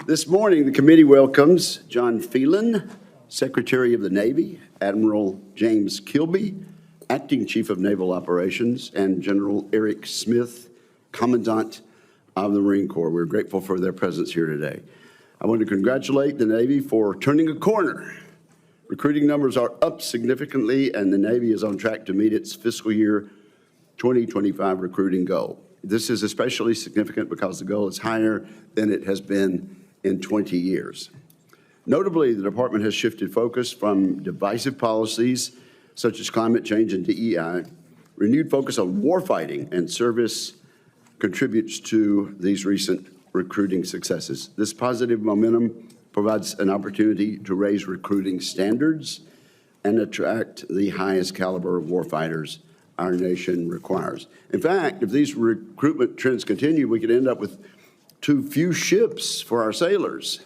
This morning, the committee welcomes John Phelan, Secretary of the Navy, Admiral James Kilby, Acting Chief of Naval Operations, and General Eric Smith, Commandant of the Marine Corps. We're grateful for their presence here today. I want to congratulate the Navy for turning a corner. Recruiting numbers are up significantly, and the Navy is on track to meet its fiscal year 2025 recruiting goal. This is especially significant because the goal is higher than it has been in 20 years. Notably, the department has shifted focus from divisive policies such as climate change and DEI. Renewed focus on warfighting and service contributes to these recent recruiting successes. This positive momentum provides an opportunity to raise recruiting standards and attract the highest caliber of warfighters our nation requires. In fact, if these recruitment trends continue, we could end up with too few ships for our sailors.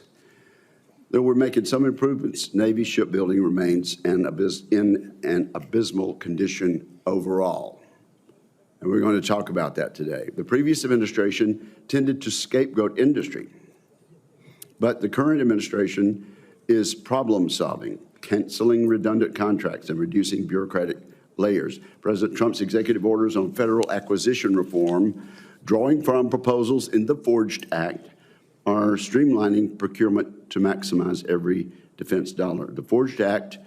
Though we're making some improvements, Navy shipbuilding remains in an abysmal condition overall. And we're going to talk about that today. The previous administration tended to scapegoat industry, but the current administration is problem solving, canceling redundant contracts and reducing bureaucratic layers. President Trump's executive orders on federal acquisition reform, drawing from proposals in the Forged Act, are streamlining procurement to maximize every defense dollar. The Forged Act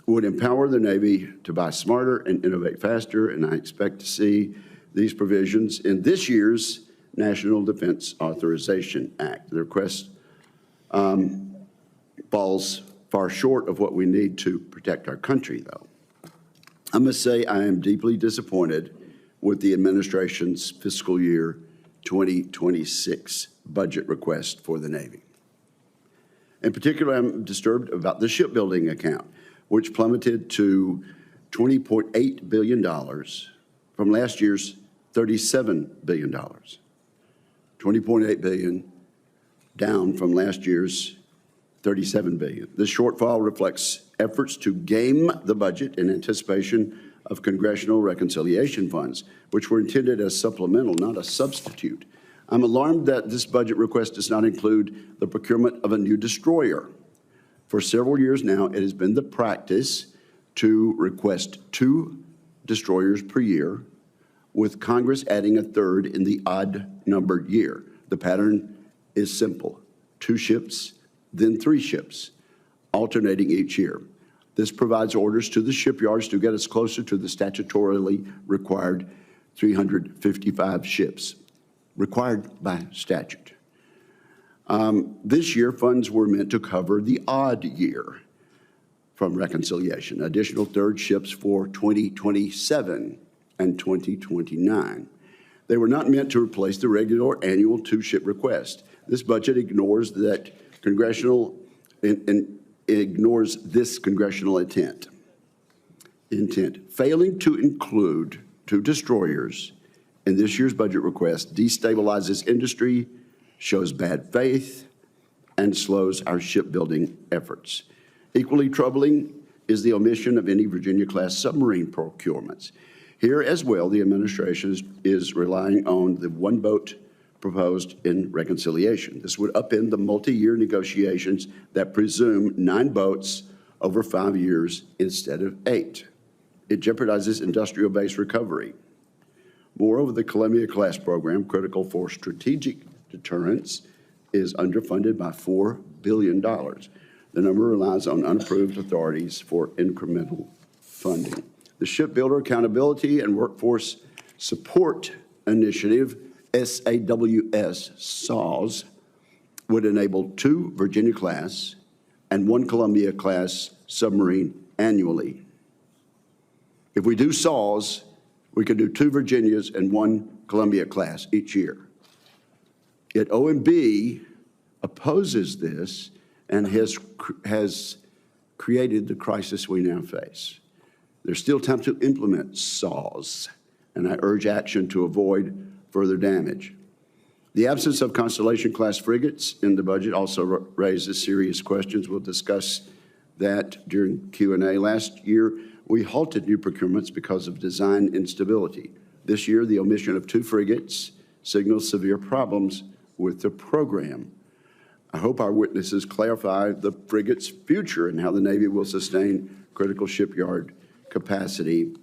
would empower the Navy to buy smarter and innovate faster, and I expect to see these provisions in this year's National Defense Authorization Act. The request falls far short of what we need to protect our country, though. I must say I am deeply disappointed with the administration's fiscal year 2026 budget request for the Navy. In particular, I'm disturbed about the shipbuilding account, which plummeted to $20.8 billion from last year's $37 billion. $20.8 billion down from last year's $37 billion. This shortfall reflects efforts to game the budget in anticipation of congressional reconciliation funds, which were intended as supplemental, not a substitute. I'm alarmed that this budget request does not include the procurement of a new destroyer. For several years now, it has been the practice to request 2 destroyers per year, with Congress adding a third in the odd-numbered year. The pattern is simple: 2 ships, then 3 ships, alternating each year. This provides orders to the shipyards to get us closer to the statutorily required 355 ships, required by statute. This year, funds were meant to cover the odd year from reconciliation, additional third ships for 2027 and 2029. They were not meant to replace the regular annual 2-ship request. This budget ignores that ignores this congressional intent. Failing to include 2 destroyers in this year's budget request destabilizes industry, shows bad faith, and slows our shipbuilding efforts. Equally troubling is the omission of any Virginia-class submarine procurements. Here as well, the administration is relying on the 1 boat proposed in reconciliation. This would upend the multi-year negotiations that presume 9 boats over 5 years instead of 8. It jeopardizes industrial base recovery. Moreover, the Columbia-class program, critical for strategic deterrence, is underfunded by $4 billion. The number relies on unapproved authorities for incremental funding. The Shipbuilder Accountability and Workforce Support Initiative, SAWS, would enable 2 Virginia-class and 1 Columbia-class submarine annually. If we do SAWS, we could do 2 Virginias and 1 Columbia-class each year. Yet OMB opposes this and has created the crisis we now face. There's still time to implement SAWS, and I urge action to avoid further damage. The absence of Constellation-class frigates in the budget also raises serious questions. We'll discuss that during Q&A. Last year, we halted new procurements because of design instability. This year, the omission of 2 frigates signals severe problems with the program. I hope our witnesses clarify the frigate's future and how the Navy will sustain critical shipyard capacity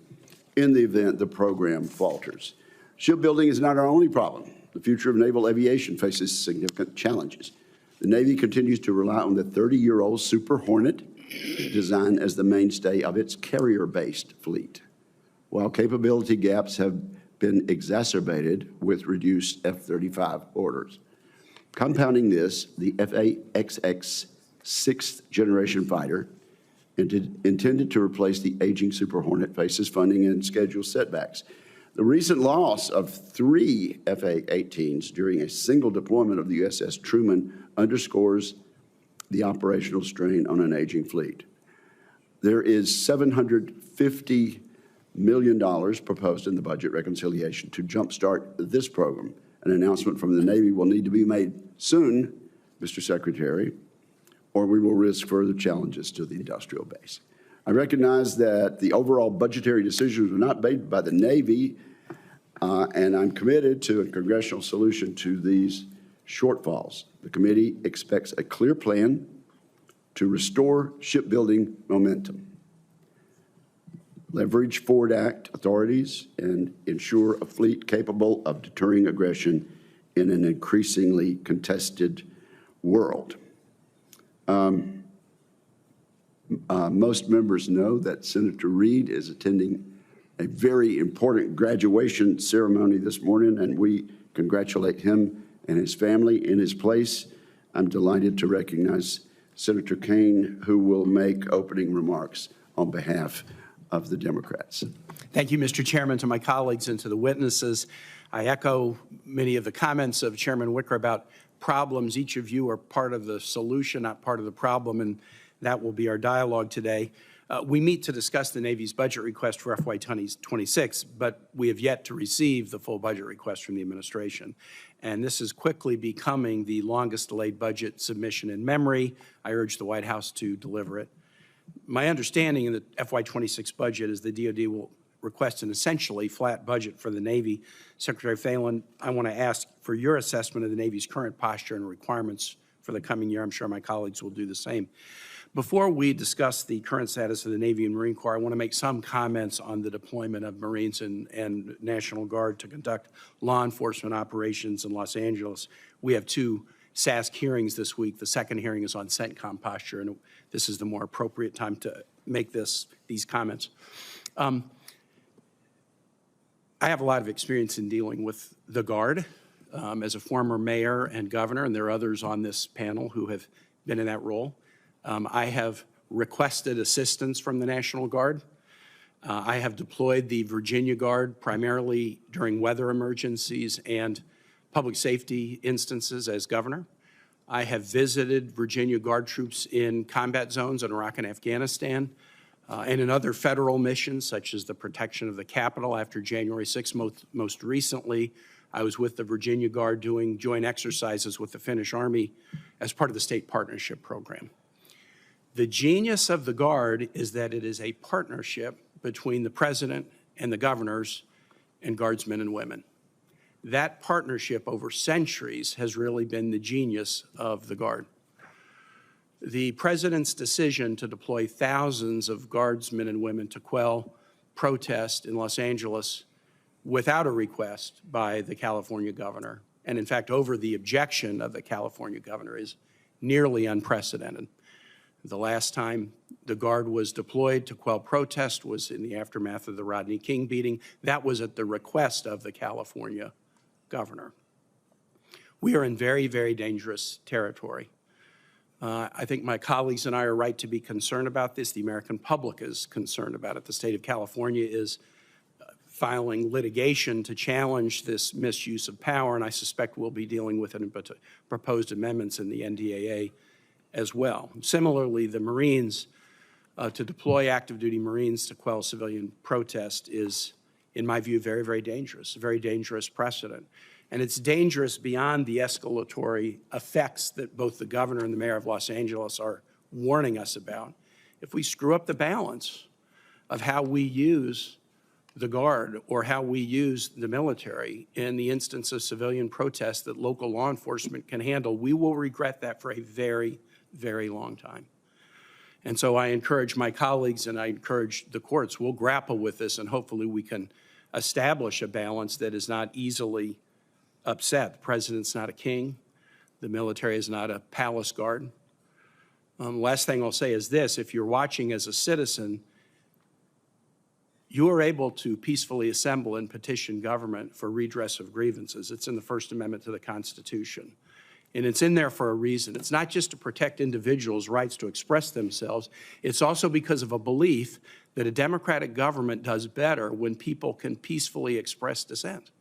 in the event the program falters. Shipbuilding is not our only problem. The future of naval aviation faces significant challenges. The Navy continues to rely on the 30-year-old Super Hornet design as the mainstay of its carrier-based fleet, while capability gaps have been exacerbated with reduced F-35 orders. Compounding this, the F/A-XX sixth-generation fighter, intended to replace the aging Super Hornet, faces funding and schedule setbacks. The recent loss of 3 F/A-18s during a single deployment of the USS Truman underscores the operational strain on an aging fleet. There is $750 million proposed in the budget reconciliation to jumpstart this program. An announcement from the Navy will need to be made soon, Mr. Secretary, or we will risk further challenges to the industrial base. I recognize that the overall budgetary decisions were not made by the Navy, and I'm committed to a congressional solution to these shortfalls. The committee expects a clear plan to restore shipbuilding momentum, leverage Ford Act authorities, and ensure a fleet capable of deterring aggression in an increasingly contested world. Most members know that Senator Reid is attending a very important graduation ceremony this morning, and we congratulate him and his family. In his place, I'm delighted to recognize Senator Kaine, who will make opening remarks on behalf of the Democrats. Thank you, Mr. Chairman. To my colleagues and to the witnesses, I echo many of the comments of Chairman Wicker about problems. Each of you are part of the solution, not part of the problem, and that will be our dialogue today. We meet to discuss the Navy's budget request for FY 2026, but we have yet to receive the full budget request from the administration. And this is quickly becoming the longest delayed budget submission in memory. I urge the White House to deliver it. My understanding in the FY 26 budget is the DoD will request an essentially flat budget for the Navy. Secretary Phelan, I want to ask for your assessment of the Navy's current posture and requirements for the coming year. I'm sure my colleagues will do the same. Before we discuss the current status of the Navy and Marine Corps, I want to make some comments on the deployment of Marines and National Guard to conduct law enforcement operations in Los Angeles. We have 2 SASC hearings this week. The second hearing is on CENTCOM posture, and this is the more appropriate time to make these comments. I have a lot of experience in dealing with the Guard as a former mayor and governor, and there are others on this panel who have been in that role. I have requested assistance from the National Guard. I have deployed the Virginia Guard primarily during weather emergencies and public safety instances as governor. I have visited Virginia Guard troops in combat zones in Iraq and Afghanistan and in other federal missions, such as the protection of the Capitol after January 6th. Most recently, I was with the Virginia Guard doing joint exercises with the Finnish Army as part of the state partnership program. The genius of the Guard is that it is a partnership between the president and the governors and guardsmen and women. That partnership over centuries has really been the genius of the Guard. The president's decision to deploy thousands of guardsmen and women to quell protest in Los Angeles without a request by the California governor, and in fact over the objection of the California governor, is nearly unprecedented. The last time the Guard was deployed to quell protest was in the aftermath of the Rodney King beating. That was at the request of the California governor. We are in very, very dangerous territory. I think my colleagues and I are right to be concerned about this. The American public is concerned about it. The state of California is filing litigation to challenge this misuse of power, and I suspect we'll be dealing with it in proposed amendments in the NDAA as well. Similarly, the Marines, to deploy active duty Marines to quell civilian protest is, in my view, very, very dangerous, a very dangerous precedent. And it's dangerous beyond the escalatory effects that both the governor and the mayor of Los Angeles are warning us about. If we screw up the balance of how we use the Guard or how we use the military in the instance of civilian protests that local law enforcement can handle, we will regret that for a very, very long time. And so I encourage my colleagues and I encourage the courts, we'll grapple with this and hopefully we can establish a balance that is not easily upset. The president's not a king. The military is not a palace guard. Last thing I'll say is this: if you're watching as a citizen, you are able to peacefully assemble and petition government for redress of grievances. It's in the First Amendment to the Constitution. And it's in there for a reason. It's not just to protect individuals' rights to express themselves. It's also because of a belief that a democratic government does better when people can peacefully express dissent.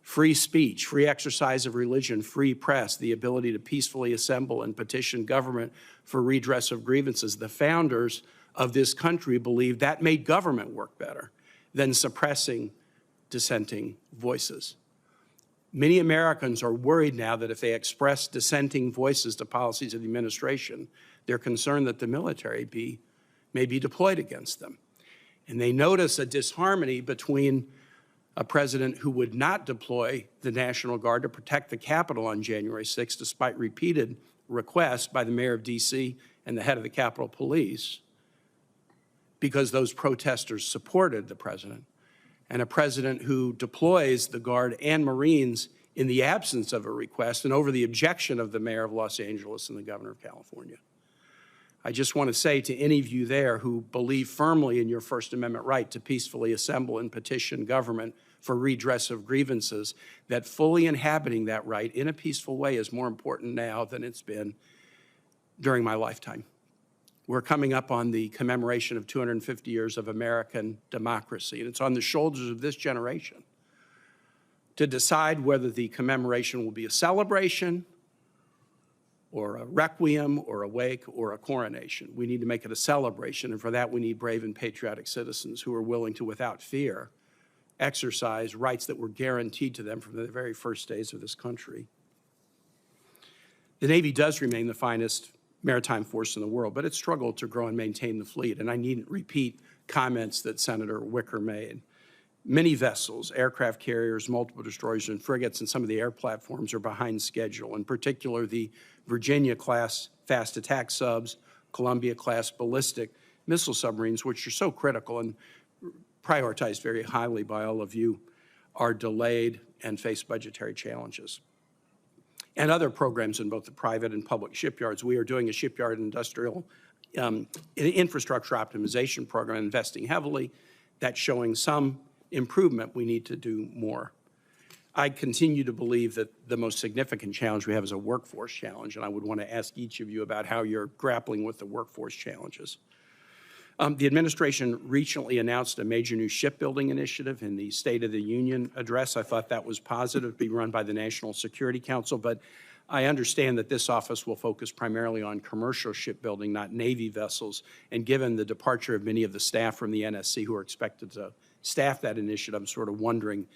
Free speech, free exercise of religion, free press, the ability to peacefully assemble and petition government for redress of grievances. The founders of this country believed that made government work better than suppressing dissenting voices. Many Americans are worried now that if they express dissenting voices to policies of the administration, they're concerned that the military may be deployed against them. And they notice a disharmony between a president who would not deploy the National Guard to protect the Capitol on January 6th, despite repeated requests by the mayor of D.C. and the head of the Capitol Police, because those protesters supported the president, and a president who deploys the Guard and Marines in the absence of a request and over the objection of the mayor of Los Angeles and the governor of California. I just want to say to any of you there who believe firmly in your First Amendment right to peacefully assemble and petition government for redress of grievances, that fully inhabiting that right in a peaceful way is more important now than it's been during my lifetime. We're coming up on the commemoration of 250 years of American democracy, and it's on the shoulders of this generation to decide whether the commemoration will be a celebration or a requiem or a wake or a coronation. We need to make it a celebration, and for that we need brave and patriotic citizens who are willing to, without fear, exercise rights that were guaranteed to them from the very first days of this country. The Navy does remain the finest maritime force in the world, but it's struggled to grow and maintain the fleet, and I needn't repeat comments that Senator Wicker made. Many vessels, aircraft carriers, multiple destroyers, and frigates, and some of the air platforms are behind schedule, in particular the Virginia-class fast attack subs, Columbia-class ballistic missile submarines, which are so critical and prioritized very highly by all of you, are delayed and face budgetary challenges. And other programs in both the private and public shipyards. We are doing a shipyard industrial infrastructure optimization program, investing heavily. That's showing some improvement. We need to do more. I continue to believe that the most significant challenge we have is a workforce challenge, and I would want to ask each of you about how you're grappling with the workforce challenges. The administration recently announced a major new shipbuilding initiative in the State of the Union address. I thought that was positive, to be run by the National Security Council, but I understand that this office will focus primarily on commercial shipbuilding, not Navy vessels. And given the departure of many of the staff from the NSC who are expected to staff that initiative, I'm sort of wondering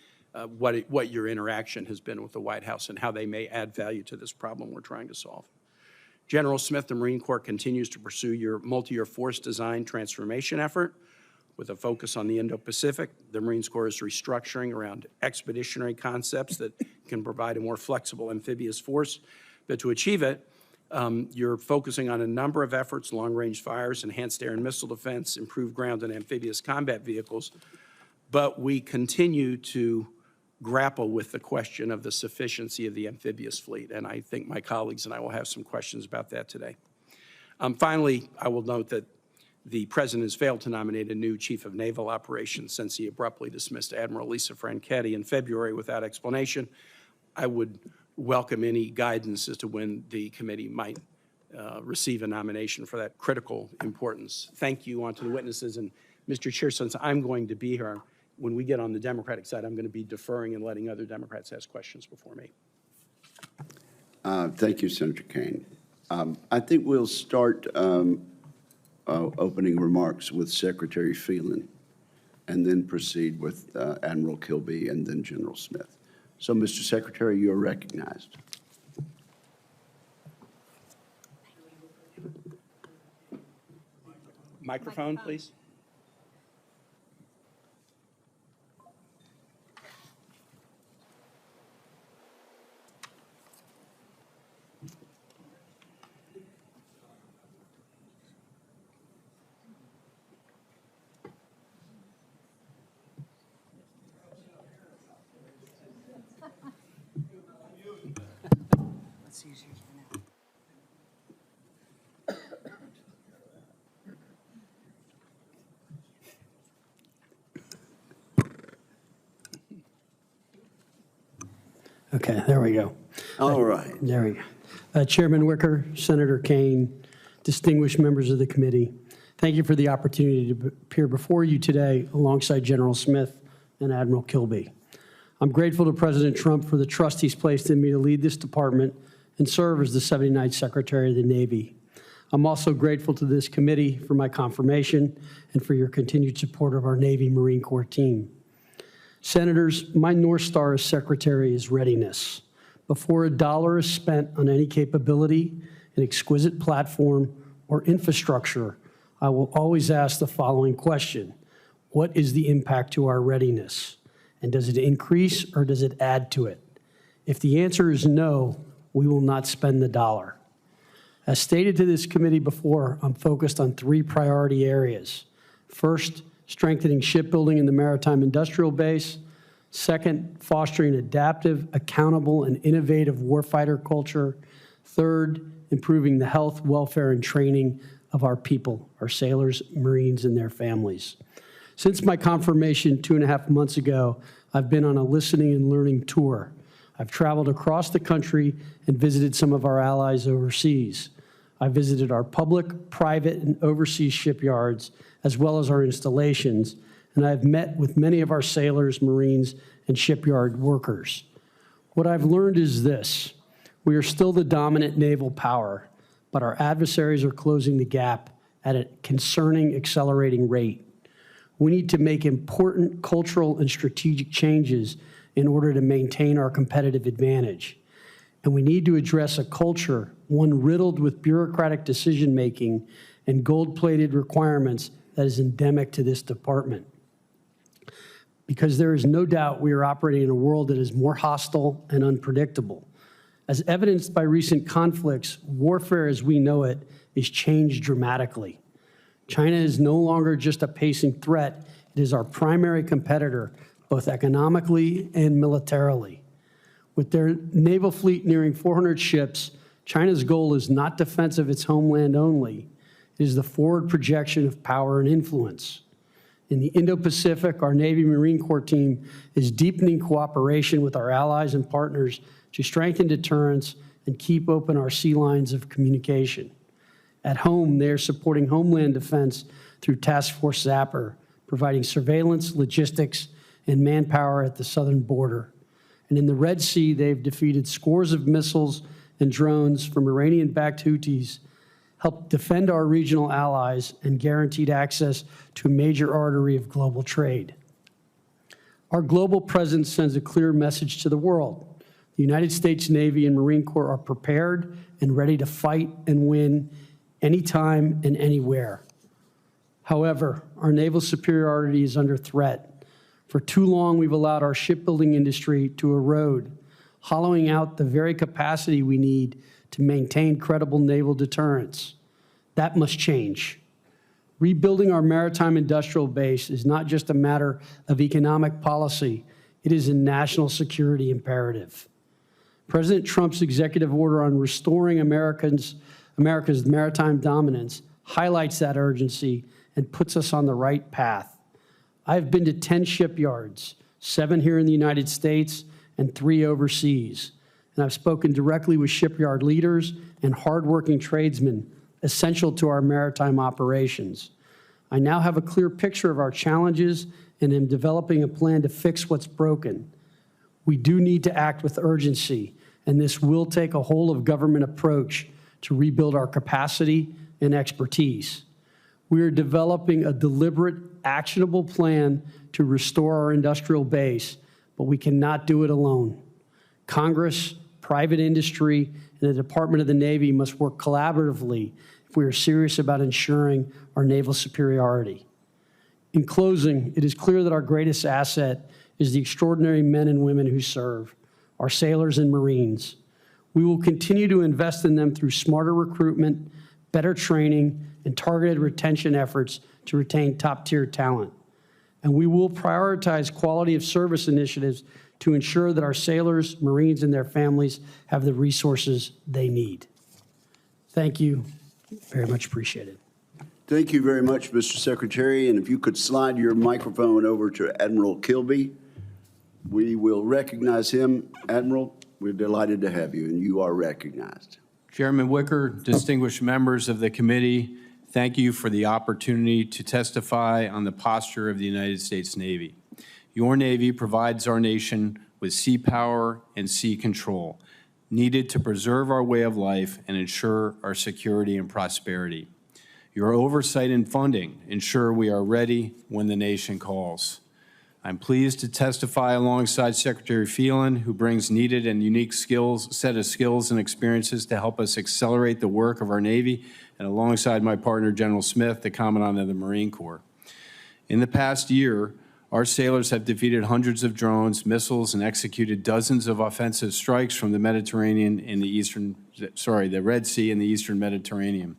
what your interaction has been with the White House and how they may add value to this problem we're trying to solve. General Smith, the Marine Corps continues to pursue your multi-year force design transformation effort with a focus on the Indo-Pacific. The Marine Corps is restructuring around expeditionary concepts that can provide a more flexible amphibious force. But to achieve it, you're focusing on a number of efforts: long-range fires, enhanced air and missile defense, improved ground and amphibious combat vehicles. But we continue to grapple with the question of the sufficiency of the amphibious fleet, and I think my colleagues and I will have some questions about that today. Finally, I will note that the President has failed to nominate a new Chief of Naval Operations since he abruptly dismissed Admiral Lisa Franchetti in February without explanation. I would welcome any guidance as to when the committee might receive a nomination for that critical importance. Thank you on to the witnesses, and Mr. Chair, since I'm going to be here, when we get on the Democratic side, I'm going to be deferring and letting other Democrats ask questions before me. Thank you, Senator Kaine. I think we'll start opening remarks with Secretary Phelan and then proceed with Admiral Kilby and then General Smith. So, Mr. Secretary, you are recognized. Microphone, please. Okay, there we go. All right. There we go. Chairman Wicker, Senator Kane, distinguished members of the committee, thank you for the opportunity to appear before you today alongside General Smith and Admiral Kilby. I'm grateful to President Trump for the trust he's placed in me to lead this department and serve as the 79th Secretary of the Navy. I'm also grateful to this committee for my confirmation and for your continued support of our Navy Marine Corps team. Senators, my North Star as Secretary is readiness. Before a dollar is spent on any capability, an exquisite platform, or infrastructure, I will always ask the following question: what is the impact to our readiness? And does it increase or does it add to it? If the answer is no, we will not spend the dollar. As stated to this committee before, I'm focused on 3 priority areas. First, strengthening shipbuilding in the maritime industrial base. Second, fostering adaptive, accountable, and innovative warfighter culture. Third, improving the health, welfare, and training of our people, our sailors, Marines, and their families. Since my confirmation 2.5 months ago, I've been on a listening and learning tour. I've traveled across the country and visited some of our allies overseas. I visited our public, private, and overseas shipyards, as well as our installations, and I've met with many of our sailors, Marines, and shipyard workers. What I've learned is this: we are still the dominant naval power, but our adversaries are closing the gap at a concerning, accelerating rate. We need to make important cultural and strategic changes in order to maintain our competitive advantage. And we need to address a culture, one riddled with bureaucratic decision-making and gold-plated requirements, that is endemic to this department. Because there is no doubt we are operating in a world that is more hostile and unpredictable. As evidenced by recent conflicts, warfare as we know it is changed dramatically. China is no longer just a pacing threat, it is our primary competitor, both economically and militarily. With their naval fleet nearing 400 ships, China's goal is not defense of its homeland only. It is the forward projection of power and influence. In the Indo-Pacific, our Navy Marine Corps team is deepening cooperation with our allies and partners to strengthen deterrence and keep open our sea lines of communication. At home, they are supporting homeland defense through Task Force Zapper, providing surveillance, logistics, and manpower at the southern border. And in the Red Sea, they've defeated scores of missiles and drones from Iranian-backed Houthis, helped defend our regional allies, and guaranteed access to a major artery of global trade. Our global presence sends a clear message to the world. The United States Navy and Marine Corps are prepared and ready to fight and win anytime and anywhere. However, our naval superiority is under threat. For too long, we've allowed our shipbuilding industry to erode, hollowing out the very capacity we need to maintain credible naval deterrence. That must change. Rebuilding our maritime industrial base is not just a matter of economic policy, it is a national security imperative. President Trump's executive order on restoring America's maritime dominance highlights that urgency and puts us on the right path. I've been to 10 shipyards, 7 here in the United States and 3 overseas. And I've spoken directly with shipyard leaders and hardworking tradesmen essential to our maritime operations. I now have a clear picture of our challenges and am developing a plan to fix what's broken. We do need to act with urgency, and this will take a whole-of-government approach to rebuild our capacity and expertise. We are developing a deliberate, actionable plan to restore our industrial base, but we cannot do it alone. Congress, private industry, and the Department of the Navy must work collaboratively if we are serious about ensuring our naval superiority. In closing, it is clear that our greatest asset is the extraordinary men and women who serve, our sailors and Marines. We will continue to invest in them through smarter recruitment, better training, and targeted retention efforts to retain top-tier talent. And we will prioritize quality of service initiatives to ensure that our sailors, Marines, and their families have the resources they need. Thank you. Very much appreciated. Thank you very much, Mr. Secretary. And if you could slide your microphone over to Admiral Kilby, we will recognize him. Admiral, we're delighted to have you, and you are recognized. Chairman Wicker, distinguished members of the committee, thank you for the opportunity to testify on the posture of the United States Navy. Your Navy provides our nation with sea power and sea control, needed to preserve our way of life and ensure our security and prosperity. Your oversight and funding ensure we are ready when the nation calls. I'm pleased to testify alongside Secretary Phelan, who brings needed and unique set of skills and experiences to help us accelerate the work of our Navy, and alongside my partner, General Smith, the Commandant of the Marine Corps. In the past year, our sailors have defeated hundreds of drones, missiles, and executed dozens of offensive strikes from the Mediterranean in the Red Sea and the Eastern Mediterranean.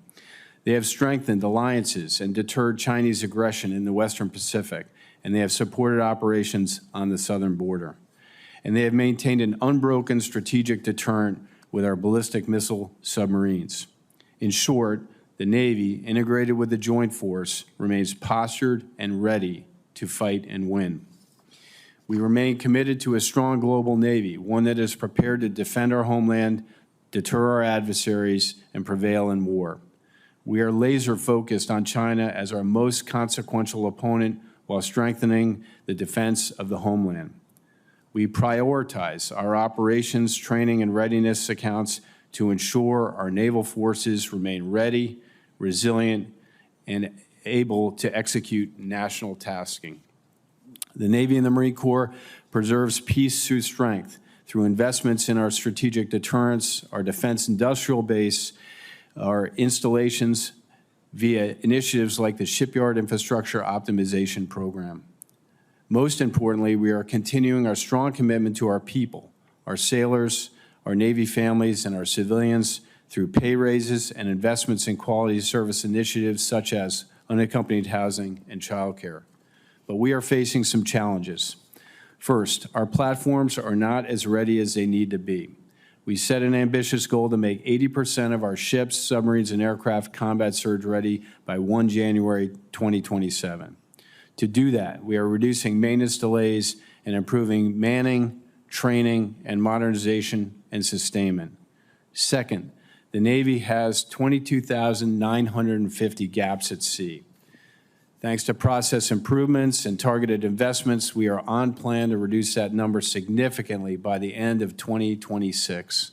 They have strengthened alliances and deterred Chinese aggression in the Western Pacific, and they have supported operations on the southern border. And they have maintained an unbroken strategic deterrent with our ballistic missile submarines. In short, the Navy, integrated with the Joint Force, remains postured and ready to fight and win. We remain committed to a strong global Navy, one that is prepared to defend our homeland, deter our adversaries, and prevail in war. We are laser focused on China as our most consequential opponent while strengthening the defense of the homeland. We prioritize our operations, training, and readiness accounts to ensure our naval forces remain ready, resilient, and able to execute national tasking. The Navy and the Marine Corps preserves peace through strength, through investments in our strategic deterrence, our defense industrial base, our installations, via initiatives like the Shipyard Infrastructure Optimization Program. Most importantly, we are continuing our strong commitment to our people, our sailors, our Navy families, and our civilians through pay raises and investments in quality service initiatives such as unaccompanied housing and childcare. But we are facing some challenges. First, our platforms are not as ready as they need to be. We set an ambitious goal to make 80% of our ships, submarines, and aircraft combat surge ready by 1 January 2027. To do that, we are reducing maintenance delays and improving manning, training, and modernization and sustainment. Second, the Navy has 22,950 gaps at sea. Thanks to process improvements and targeted investments, we are on plan to reduce that number significantly by the end of 2026.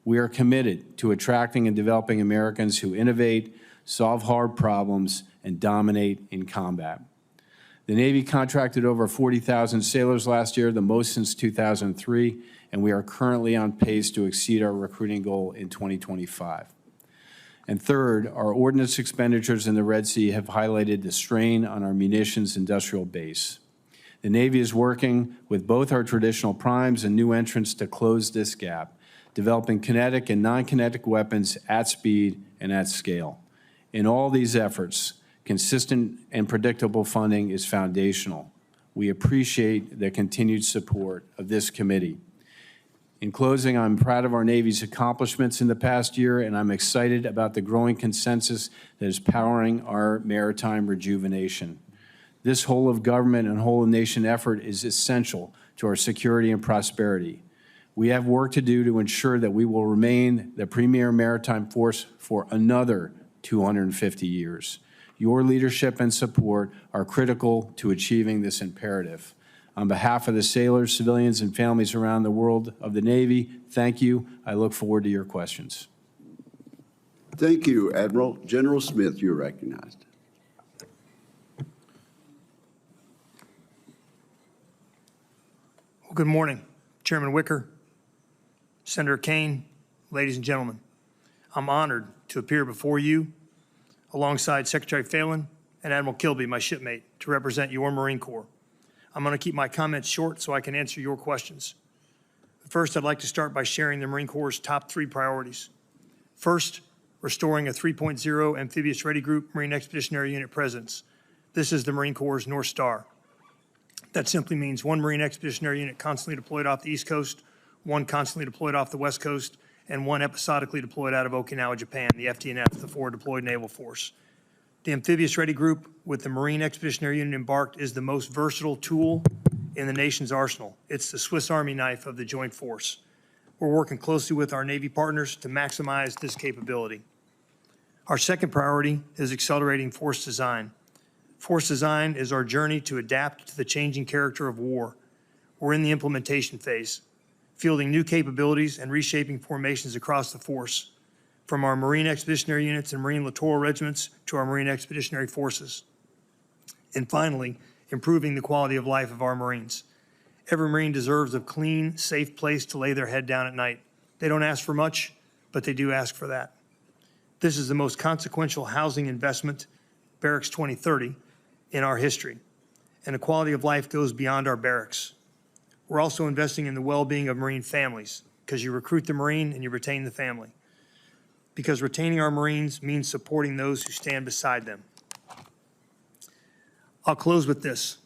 We are committed to attracting and developing Americans who innovate, solve hard problems, and dominate in combat. The Navy contracted over 40,000 sailors last year, the most since 2003, and we are currently on pace to exceed our recruiting goal in 2025. And third, our ordnance expenditures in the Red Sea have highlighted the strain on our munitions industrial base. The Navy is working with both our traditional primes and new entrants to close this gap, developing kinetic and non-kinetic weapons at speed and at scale. In all these efforts, consistent and predictable funding is foundational. We appreciate the continued support of this committee. In closing, I'm proud of our Navy's accomplishments in the past year, and I'm excited about the growing consensus that is powering our maritime rejuvenation. This whole of government and whole of nation effort is essential to our security and prosperity. We have work to do to ensure that we will remain the premier maritime force for another 250 years. Your leadership and support are critical to achieving this imperative. On behalf of the sailors, civilians, and families around the world of the Navy, thank you. I look forward to your questions. Thank you, Admiral. General Smith, you're recognized. Well, good morning, Chairman Wicker, Senator Kane, ladies and gentlemen. I'm honored to appear before you alongside Secretary Phelan and Admiral Kilby, my shipmate, to represent your Marine Corps. I'm going to keep my comments short so I can answer your questions. First, I'd like to start by sharing the Marine Corps' top 3 priorities. First, restoring a 3.0 amphibious ready group Marine Expeditionary Unit presence. This is the Marine Corps' North Star. That simply means one Marine Expeditionary Unit constantly deployed off the East Coast, one constantly deployed off the West Coast, and one episodically deployed out of Okinawa, Japan, the FDNF, the Forward Deployed Naval Force. The Amphibious Ready Group with the Marine Expeditionary Unit embarked is the most versatile tool in the nation's arsenal. It's the Swiss Army knife of the joint force. We're working closely with our Navy partners to maximize this capability. Our second priority is accelerating force design. Force design is our journey to adapt to the changing character of war. We're in the implementation phase, fielding new capabilities and reshaping formations across the force, from our Marine Expeditionary Units and Marine Littoral Regiments to our Marine Expeditionary Forces. And finally, improving the quality of life of our Marines. Every Marine deserves a clean, safe place to lay their head down at night. They don't ask for much, but they do ask for that. This is the most consequential housing investment, Barracks 2030, in our history. And the quality of life goes beyond our barracks. We're also investing in the well-being of Marine families, because you recruit the Marine and you retain the family. Because retaining our Marines means supporting those who stand beside them. I'll close with this.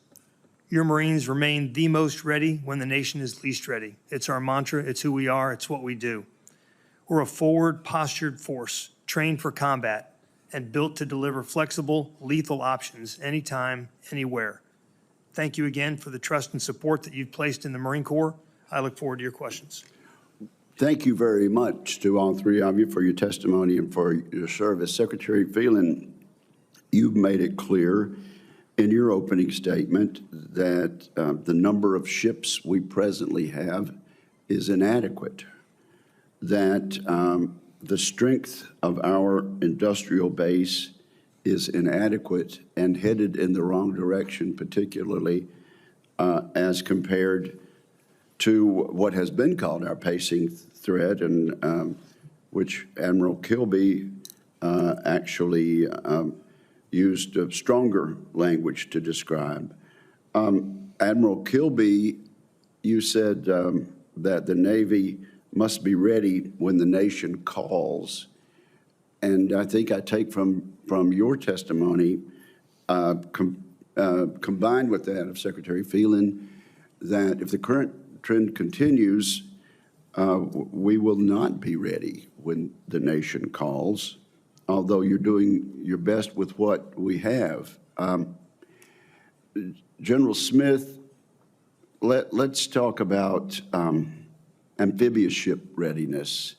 Your Marines remain the most ready when the nation is least ready. It's our mantra, it's who we are, it's what we do. We're a forward postured force, trained for combat, and built to deliver flexible, lethal options anytime, anywhere. Thank you again for the trust and support that you've placed in the Marine Corps. I look forward to your questions. Thank you very much to all three of you for your testimony and for your service. Secretary Phelan, you've made it clear in your opening statement that the number of ships we presently have is inadequate, that the strength of our industrial base is inadequate and headed in the wrong direction, particularly as compared to what has been called our pacing threat, and which Admiral Kilby actually used a stronger language to describe. Admiral Kilby, you said that the Navy must be ready when the nation calls. And I think I take from your testimony, combined with that of Secretary Phelan, that if the current trend continues, we will not be ready when the nation calls, although you're doing your best with what we have. General Smith, let's talk about amphibious ship readiness.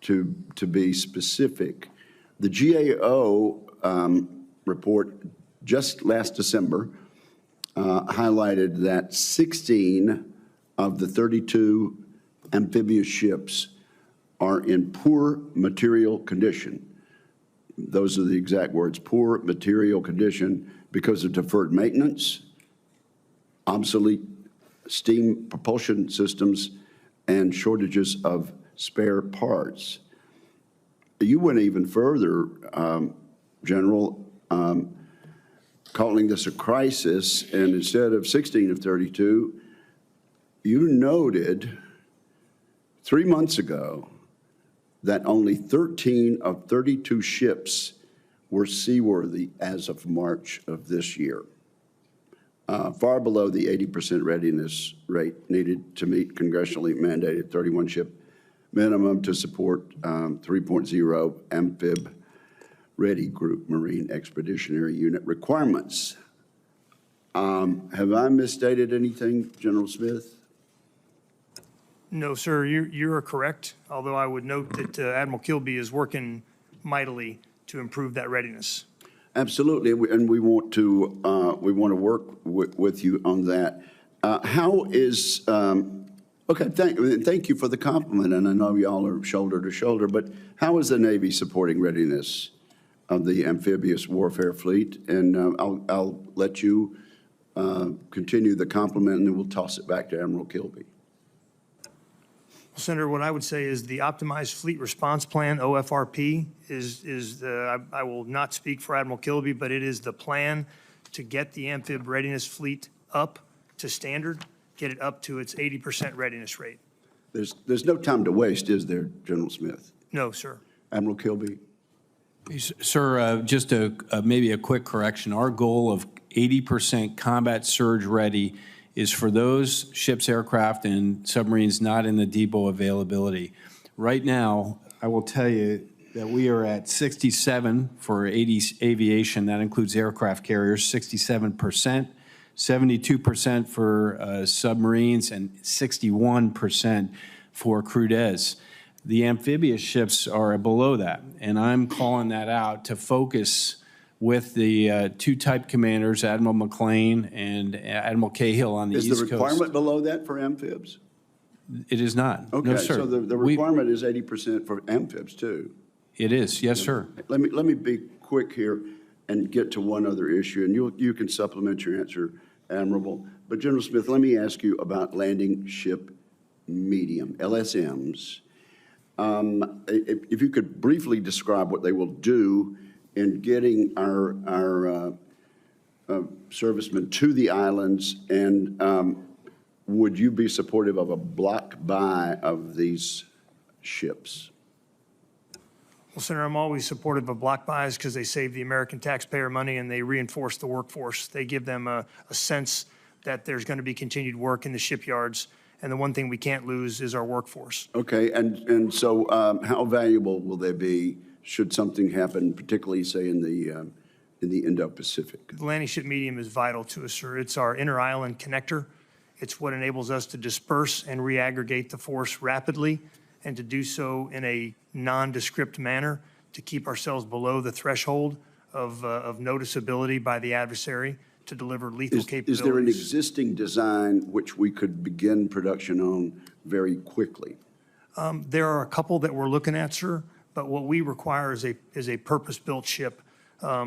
To be specific, the GAO report just last December highlighted that 16 of the 32 amphibious ships are in poor material condition. Those are the exact words, poor material condition, because of deferred maintenance, obsolete steam propulsion systems, and shortages of spare parts. You went even further, General, calling this a crisis, and instead of 16 of 32, you noted 3 months ago that only 13 of 32 ships were seaworthy as of March of this year, far below the 80% readiness rate needed to meet congressionally mandated 31-ship minimum to support 3.0 Amphib Ready Group Marine Expeditionary Unit requirements. Have I misstated anything, General Smith? No, sir, you are correct, although I would note that Admiral Kilby is working mightily to improve that readiness. Absolutely, and we want to work with you on that. How is okay? Thank you for the compliment, and I know y'all are shoulder to shoulder. But how is the Navy supporting readiness of the amphibious warfare fleet? And I'll let you continue the compliment, and then we'll toss it back to Admiral Kilby. Senator, what I would say is the Optimized Fleet Response Plan, OFRP, I will not speak for Admiral Kilby, but it is the plan to get the amphib readiness fleet up to standard, get it up to its 80% readiness rate. There's no time to waste, is there, General Smith? No, sir. Admiral Kilby? Sir, just maybe a quick correction. Our goal of 80% combat surge ready is for those ships, aircraft, and submarines not in the depot availability. Right now, I will tell you that we are at 67 for aviation. That includes aircraft carriers, 67%, 72% for submarines, and 61% for crudes. The amphibious ships are below that, and I'm calling that out to focus with the two type commanders, Admiral McLean and Admiral Cahill on the East Coast. Is the requirement below that for amphibs? It is not. Okay, No, sir. so the requirement is 80% for amphibs too. It is, yes, sir. Let me be quick here and get to one other issue, and you can supplement your answer, Admiral. But General Smith, let me ask you about landing ship medium, LSMs. If you could briefly describe what they will do in getting our servicemen to the islands, and would you be supportive of a block buy of these ships? Well, Senator, I'm always supportive of block buys because they save the American taxpayer money and they reinforce the workforce. They give them a sense that there's going to be continued work in the shipyards. And the one thing we can't lose is our workforce. Okay, and so how valuable will they be should something happen, particularly, say, in the Indo-Pacific? The landing ship medium is vital to us, sir. It's our inter-island connector. It's what enables us to disperse and reaggregate the force rapidly and to do so in a nondescript manner to keep ourselves below the threshold of noticeability by the adversary to deliver lethal capabilities. Is there an existing design which we could begin production on very quickly? There are a couple that we're looking at, sir, but what we require is a purpose-built ship,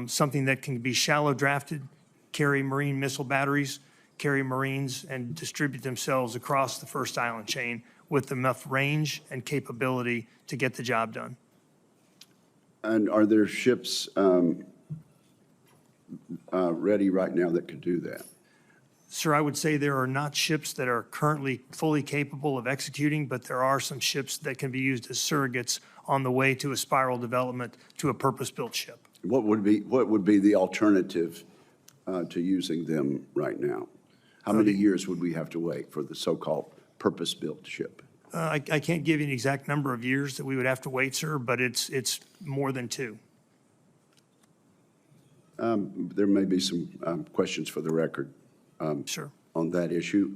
something that can be shallow drafted, carry marine missile batteries, carry Marines, and distribute themselves across the first island chain with enough range and capability to get the job done. And are there ships ready right now that could do that? Sir, I would say there are not ships that are currently fully capable of executing, but there are some ships that can be used as surrogates on the way to a spiral development to a purpose-built ship. What would be the alternative to using them right now? How many years would we have to wait for the so-called purpose-built ship? I can't give you an exact number of years that we would have to wait, sir, but it's more than 2. There may be some questions for the record Sure. on that issue.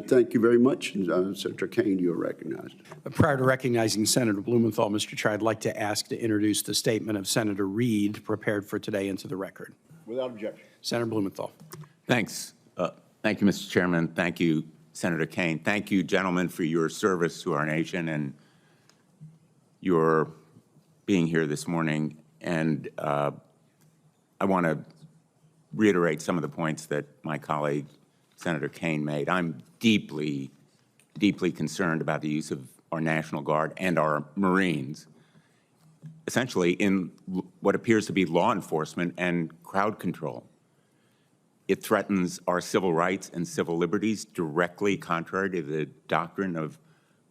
Thank you very much. Senator Kane, you are recognized. Prior to recognizing Senator Blumenthal, Mr. Chair, I'd like to ask to introduce the statement of Senator Reed prepared for today into the record. Without objection. Senator Blumenthal. Thanks. Thank you, Mr. Chairman. Thank you, Senator Kane. Thank you, gentlemen, for your service to our nation and your being here this morning. And I want to reiterate some of the points that my colleague, Senator Kane, made. I'm deeply, deeply concerned about the use of our National Guard and our Marines, essentially in what appears to be law enforcement and crowd control. It threatens our civil rights and civil liberties directly contrary to the doctrine of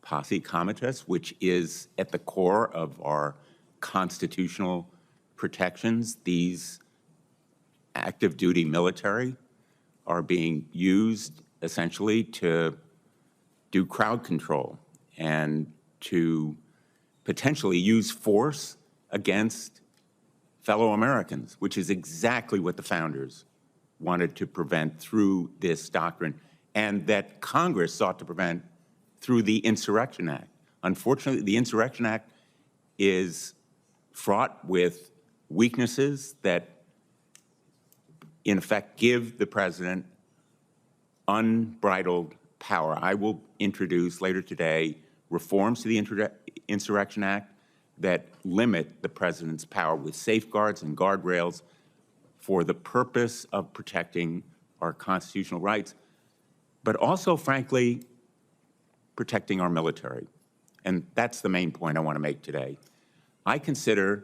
posse comitatus, which is at the core of our constitutional protections. These active duty military are being used essentially to do crowd control and to potentially use force against fellow Americans, which is exactly what the founders wanted to prevent through this doctrine, and that Congress sought to prevent through the Insurrection Act. Unfortunately, the Insurrection Act is fraught with weaknesses that, in effect, give the president unbridled power. I will introduce later today reforms to the Insurrection Act that limit the president's power with safeguards and guardrails for the purpose of protecting our constitutional rights, but also, frankly, protecting our military. And that's the main point I want to make today. I consider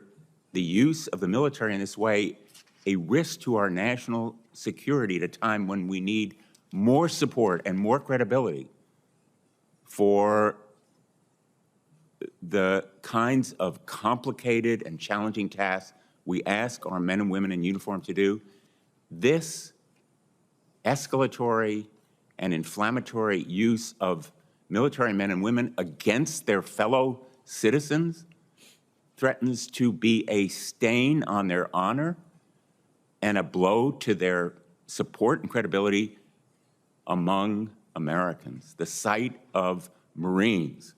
the use of the military in this way a risk to our national security at a time when we need more support and more credibility for the kinds of complicated and challenging tasks we ask our men and women in uniform to do. This escalatory and inflammatory use of military men and women against their fellow citizens threatens to be a stain on their honor and a blow to their support and credibility among Americans. The sight of Marines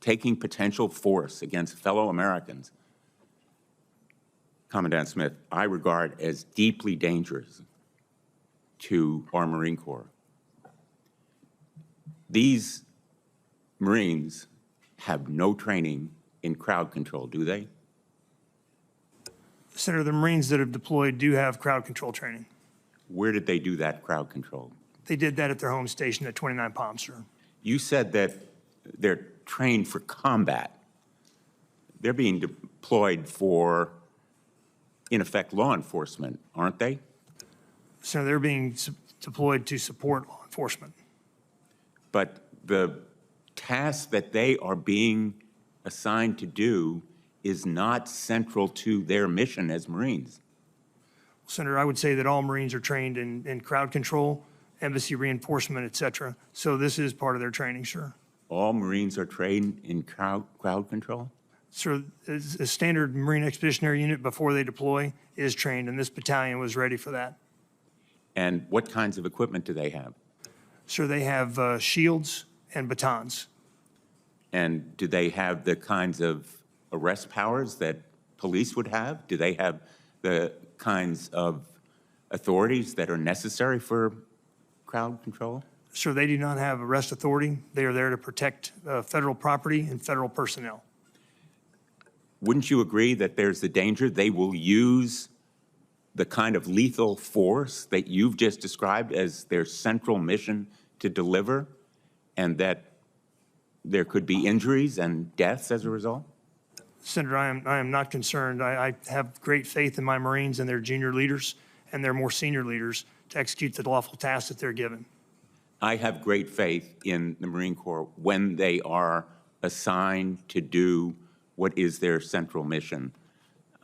taking potential force against fellow Americans, Commandant Smith, I regard as deeply dangerous to our Marine Corps. These Marines have no training in crowd control, do they? Senator, the Marines that have deployed do have crowd control training. Where did they do that crowd control? They did that at their home station at 29 Palm, sir. You said that they're trained for combat. They're being deployed for, in effect, law enforcement, aren't they? Senator, they're being deployed to support law enforcement. But the task that they are being assigned to do is not central to their mission as Marines. Senator, I would say that all Marines are trained in crowd control, embassy reinforcement, et cetera. So this is part of their training, sir. All Marines are trained in crowd control? Sir, a standard Marine Expeditionary Unit before they deploy is trained, and this battalion was ready for that. And what kinds of equipment do they have? Sir, they have shields and batons. And do they have the kinds of arrest powers that police would have? Do they have the kinds of authorities that are necessary for crowd control? Sir, they do not have arrest authority. They are there to protect federal property and federal personnel. Wouldn't you agree that there's the danger they will use the kind of lethal force that you've just described as their central mission to deliver, and that there could be injuries and deaths as a result? Senator, I am not concerned. I have great faith in my Marines and their junior leaders and their more senior leaders to execute the lawful tasks that they're given. I have great faith in the Marine Corps when they are assigned to do what is their central mission.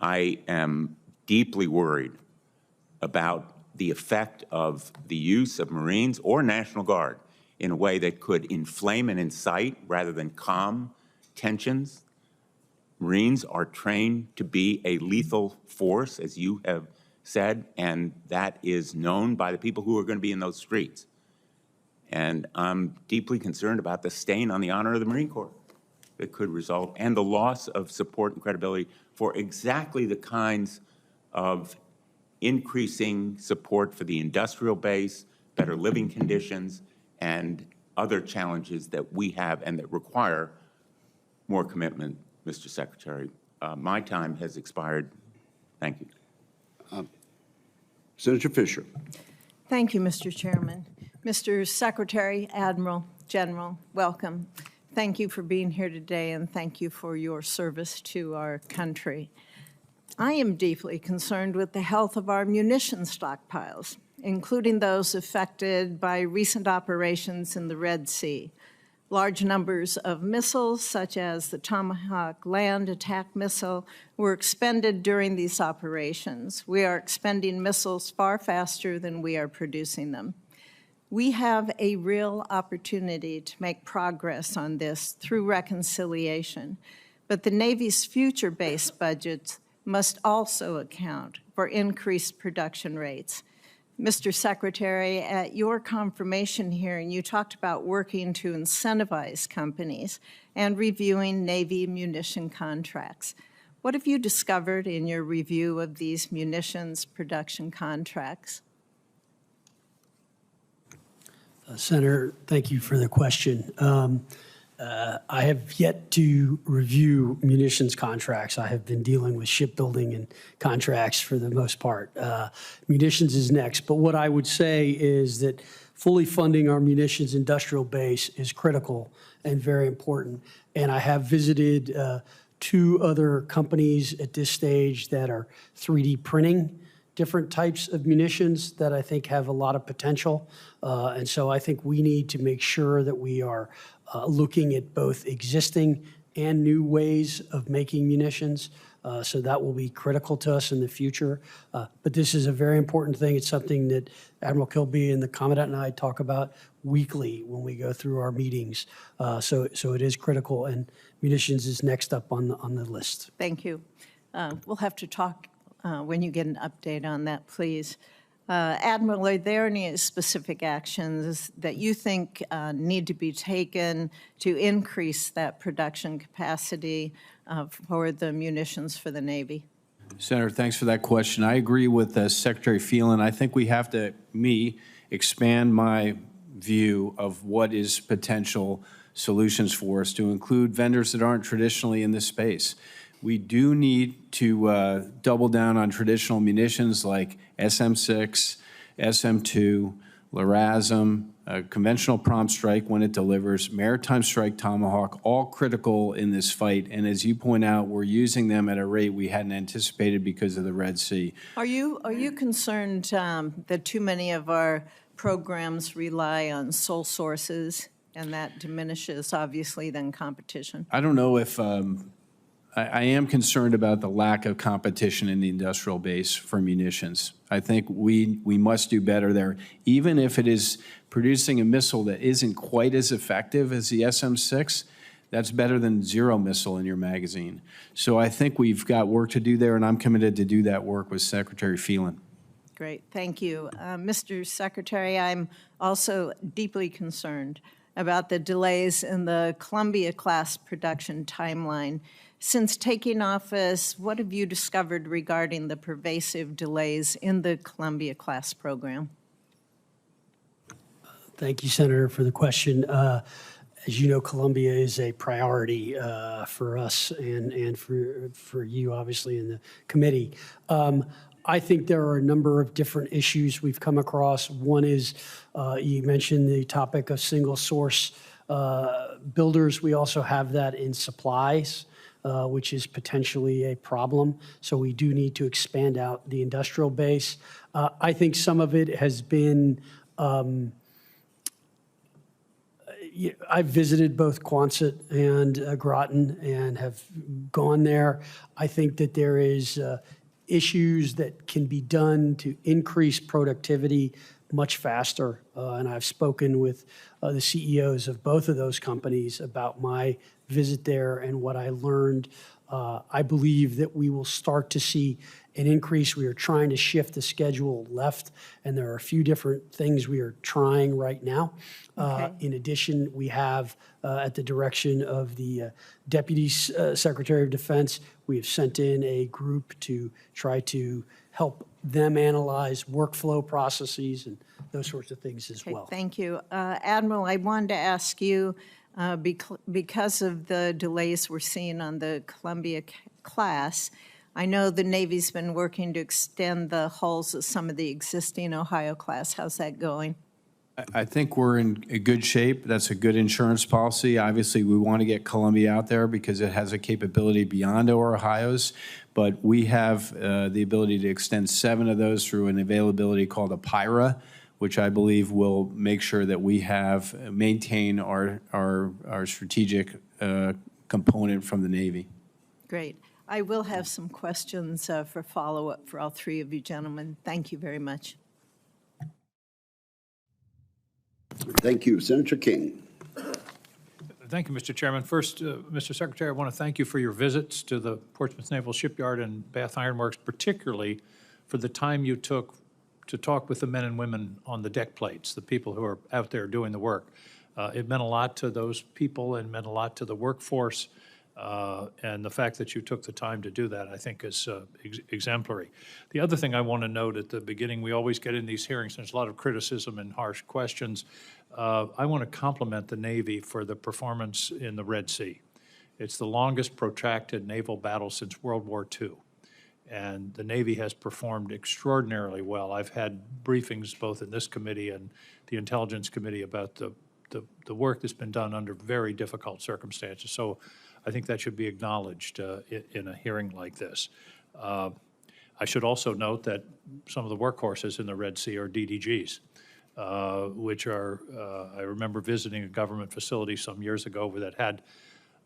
I am deeply worried about the effect of the use of Marines or National Guard in a way that could inflame and incite rather than calm tensions. Marines are trained to be a lethal force, as you have said, and that is known by the people who are going to be in those streets. And I'm deeply concerned about the stain on the honor of the Marine Corps that could result, and the loss of support and credibility for exactly the kinds of increasing support for the industrial base, better living conditions, and other challenges that we have and that require more commitment, Mr. Secretary. My time has expired. Thank you. Senator Fisher. Thank you, Mr. Chairman. Mr. Secretary, Admiral, General, welcome. Thank you for being here today, and thank you for your service to our country. I am deeply concerned with the health of our munitions stockpiles, including those affected by recent operations in the Red Sea. Large numbers of missiles, such as the Tomahawk land attack missile, were expended during these operations. We are expending missiles far faster than we are producing them. We have a real opportunity to make progress on this through reconciliation, but the Navy's future-based budgets must also account for increased production rates. Mr. Secretary, at your confirmation hearing, you talked about working to incentivize companies and reviewing Navy munition contracts. What have you discovered in your review of these munitions production contracts? Senator, thank you for the question. I have yet to review munitions contracts. I have been dealing with shipbuilding and contracts for the most part. Munitions is next, but what I would say is that fully funding our munitions industrial base is critical and very important. And I have visited 2 other companies at this stage that are 3D printing different types of munitions that I think have a lot of potential. And so I think we need to make sure that we are looking at both existing and new ways of making munitions. So that will be critical to us in the future. But this is a very important thing. It's something that Admiral Kilby and the Commandant and I talk about weekly when we go through our meetings. So it is critical, and munitions is next up on the list. Thank you. We'll have to talk when you get an update on that, please. Admiral, are there any specific actions that you think need to be taken to increase that production capacity for the munitions for the Navy? Senator, thanks for that question. I agree with Secretary Phelan. I think we have to, expand my view of what is potential solutions for us to include vendors that aren't traditionally in this space. We do need to double down on traditional munitions like SM-6, SM-2, LRASM, conventional prompt strike when it delivers, maritime strike Tomahawk, all critical in this fight. And as you point out, we're using them at a rate we hadn't anticipated because of the Red Sea. Are you concerned that too many of our programs rely on sole sources, and that diminishes, obviously, then competition? I don't know if I am concerned about the lack of competition in the industrial base for munitions. I think we must do better there. Even if it is producing a missile that isn't quite as effective as the SM-6, that's better than zero missile in your magazine. So I think we've got work to do there, and I'm committed to do that work with Secretary Phelan. Great, thank you. Mr. Secretary, I'm also deeply concerned about the delays in the Columbia-class production timeline. Since taking office, what have you discovered regarding the pervasive delays in the Columbia-class program? Thank you, Senator, for the question. As you know, Columbia is a priority for us and for you, obviously, in the committee. I think there are a number of different issues we've come across. One is, you mentioned the topic of single source builders. We also have that in supplies, which is potentially a problem. So we do need to expand out the industrial base. I think some of it has been, I've visited both Quonset and Groton and have gone there. I think that there is issues that can be done to increase productivity much faster. And I've spoken with the CEOs of both of those companies about my visit there and what I learned. I believe that we will start to see an increase. We are trying to shift the schedule left, and there are a few different things we are trying right now. Okay. In addition, we have, at the direction of the Deputy Secretary of Defense, we have sent in a group to try to help them analyze workflow processes and those sorts of things as well. Thank you. Admiral, I wanted to ask you, because of the delays we're seeing on the Columbia class, I know the Navy's been working to extend the hulls of some of the existing Ohio class. How's that going? I think we're in a good shape. That's a good insurance policy. Obviously, we want to get Columbia out there because it has a capability beyond our Ohio's, but we have the ability to extend 7 of those through an availability called a PIRA, which I believe will make sure that we maintain our strategic component from the Navy. Great. I will have some questions for follow-up for all 3 of you gentlemen. Thank you very much. Thank you. Senator King. Thank you, Mr. Chairman. First, Mr. Secretary, I want to thank you for your visits to the Portsmouth Naval Shipyard and Bath Iron Works, particularly for the time you took to talk with the men and women on the deck plates, the people who are out there doing the work. It meant a lot to those people and meant a lot to the workforce. And the fact that you took the time to do that, I think, is exemplary. The other thing I want to note at the beginning, we always get in these hearings, there's a lot of criticism and harsh questions. I want to compliment the Navy for the performance in the Red Sea. It's the longest protracted naval battle since World War II. And the Navy has performed extraordinarily well. I've had briefings both in this committee and the Intelligence Committee about the work that's been done under very difficult circumstances. So I think that should be acknowledged in a hearing like this. I should also note that some of the workhorses in the Red Sea are DDGs, which are, I remember visiting a government facility some years ago that had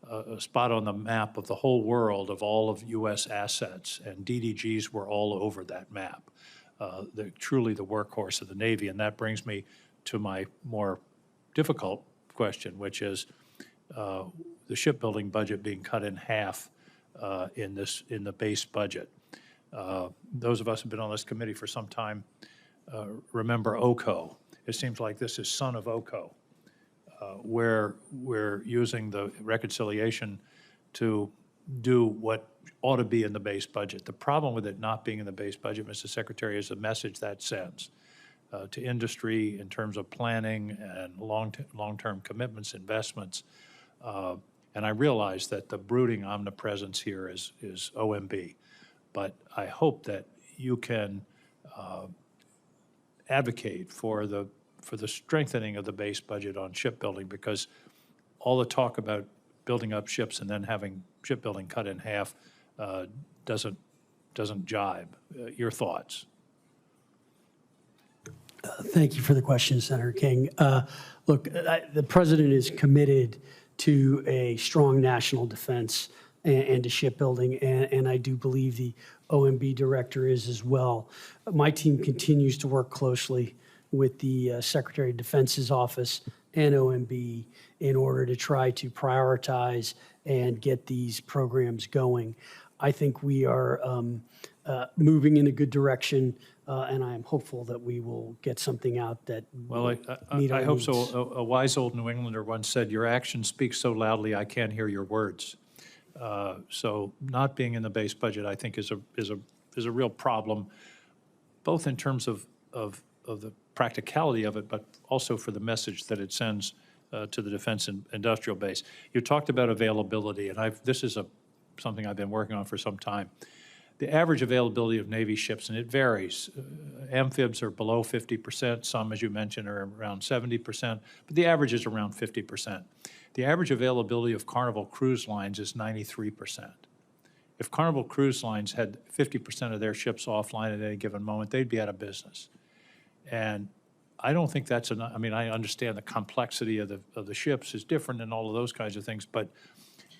a spot on the map of the whole world of all of U.S. assets, and DDGs were all over that map. They're truly the workhorse of the Navy, and that brings me to my more difficult question, which is the shipbuilding budget being cut in half in the base budget. Those of us who've been on this committee for some time remember OCO. It seems like this is son of OCO, where we're using the reconciliation to do what ought to be in the base budget. The problem with it not being in the base budget, Mr. Secretary, is the message that sends to industry in terms of planning and long-term commitments, investments. And I realize that the brooding omnipresence here is OMB, but I hope that you can advocate for the strengthening of the base budget on shipbuilding, because all the talk about building up ships and then having shipbuilding cut in half doesn't jibe. Your thoughts? Thank you for the question, Senator King. Look, the president is committed to a strong national defense and to shipbuilding, and I do believe the OMB director is as well. My team continues to work closely with the Secretary of Defense's office and OMB in order to try to prioritize and get these programs going. I think we are moving in a good direction, and I am hopeful that we will get something out that Well, I hope so. A wise old New Englander once said, "Your actions speak so loudly, I can't hear your words." So not being in the base budget, I think, is a real problem, both in terms of the practicality of it, but also for the message that it sends to the defense and industrial base. You talked about availability, and this is something I've been working on for some time. The average availability of Navy ships, and it varies. Amphibs are below 50%. Some, as you mentioned, are around 70%, but the average is around 50%. The average availability of Carnival Cruise Lines is 93%. If Carnival Cruise Lines had 50% of their ships offline at any given moment, they'd be out of business. And I don't think that's enough. I mean, I understand the complexity of the ships is different and all of those kinds of things, but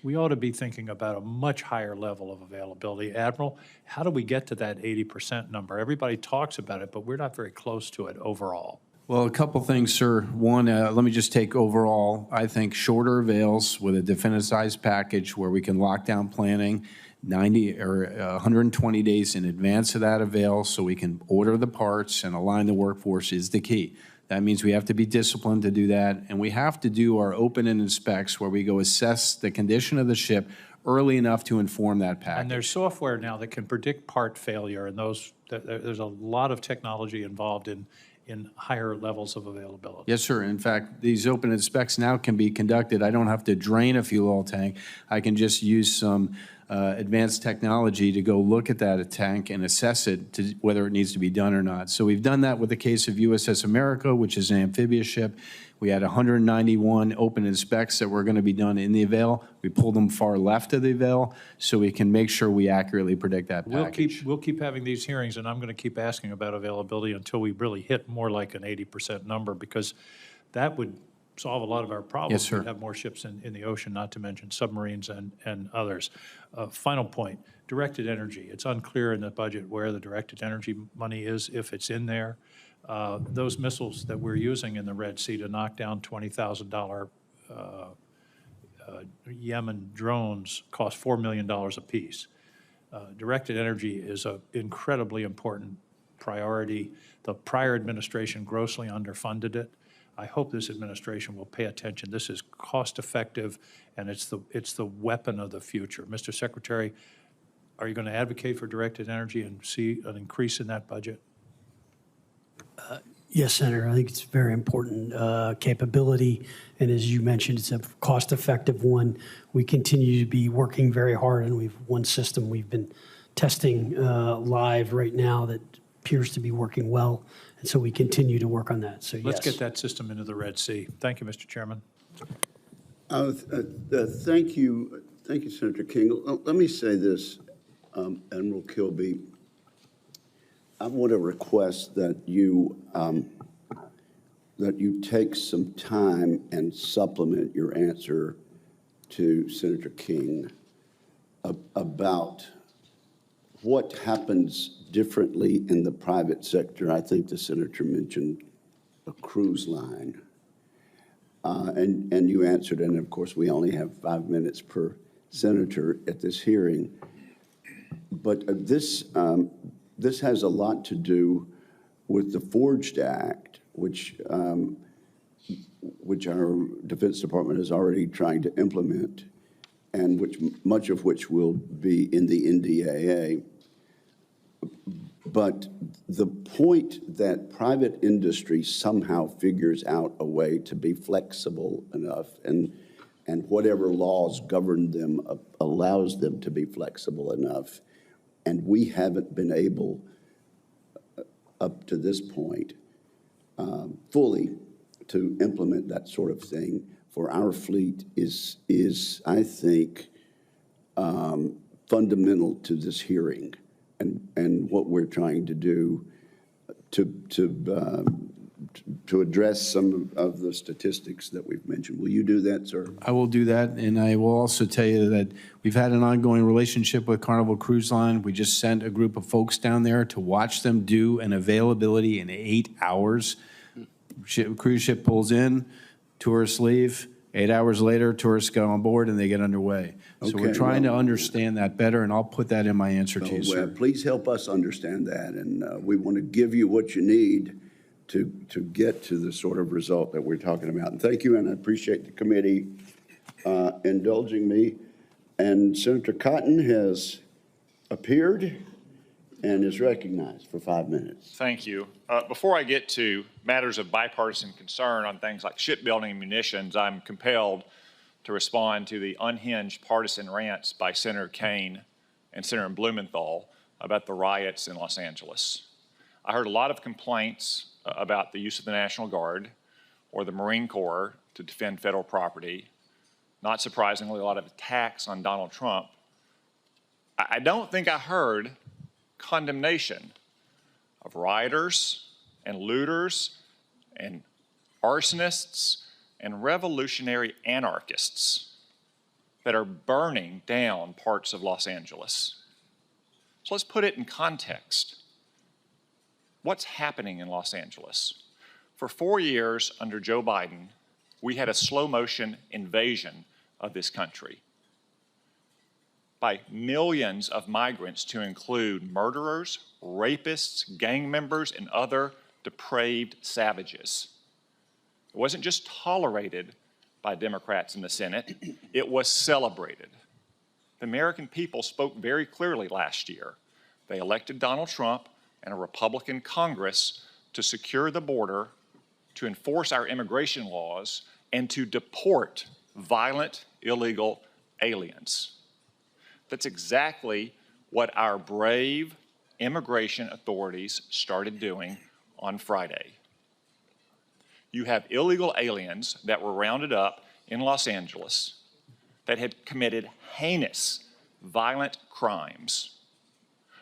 we ought to be thinking about a much higher level of availability. Admiral, how do we get to that 80% number? Everybody talks about it, but we're not very close to it overall. Well, a couple things, sir. One, let me just take overall. I think shorter avails with a definitized package where we can lock down planning 90 or 120 days in advance of that avail so we can order the parts and align the workforce is the key. That means we have to be disciplined to do that, and we have to do our open-ended specs where we go assess the condition of the ship early enough to inform that package. And there's software now that can predict part failure, and there's a lot of technology involved in higher levels of availability. Yes, sir. In fact, these open-ended specs now can be conducted. I don't have to drain a fuel oil tank. I can just use some advanced technology to go look at that tank and assess it to whether it needs to be done or not. So we've done that with the case of USS America, which is an amphibious ship. We had 191 open-ended specs that were going to be done in the avail. We pulled them far left of the avail so we can make sure we accurately predict that package. We'll keep having these hearings, and I'm going to keep asking about availability until we really hit more like an 80% number, because that would solve a lot of our problems. Yes, sir. We'd have more ships in the ocean, not to mention submarines and others. Final point, directed energy. It's unclear in the budget where the directed energy money is, if it's in there. Those missiles that we're using in the Red Sea to knock down $20,000 Yemen drones cost $4 million apiece. Directed energy is an incredibly important priority. The prior administration grossly underfunded it. I hope this administration will pay attention. This is cost-effective, and it's the weapon of the future. Mr. Secretary, are you going to advocate for directed energy and see an increase in that budget? Yes, Senator. I think it's a very important capability, and as you mentioned, it's a cost-effective one. We continue to be working very hard, and we've one system we've been testing live right now that appears to be working well, and so we continue to work on that. So Let's get that system into the Red Sea. Thank you, Mr. Chairman. Thank you, Senator King. Let me say this, Admiral Kilby. I want to request that you take some time and supplement your answer to Senator King about what happens differently in the private sector. I think the senator mentioned a cruise line. And you answered, and of course, we only have 5 minutes per senator at this hearing. But this has a lot to do with the Forged Act, which our Defense Department is already trying to implement, and much of which will be in the NDAA. But the point that private industry somehow figures out a way to be flexible enough, and whatever laws govern them allows them to be flexible enough, and we haven't been able up to this point fully to implement that sort of thing for our fleet is I think, fundamental to this hearing and what we're trying to do to address some of the statistics that we've mentioned. Will you do that, sir? I will do that, and I will also tell you that we've had an ongoing relationship with Carnival Cruise Line. We just sent a group of folks down there to watch them do an availability in 8 hours. Cruise ship pulls in, tourists leave. 8 hours later, tourists get on board and they get underway. So we're trying to understand that better, and I'll put that in my answer to you, sir. Please help us understand that, and we want to give you what you need to get to the sort of result that we're talking about. And thank you, and I appreciate the committee indulging me. And Senator Cotton has appeared and is recognized for 5 minutes. Thank you. Before I get to matters of bipartisan concern on things like shipbuilding and munitions, I'm compelled to respond to the unhinged partisan rants by Senator Kaine and Senator Blumenthal about the riots in Los Angeles. I heard a lot of complaints about the use of the National Guard or the Marine Corps to defend federal property. Not surprisingly, a lot of attacks on Donald Trump. I don't think I heard condemnation of rioters and looters and arsonists and revolutionary anarchists that are burning down parts of Los Angeles. So let's put it in context. What's happening in Los Angeles? For 4 years under Joe Biden, we had a slow motion invasion of this country by millions of migrants, to include murderers, rapists, gang members, and other depraved savages. It wasn't just tolerated by Democrats in the Senate, it was celebrated. The American people spoke very clearly last year. They elected Donald Trump and a Republican Congress to secure the border, to enforce our immigration laws, and to deport violent, illegal aliens. That's exactly what our brave immigration authorities started doing on Friday. You have illegal aliens that were rounded up in Los Angeles that had committed heinous, violent crimes.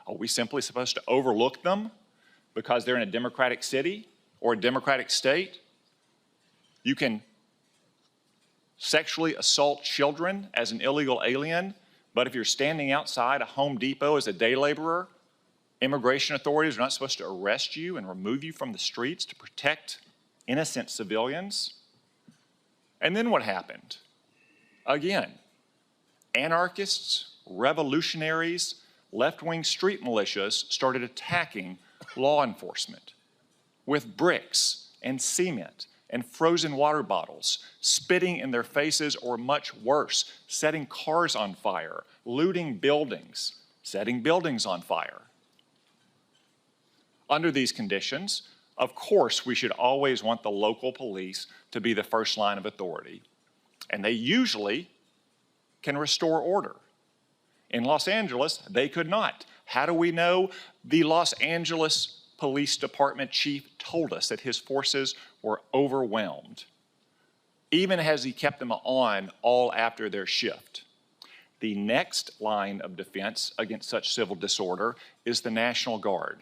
Are we simply supposed to overlook them because they're in a Democratic city or a Democratic state? You can sexually assault children as an illegal alien, but if you're standing outside a Home Depot as a day laborer, immigration authorities are not supposed to arrest you and remove you from the streets to protect innocent civilians. And then what happened? Again, anarchists, revolutionaries, left-wing street militias started attacking law enforcement with bricks and cement and frozen water bottles, spitting in their faces, or much worse, setting cars on fire, looting buildings, setting buildings on fire. Under these conditions, of course, we should always want the local police to be the first line of authority, and they usually can restore order. In Los Angeles, they could not. How do we know? The Los Angeles Police Department chief told us that his forces were overwhelmed, even as he kept them on all after their shift. The next line of defense against such civil disorder is the National Guard.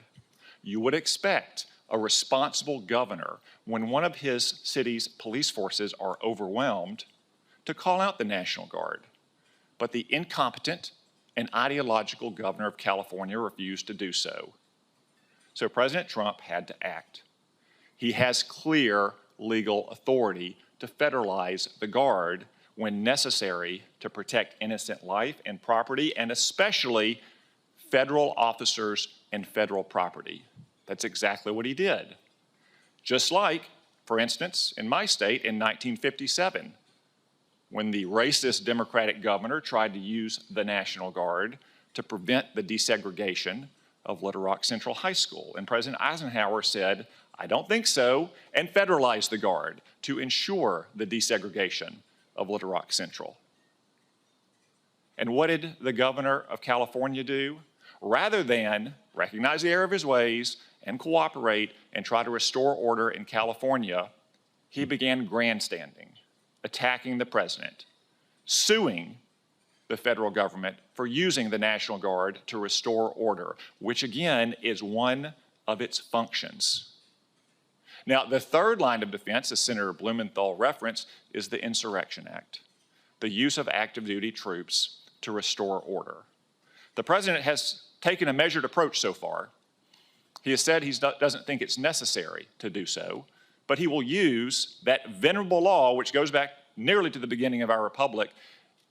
You would expect a responsible governor, when one of his city's police forces are overwhelmed, to call out the National Guard, but the incompetent and ideological governor of California refused to do so. So President Trump had to act. He has clear legal authority to federalize the Guard when necessary to protect innocent life and property, and especially federal officers and federal property. That's exactly what he did. Just like, for instance, in my state in 1957, when the racist Democratic governor tried to use the National Guard to prevent the desegregation of Little Rock Central High School. And President Eisenhower said, "I don't think so," and federalized the Guard to ensure the desegregation of Little Rock Central. And what did the governor of California do? Rather than recognize the error of his ways and cooperate and try to restore order in California, he began grandstanding, attacking the president, suing the federal government for using the National Guard to restore order, which again is one of its functions. Now, the third line of defense, as Senator Blumenthal referenced, is the Insurrection Act, the use of active duty troops to restore order. The president has taken a measured approach so far. He has said he doesn't think it's necessary to do so, but he will use that venerable law, which goes back nearly to the beginning of our republic,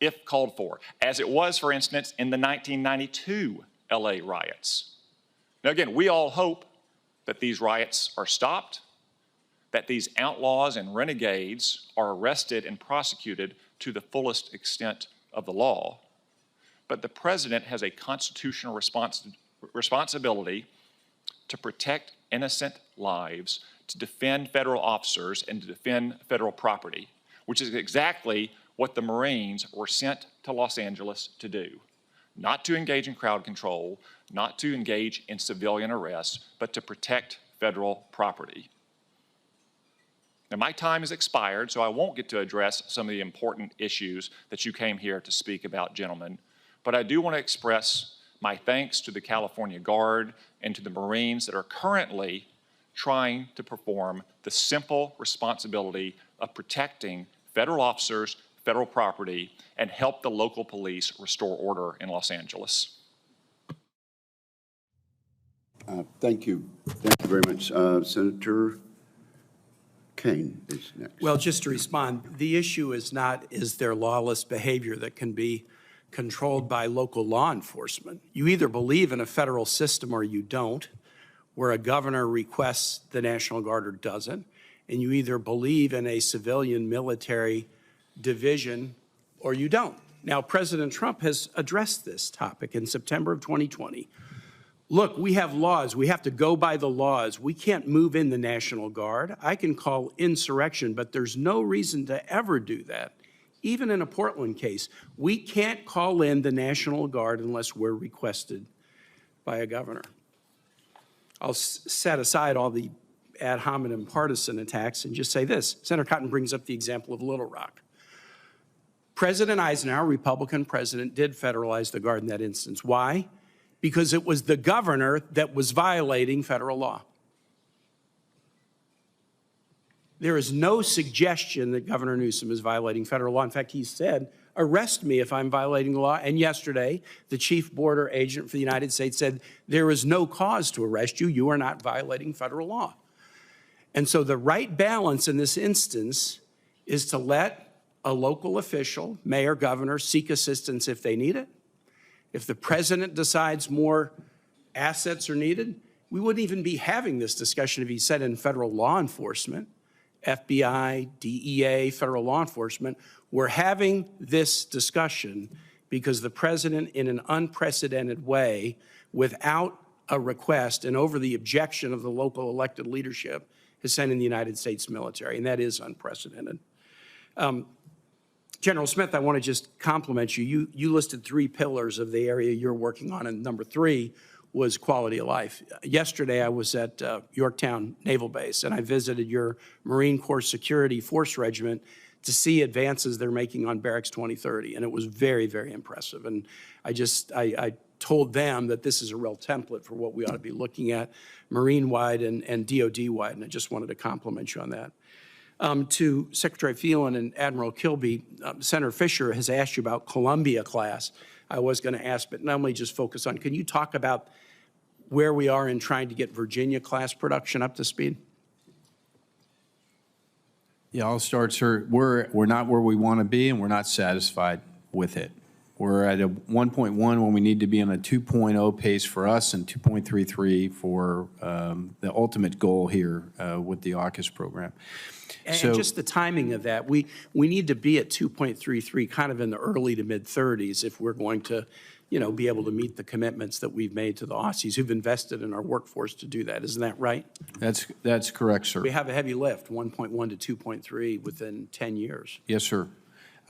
if called for, as it was, for instance, in the 1992 LA riots. Now again, we all hope that these riots are stopped, that these outlaws and renegades are arrested and prosecuted to the fullest extent of the law. But the president has a constitutional responsibility to protect innocent lives, to defend federal officers, and to defend federal property, which is exactly what the Marines were sent to Los Angeles to do. Not to engage in crowd control, not to engage in civilian arrests, but to protect federal property. Now, my time has expired, so I won't get to address some of the important issues that you came here to speak about, gentlemen, but I do want to express my thanks to the California Guard and to the Marines that are currently trying to perform the simple responsibility of protecting federal officers, federal property, and help the local police restore order in Los Angeles. Thank you. Thank you very much. Senator Kane is next. Well, just to respond, the issue is not, is there lawless behavior that can be controlled by local law enforcement? You either believe in a federal system or you don't, where a governor requests the National Guard or doesn't, and you either believe in a civilian military division or you don't. Now, President Trump has addressed this topic in September of 2020. Look, we have laws. We have to go by the laws. We can't move in the National Guard. I can call insurrection, but there's no reason to ever do that. Even in a Portland case, we can't call in the National Guard unless we're requested by a governor. I'll set aside all the ad hominem partisan attacks and just say this. Senator Cotton brings up the example of Little Rock. President Eisenhower, Republican president, did federalize the Guard in that instance. Why? Because it was the governor that was violating federal law. There is no suggestion that Governor Newsom is violating federal law. In fact, he said, arrest me if I'm violating the law. And yesterday, the chief border agent for the United States said, there is no cause to arrest you. You are not violating federal law. And so the right balance in this instance is to let a local official, mayor, governor, seek assistance if they need it. If the president decides more assets are needed, we wouldn't even be having this discussion if he said in federal law enforcement, FBI, DEA, federal law enforcement. We're having this discussion because the president, in an unprecedented way, without a request and over the objection of the local elected leadership, has sent in the United States military, and that is unprecedented. General Smith, I want to just compliment you. You listed 3 pillars of the area you're working on, and number 3 was quality of life. Yesterday, I was at Yorktown Naval Base, and I visited your Marine Corps Security Force Regiment to see advances they're making on Barracks 2030, and it was very, very impressive. And I told them that this is a real template for what we ought to be looking at Marine-wide and DOD-wide, and I just wanted to compliment you on that. To Secretary Phelan and Admiral Kilby, Senator Fisher has asked you about Columbia-class. I was going to ask, but normally just focus on, can you talk about where we are in trying to get Virginia-class production up to speed? Yeah, I'll start, sir. We're not where we want to be, and we're not satisfied with it. We're at a 1.1 when we need to be on a 2.0 pace for us and 2.33 for the ultimate goal here with the AUKUS program. And just the timing of that, we need to be at 2.33 kind of in the early to mid-30s if we're going to, be able to meet the commitments that we've made to the Aussies who've invested in our workforce to do that. Isn't that right? That's correct, sir. We have a heavy lift, 1.1 to 2.3 within 10 years. Yes, sir.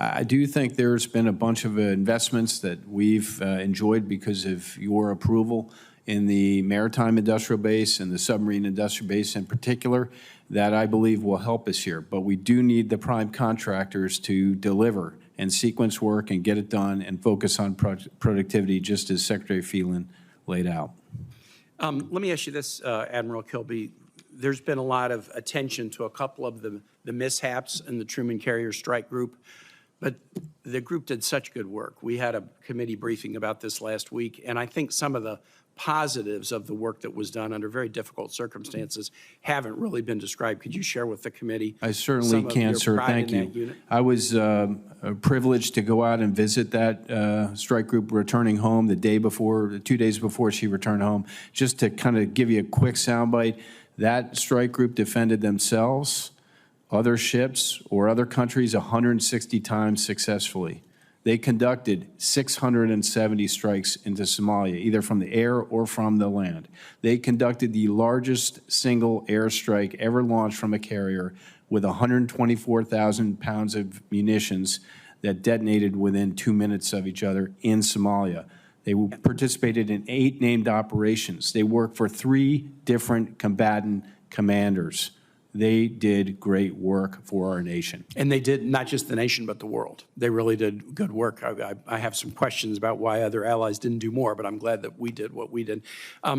I do think there's been a bunch of investments that we've enjoyed because of your approval in the maritime industrial base and the submarine industrial base in particular that I believe will help us here. But we do need the prime contractors to deliver and sequence work and get it done and focus on productivity, just as Secretary Phelan laid out. Let me ask you this, Admiral Kilby. There's been a lot of attention to a couple of the mishaps in the Truman Carrier Strike Group, but the group did such good work. We had a committee briefing about this last week, and I think some of the positives of the work that was done under very difficult circumstances haven't really been described. Could you share with the committee? I certainly can, sir. Thank you. I was privileged to go out and visit that strike group returning home the day before, 2 days before she returned home. Just to kind of give you a quick soundbite, that strike group defended themselves, other ships, or other countries 160 times successfully. They conducted 670 strikes into Somalia, either from the air or from the land. They conducted the largest single airstrike ever launched from a carrier with 124,000 pounds of munitions that detonated within 2 minutes of each other in Somalia. They participated in 8 named operations. They worked for 3 different combatant commanders. They did great work for our nation. And they did not just the nation, but the world. They really did good work. I have some questions about why other allies didn't do more, but I'm glad that we did what we did.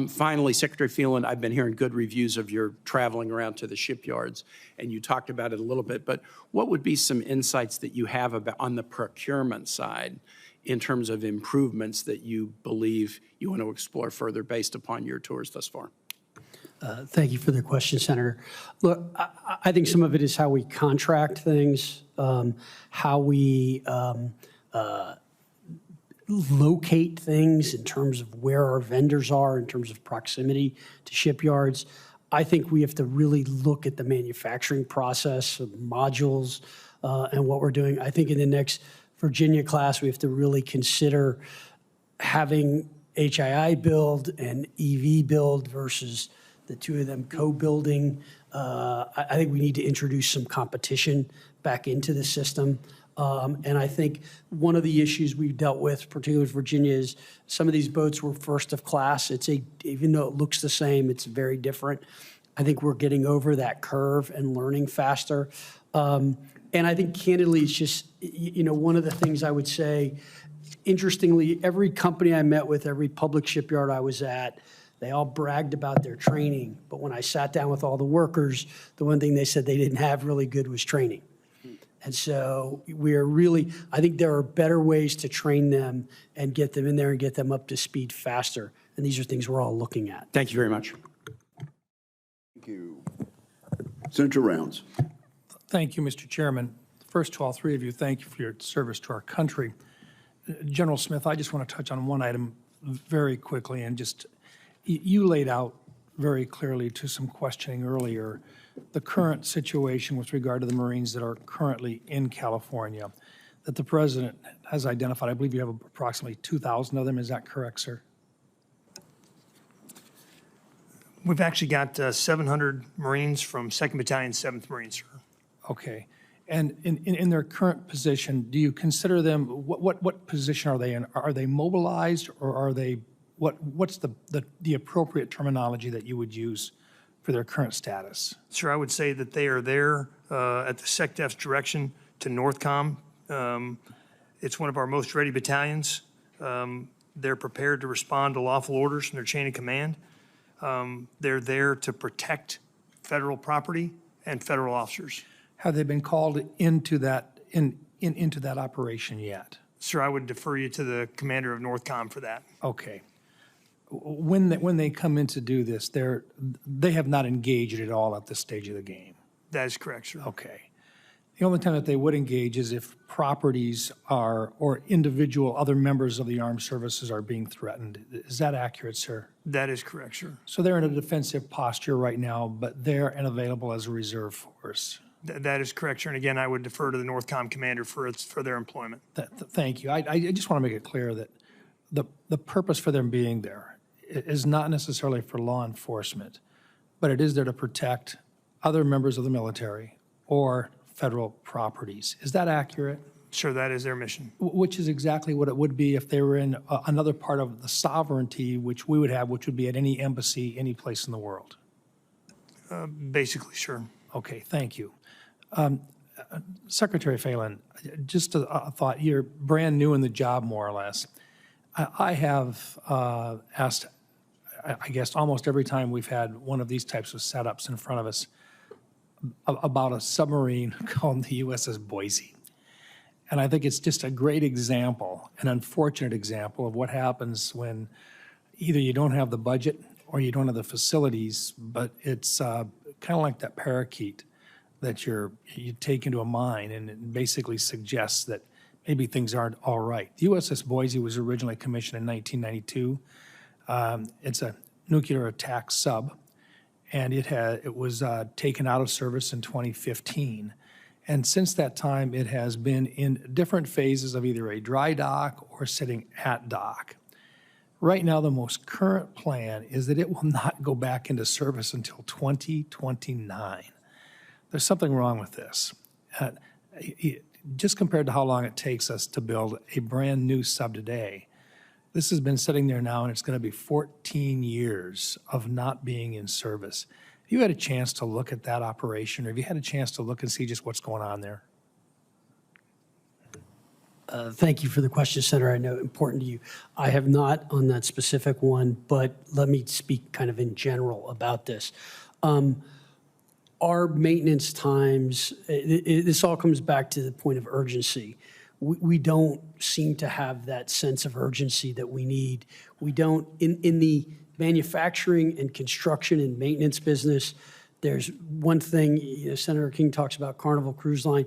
Finally, Secretary Phelan, I've been hearing good reviews of your traveling around to the shipyards, and you talked about it a little bit, but what would be some insights that you have about on the procurement side in terms of improvements that you believe you want to explore further based upon your tours thus far? Thank you for the question, Senator. Look, I think some of it is how we contract things, how we locate things in terms of where our vendors are, in terms of proximity to shipyards. I think we have to really look at the manufacturing process of modules and what we're doing. I think in the next Virginia class, we have to really consider having HII build and EV build versus the two of them co-building. I think we need to introduce some competition back into the system. And I think one of the issues we've dealt with, particularly with Virginia, is some of these boats were first of class. Even though it looks the same, it's very different. I think we're getting over that curve and learning faster. And I think candidly, it's just, one of the things I would say, interestingly, every company I met with, every public shipyard I was at, they all bragged about their training. But when I sat down with all the workers, the one thing they said they didn't have really good was training. And so I think there are better ways to train them and get them in there and get them up to speed faster. And these are things we're all looking at. Thank you very much. Thank you. Senator Rounds. Thank you, Mr. Chairman. First to all three of you, thank you for your service to our country. General Smith, I just want to touch on one item very quickly and just, you laid out very clearly to some questioning earlier the current situation with regard to the Marines that are currently in California that the President has identified. I believe you have approximately 2,000 of them. Is that correct, sir? We've actually got 700 Marines from 2nd Battalion, 7th Marines, sir. Okay. And in their current position, do you consider them, what position are they in? Are they mobilized, or are they, what's the appropriate terminology that you would use for their current status? Sir, I would say that they are there at the SecDef's direction to NORTHCOM. It's one of our most ready battalions. They're prepared to respond to lawful orders from their chain of command. They're there to protect federal property and federal officers. Have they been called into that, into that operation yet? Sir, I would defer you to the commander of Northcom for that. Okay. When they come in to do this, they have not engaged at all at this stage of the game. That is correct, sir. Okay. The only time that they would engage is if properties are, or individual other members of the armed services are being threatened. Is that accurate, sir? That is correct, sir. So they're in a defensive posture right now, but they're available as a reserve force. That is correct, sir. And again, I would defer to the Northcom commander for their employment. Thank you. I just want to make it clear that the purpose for them being there is not necessarily for law enforcement, but it is there to protect other members of the military or federal properties. Is that accurate? Sure, that is their mission. Which is exactly what it would be if they were in another part of the sovereignty, which we would have, which would be at any embassy, any place in the world. Basically, sure. Okay, thank you. Secretary Phelan, just a thought. You're brand new in the job, more or less. I have asked, I guess, almost every time we've had one of these types of setups in front of us about a submarine called the USS Boise. And I think it's just a great example, an unfortunate example of what happens when either you don't have the budget or you don't have the facilities, but it's kind of like that parakeet that you take into a mine, and it basically suggests that maybe things aren't all right. The USS Boise was originally commissioned in 1992. It's a nuclear attack sub, and it was taken out of service in 2015. And since that time, it has been in different phases of either a dry dock or sitting at dock. Right now, the most current plan is that it will not go back into service until 2029. There's something wrong with this. Just compared to how long it takes us to build a brand new sub today, this has been sitting there now, and it's going to be 14 years of not being in service. Have you had a chance to look at that operation, or have you had a chance to look and see just what's going on there? Thank you for the question, Senator. I know important to you. I have not on that specific one, but let me speak kind of in general about this. Our maintenance times, this all comes back to the point of urgency. We don't seem to have that sense of urgency that we need. We don't, in the manufacturing and construction and maintenance business, there's one thing, Senator King talks about Carnival Cruise Line.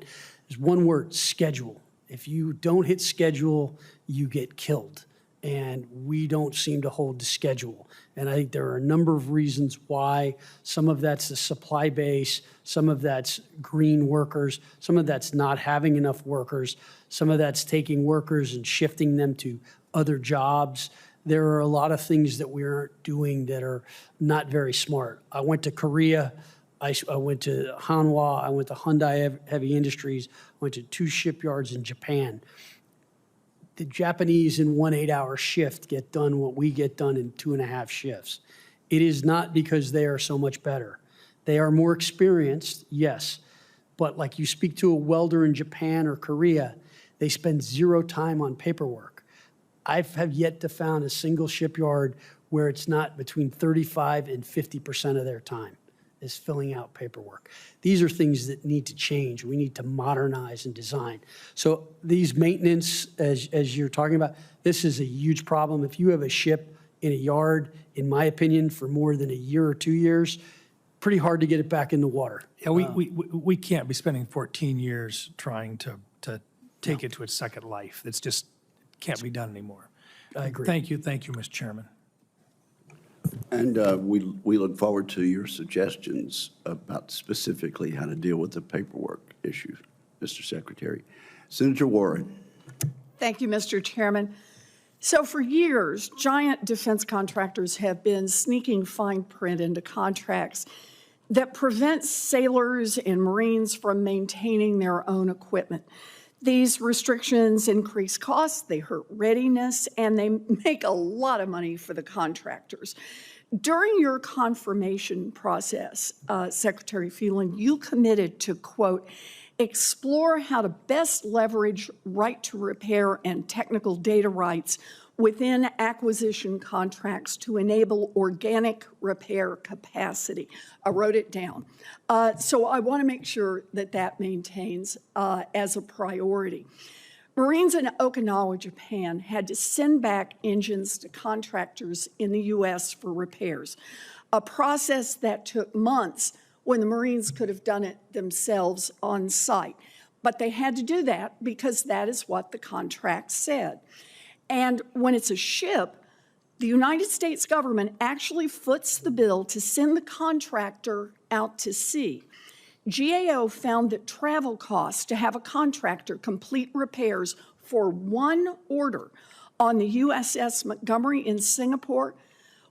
There's one word: schedule. If you don't hit schedule, you get killed. And we don't seem to hold the schedule. And I think there are a number of reasons why. Some of that's the supply base, some of that's green workers, some of that's not having enough workers, some of that's taking workers and shifting them to other jobs. There are a lot of things that we aren't doing that are not very smart. I went to Korea, I went to Hanwha, I went to Hyundai Heavy Industries, I went to 2 shipyards in Japan. The Japanese in 1 8-hour shift get done what we get done in 2.5 shifts. It is not because they are so much better. They are more experienced, yes, but like you speak to a welder in Japan or Korea, they spend 0 time on paperwork. I have yet to found a single shipyard where it's not between 35 and 50% of their time is filling out paperwork. These are things that need to change. We need to modernize and design. So these maintenance, as you're talking about, this is a huge problem. If you have a ship in a yard, in my opinion, for more than a year or 2 years, pretty hard to get it back in the water. Yeah, we can't be spending 14 years trying to take it to its second life. It's just can't be done anymore. I agree. Thank you, Mr. Chairman. And we look forward to your suggestions about specifically how to deal with the paperwork issue, Mr. Secretary. Senator Warren. Thank you, Mr. Chairman. So for years, giant defense contractors have been sneaking fine print into contracts that prevents sailors and Marines from maintaining their own equipment. These restrictions increase costs, they hurt readiness, and they make a lot of money for the contractors. During your confirmation process, Secretary Phelan, you committed to, quote, explore how to best leverage right to repair and technical data rights within acquisition contracts to enable organic repair capacity. I wrote it down. So I want to make sure that that maintains as a priority. Marines in Okinawa, Japan had to send back engines to contractors in the U.S. for repairs, a process that took months when the Marines could have done it themselves on site. But they had to do that because that is what the contract said. And when it's a ship, the United States government actually foots the bill to send the contractor out to sea. GAO found that travel costs to have a contractor complete repairs for one order on the USS Montgomery in Singapore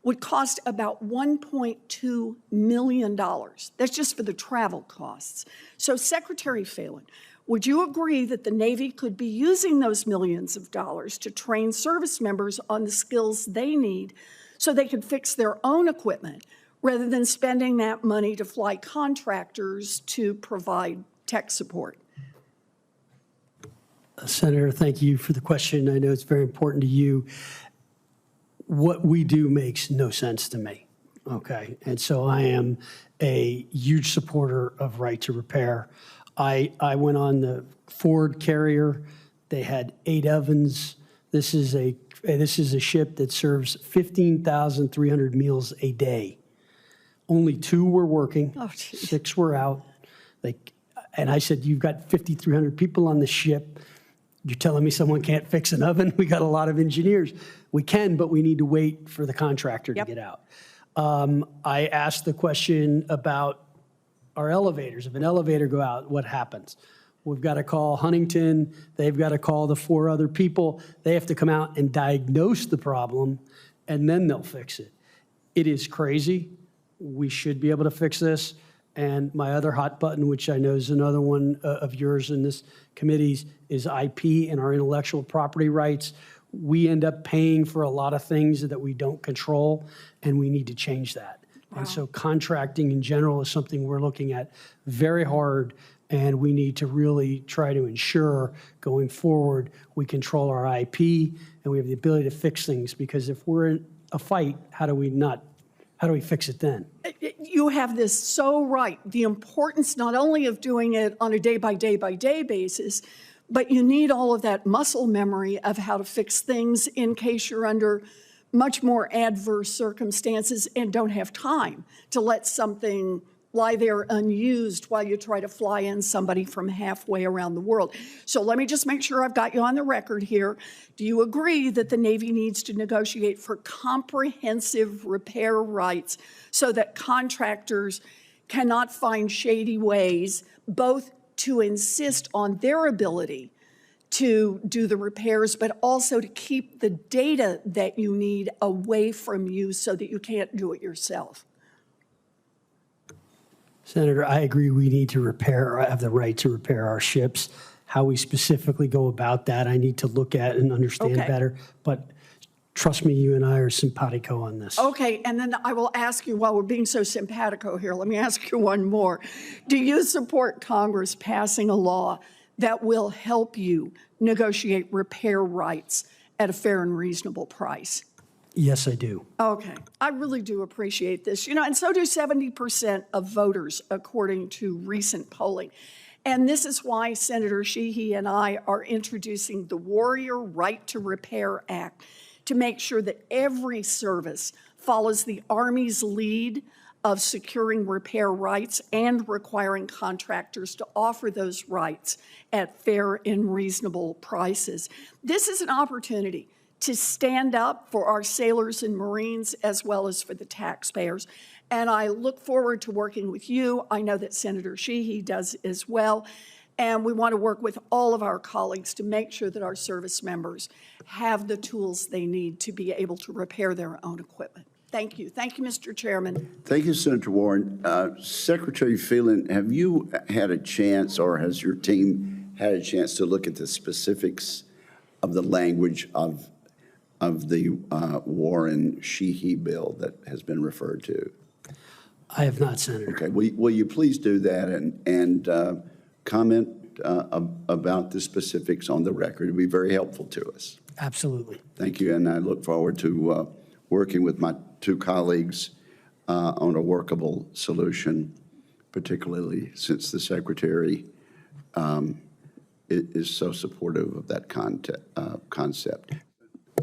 would cost about $1.2 million. That's just for the travel costs. So Secretary Phelan, would you agree that the Navy could be using those millions of dollars to train service members on the skills they need so they could fix their own equipment rather than spending that money to fly contractors to provide tech support? Senator, thank you for the question. I know it's very important to you. What we do makes no sense to me, okay? And so I am a huge supporter of right to repair. I went on the Ford carrier. They had 8 ovens. This is a ship that serves 15,300 meals a day. Only 2 were working, 6 were out. And I said, you've got 5,300 people on the ship. You're telling me someone can't fix an oven? We got a lot of engineers. We can, but we need to wait for the contractor to get out. I asked the question about our elevators. If an elevator go out, what happens? We've got to call Huntington. They've got to call the 4 other people. They have to come out and diagnose the problem, and then they'll fix it. It is crazy. We should be able to fix this. And my other hot button, which I know is another one of yours in this committee's, is IP and our intellectual property rights. We end up paying for a lot of things that we don't control, and we need to change that. Wow. And so contracting in general is something we're looking at very hard, and we need to really try to ensure going forward we control our IP and we have the ability to fix things, because if we're in a fight, how do we fix it then? You have this so right. The importance not only of doing it on a day-by-day basis, but you need all of that muscle memory of how to fix things in case you're under much more adverse circumstances and don't have time to let something lie there unused while you try to fly in somebody from halfway around the world. So let me just make sure I've got you on the record here. Do you agree that the Navy needs to negotiate for comprehensive repair rights so that contractors cannot find shady ways both to insist on their ability to do the repairs, but also to keep the data that you need away from you so that you can't do it yourself? Senator, I agree we need to repair, or have the right to repair our ships. How we specifically go about that, I need to look at and understand better. But trust me, you and I are simpatico on this. Okay, and then I will ask you, while we're being so simpatico here, let me ask you one more. Do you support Congress passing a law that will help you negotiate repair rights at a fair and reasonable price? Yes, I do. Okay, I really do appreciate this. You know, and so do 70% of voters, according to recent polling. And this is why Senator Sheehy and I are introducing the Warrior Right to Repair Act to make sure that every service follows the Army's lead of securing repair rights and requiring contractors to offer those rights at fair and reasonable prices. This is an opportunity to stand up for our sailors and Marines as well as for the taxpayers. And I look forward to working with you. I know that Senator Sheehy does as well. And we want to work with all of our colleagues to make sure that our service members have the tools they need to be able to repair their own equipment. Thank you. Thank you, Mr. Chairman. Thank you, Senator Warren. Secretary Phelan, have you had a chance, or has your team had a chance to look at the specifics of the language of the Warren-Sheehy bill that has been referred to? I have not, Senator. Okay. Will you please do that and comment about the specifics on the record? It would be very helpful to us. Absolutely. Thank you, and I look forward to working with my two colleagues on a workable solution, particularly since the Secretary is so supportive of that concept.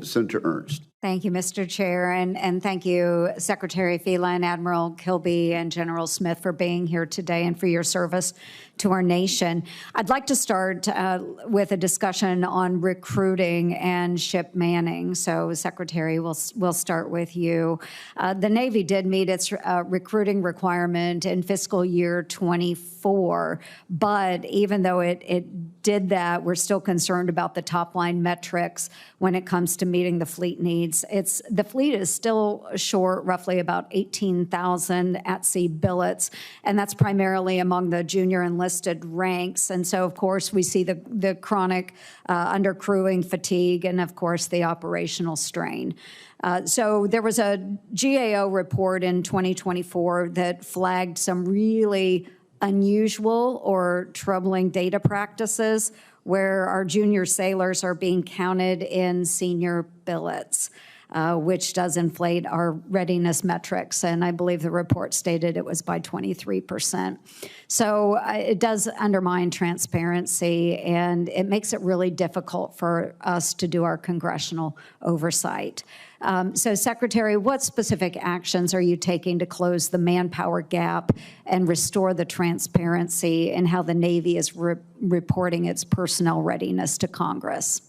Senator Ernst. Thank you, Mr. Chair, and thank you, Secretary Phelan, Admiral Kilby, and General Smith for being here today and for your service to our nation. I'd like to start with a discussion on recruiting and ship manning. So, Secretary, we'll start with you. The Navy did meet its recruiting requirement in fiscal year 24, but even though it did that, we're still concerned about the top-line metrics when it comes to meeting the fleet needs. The fleet is still short roughly about 18,000 at-sea billets, and that's primarily among the junior enlisted ranks. And so, of course, we see the chronic undercrewing, fatigue, and, of course, the operational strain. So there was a GAO report in 2024 that flagged some really unusual or troubling data practices where our junior sailors are being counted in senior billets, which does inflate our readiness metrics. And I believe the report stated it was by 23%. So it does undermine transparency, and it makes it really difficult for us to do our congressional oversight. So, Secretary, what specific actions are you taking to close the manpower gap and restore the transparency in how the Navy is reporting its personnel readiness to Congress?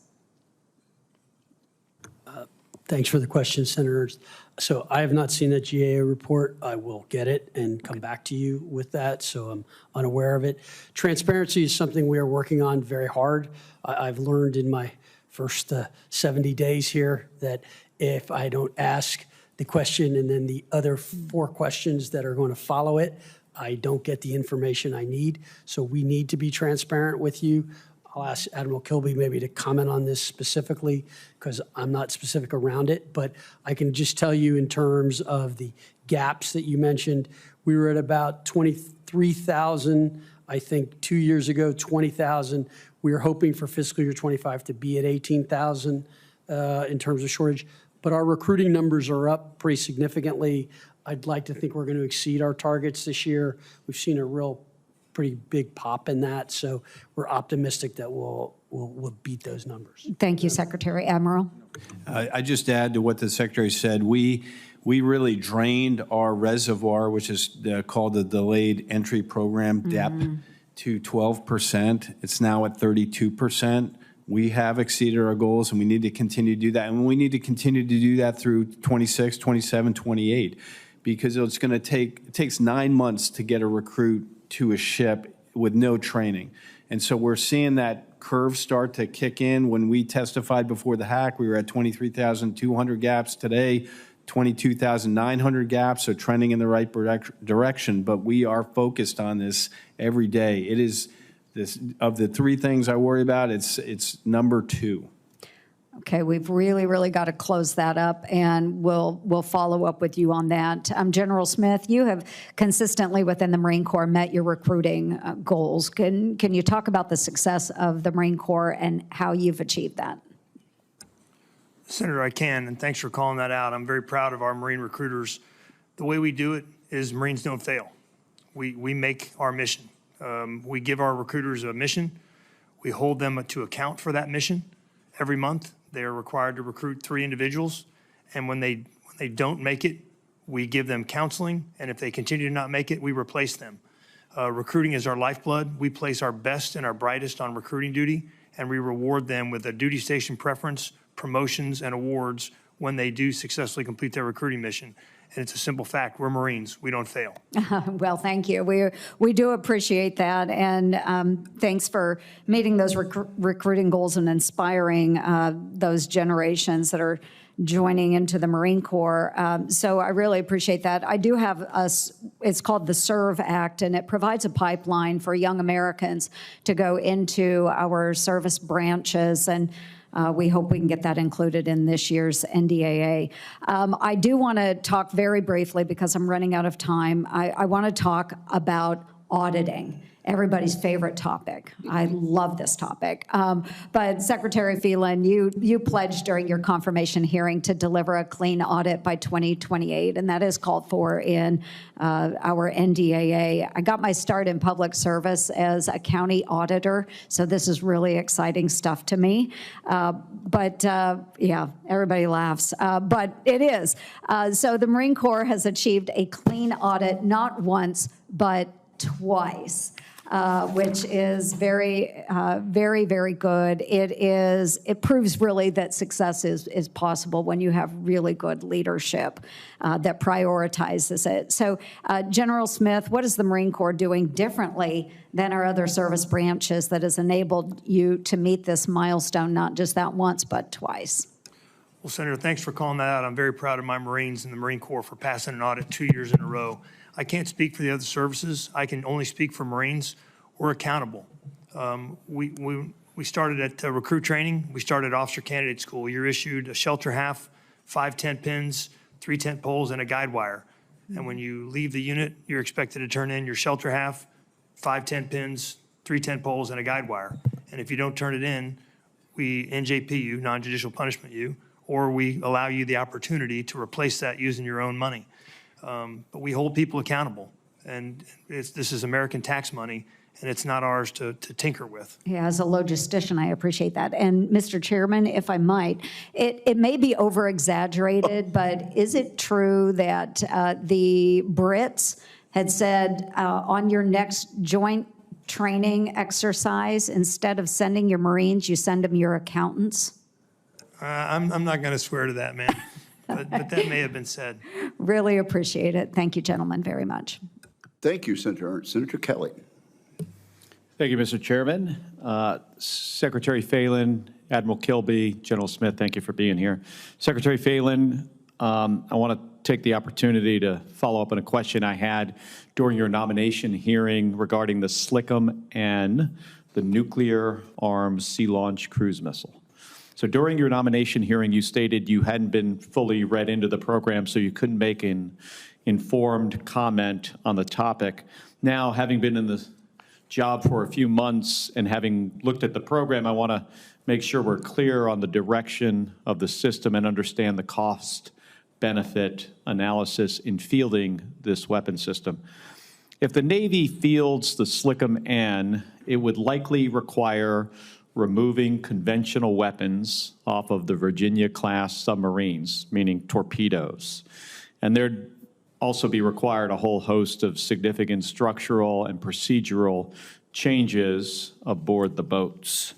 Thanks for the question, Senator. So I have not seen that GAO report. I will get it and come back to you with that, so I'm unaware of it. Transparency is something we are working on very hard. I've learned in my first 70 days here that if I don't ask the question and then the other 4 questions that are going to follow it, I don't get the information I need. So we need to be transparent with you. I'll ask Admiral Kilby maybe to comment on this specifically because I'm not specific around it, but I can just tell you in terms of the gaps that you mentioned, we were at about 23,000, I think 2 years ago, 20,000. We were hoping for fiscal year 25 to be at 18,000 in terms of shortage, but our recruiting numbers are up pretty significantly. I'd like to think we're going to exceed our targets this year. We've seen a real pretty big pop in that, so we're optimistic that we'll beat those numbers. Thank you, Secretary. Admiral? I just add to what the Secretary said. We really drained our reservoir, which is called the Delayed Entry Program, DEP, to 12%. It's now at 32%. We have exceeded our goals, and we need to continue to do that. And we need to continue to do that through 26, 27, 28, because it's going to it takes 9 months to get a recruit to a ship with no training. And so we're seeing that curve start to kick in. When we testified before the hack, we were at 23,200 gaps. Today, 22,900 gaps, so trending in the right direction. But we are focused on this every day. It is this, of the 3 things I worry about, it's number 2. Okay, we've really got to close that up, and we'll follow up with you on that. General Smith, you have consistently within the Marine Corps met your recruiting goals. Can you talk about the success of the Marine Corps and how you've achieved that? Senator, I can, and thanks for calling that out. I'm very proud of our Marine recruiters. The way we do it is Marines don't fail. We make our mission. We give our recruiters a mission. We hold them to account for that mission every month. They are required to recruit 3 individuals, and when they don't make it, we give them counseling, and if they continue to not make it, we replace them. Recruiting is our lifeblood. We place our best and our brightest on recruiting duty, and we reward them with a duty station preference, promotions, and awards when they do successfully complete their recruiting mission. And it's a simple fact. We're Marines. We don't fail. Well, thank you. We do appreciate that. And thanks for meeting those recruiting goals and inspiring those generations that are joining into the Marine Corps. So I really appreciate that. I do have it's called the SERVE Act, and it provides a pipeline for young Americans to go into our service branches, and we hope we can get that included in this year's NDAA. I do want to talk very briefly, because I'm running out of time. I want to talk about auditing. Everybody's favorite topic. I love this topic. But Secretary Phelan, you pledged during your confirmation hearing to deliver a clean audit by 2028, and that is called for in our NDAA. I got my start in public service as a county auditor, so this is really exciting stuff to me. Yeah, everybody laughs, but it is. So the Marine Corps has achieved a clean audit not once, but twice. Which is very, very good. It proves really that success is possible when you have really good leadership that prioritizes it. So, General Smith, what is the Marine Corps doing differently than our other service branches that has enabled you to meet this milestone, not just that once, but twice? Well, Senator, thanks for calling that out. I'm very proud of my Marines and the Marine Corps for passing an audit 2 years in a row. I can't speak for the other services. I can only speak for Marines. We're accountable. We started at recruit training. We started officer candidate school. You're issued a shelter half, 5 tent pins, 3 tent poles, and a guide wire. And when you leave the unit, you're expected to turn in your shelter half, 5 tent pins, 3 tent poles, and a guide wire. And if you don't turn it in, we NJP you, non-judicial punishment you, or we allow you the opportunity to replace that using your own money. But we hold people accountable. And this is American tax money, and it's not ours to tinker with. Yeah, as a logistician, I appreciate that. And Mr. Chairman, if I might, it may be over-exaggerated, but is it true that the Brits had said on your next joint training exercise, instead of sending your Marines, you send them your accountants? I'm not going to swear to that, man, but that may have been said. Really appreciate it. Thank you, gentlemen, very much. Thank you, Senator. Senator Kelly. Thank you, Mr. Chairman. Secretary Phelan, Admiral Kilby, General Smith, thank you for being here. Secretary Phelan, I want to take the opportunity to follow up on a question I had during your nomination hearing regarding the SLCM-N, the nuclear armed sea launch cruise missile. So during your nomination hearing, you stated you hadn't been fully read into the program, so you couldn't make an informed comment on the topic. Now, having been in the job for a few months and having looked at the program, I want to make sure we're clear on the direction of the system and understand the cost-benefit analysis in fielding this weapon system. If the Navy fields the SLCM-N, it would likely require removing conventional weapons off of the Virginia-class submarines, meaning torpedoes. And there'd also be required a whole host of significant structural and procedural changes aboard the boats,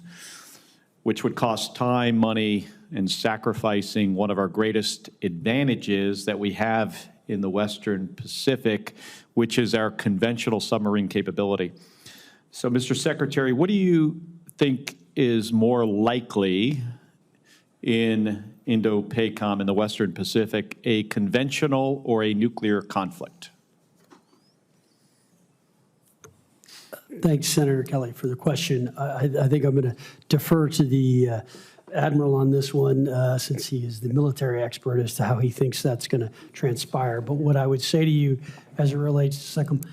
which would cost time, money, and sacrificing one of our greatest advantages that we have in the Western Pacific, which is our conventional submarine capability. So, Mr. Secretary, what do you think is more likely in Indo-PACOM in the Western Pacific, a conventional or a nuclear conflict? Thanks, Senator Kelly, for the question. I think I'm going to defer to the Admiral on this one, since he is the military expert, as to how he thinks that's going to transpire. But what I would say to you as it relates to SLCM,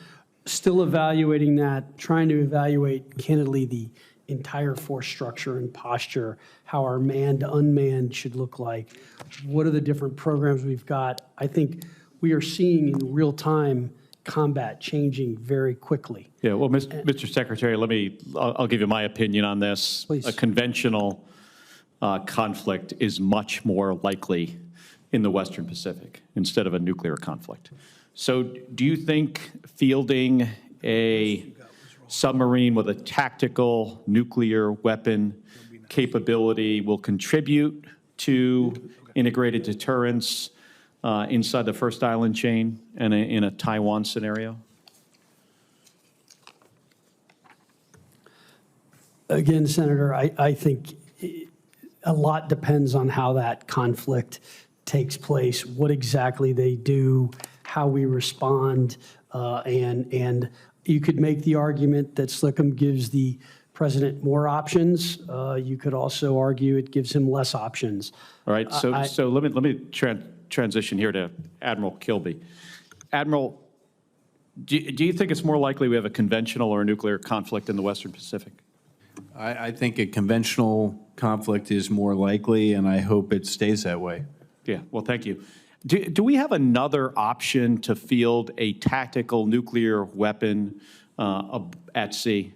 still evaluating that, trying to evaluate candidly the entire force structure and posture, how our manned, unmanned should look like. What are the different programs we've got? I think we are seeing in real time combat changing very quickly. Yeah, well, Mr. Secretary, I'll give you my opinion on this. Please. A conventional conflict is much more likely in the Western Pacific instead of a nuclear conflict. So do you think fielding a submarine with a tactical nuclear weapon capability will contribute to integrated deterrence inside the first island chain and in a Taiwan scenario? Again, Senator, I think a lot depends on how that conflict takes place, what exactly they do, how we respond, and you could make the argument that SLCM gives the president more options. You could also argue it gives him less options. All right, so let me transition here to Admiral Kilby. Admiral, Do you think it's more likely we have a conventional or a nuclear conflict in the Western Pacific? I think a conventional conflict is more likely, and I hope it stays that way. Yeah, well, thank you. Do we have another option to field a tactical nuclear weapon at sea?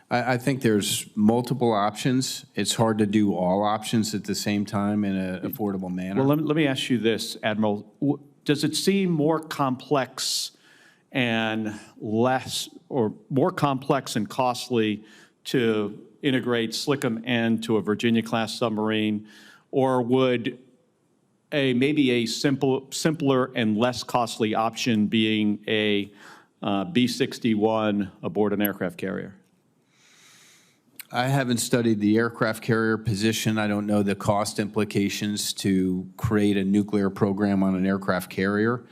I think there's multiple options. It's hard to do all options at the same time in an affordable manner. Well, let me ask you this, Admiral. Does it seem more complex and more complex and costly to integrate SLCM-N to a Virginia-class submarine, or would maybe a simpler and less costly option being a B-61 aboard an aircraft carrier? I haven't studied the aircraft carrier position. I don't know the cost implications to create a nuclear program on an aircraft carrier.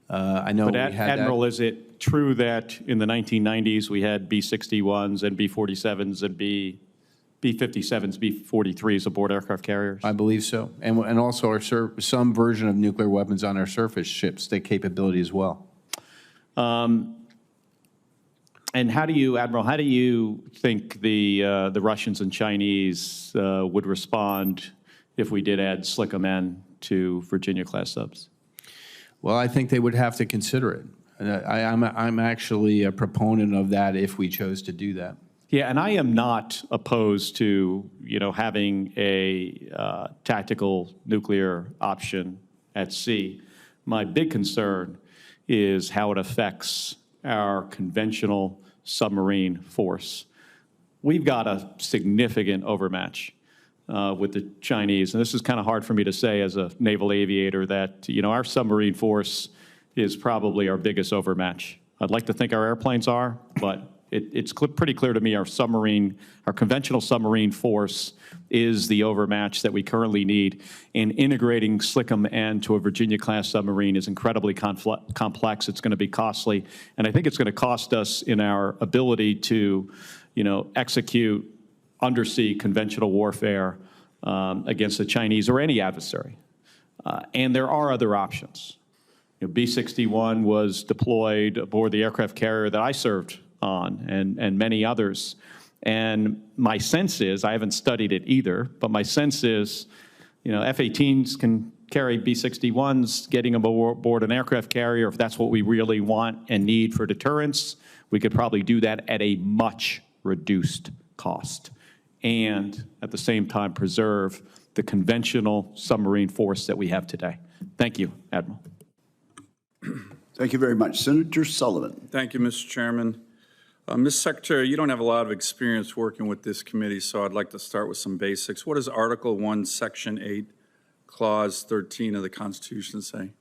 I know But we had Admiral, that. is it true that in the 1990s we had B-61s and B-47s and B-57s, B-43s aboard aircraft carriers? I believe so. And also some version of nuclear weapons on our surface ships, the capability as well. And Admiral, how do you think the Russians and Chinese would respond if we did add SLCM-N to Virginia-class subs? Well, I think they would have to consider it. I'm actually a proponent of that if we chose to do that. Yeah, and I am not opposed to, having a tactical nuclear option at sea. My big concern is how it affects our conventional submarine force. We've got a significant overmatch with the Chinese, and this is kind of hard for me to say as a naval aviator that, our submarine force is probably our biggest overmatch. I'd like to think our airplanes are, but it's pretty clear to me our conventional submarine force is the overmatch that we currently need. And integrating SLCM-N to a Virginia-class submarine is incredibly complex. It's going to be costly, and I think it's going to cost us in our ability to, execute undersea conventional warfare against the Chinese or any adversary. And there are other options. B-61 was deployed aboard the aircraft carrier that I served on, and many others. And my sense is, I haven't studied it either, but my sense is, F-18s can carry B-61s, getting them aboard an aircraft carrier, if that's what we really want and need for deterrence, we could probably do that at a much reduced cost, and at the same time preserve the conventional submarine force that we have today. Thank you, Admiral. Thank you very much. Senator Sullivan. Thank you, Mr. Chairman. Ms. Secretary, you don't have a lot of experience working with this committee, so I'd like to start with some basics. What does Article 1, Section 8, Clause 13 of the Constitution say?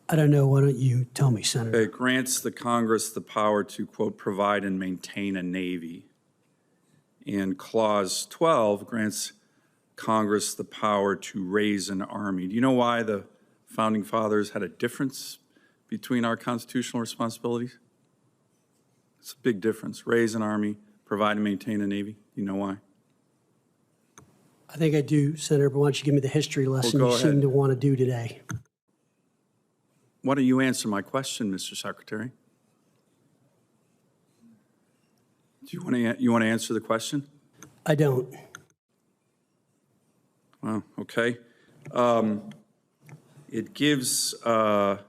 I don't know. Why don't you tell me, Senator? It grants the Congress the power to, quote, provide and maintain a Navy. And Clause 12 grants Congress the power to raise an army. Do you know why the Founding Fathers had a difference between our constitutional responsibilities? It's a big difference. Raise an army, provide and maintain a Navy. Do you know why? I think I do, Senator, but why don't you give me the history lesson go you ahead. seem to want to do today? Why don't you answer my question, Mr. Secretary? Do you want to answer the question? I don't. Wow, okay. It gives the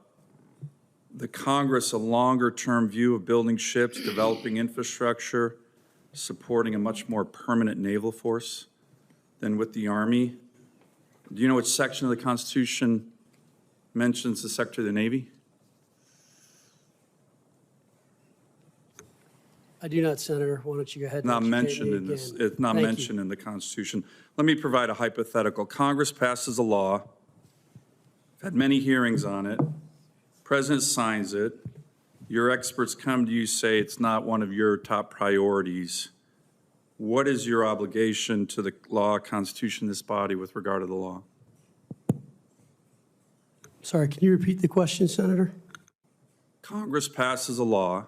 Congress a longer-term view of building ships, developing infrastructure, supporting a much more permanent naval force than with the Army. Do you know which section of the Constitution mentions the Secretary of the Navy? I do not, Senator. Why don't you go ahead and Not educate mentioned me in this. again? It's not Thank you. mentioned in the Constitution. Let me provide a hypothetical. Congress passes a law. I've had many hearings on it. President signs it. Your experts come to you, say it's not one of your top priorities. What is your obligation to the law, Constitution, this body with regard to the law? Sorry, can you repeat the question, Senator? Congress passes a law.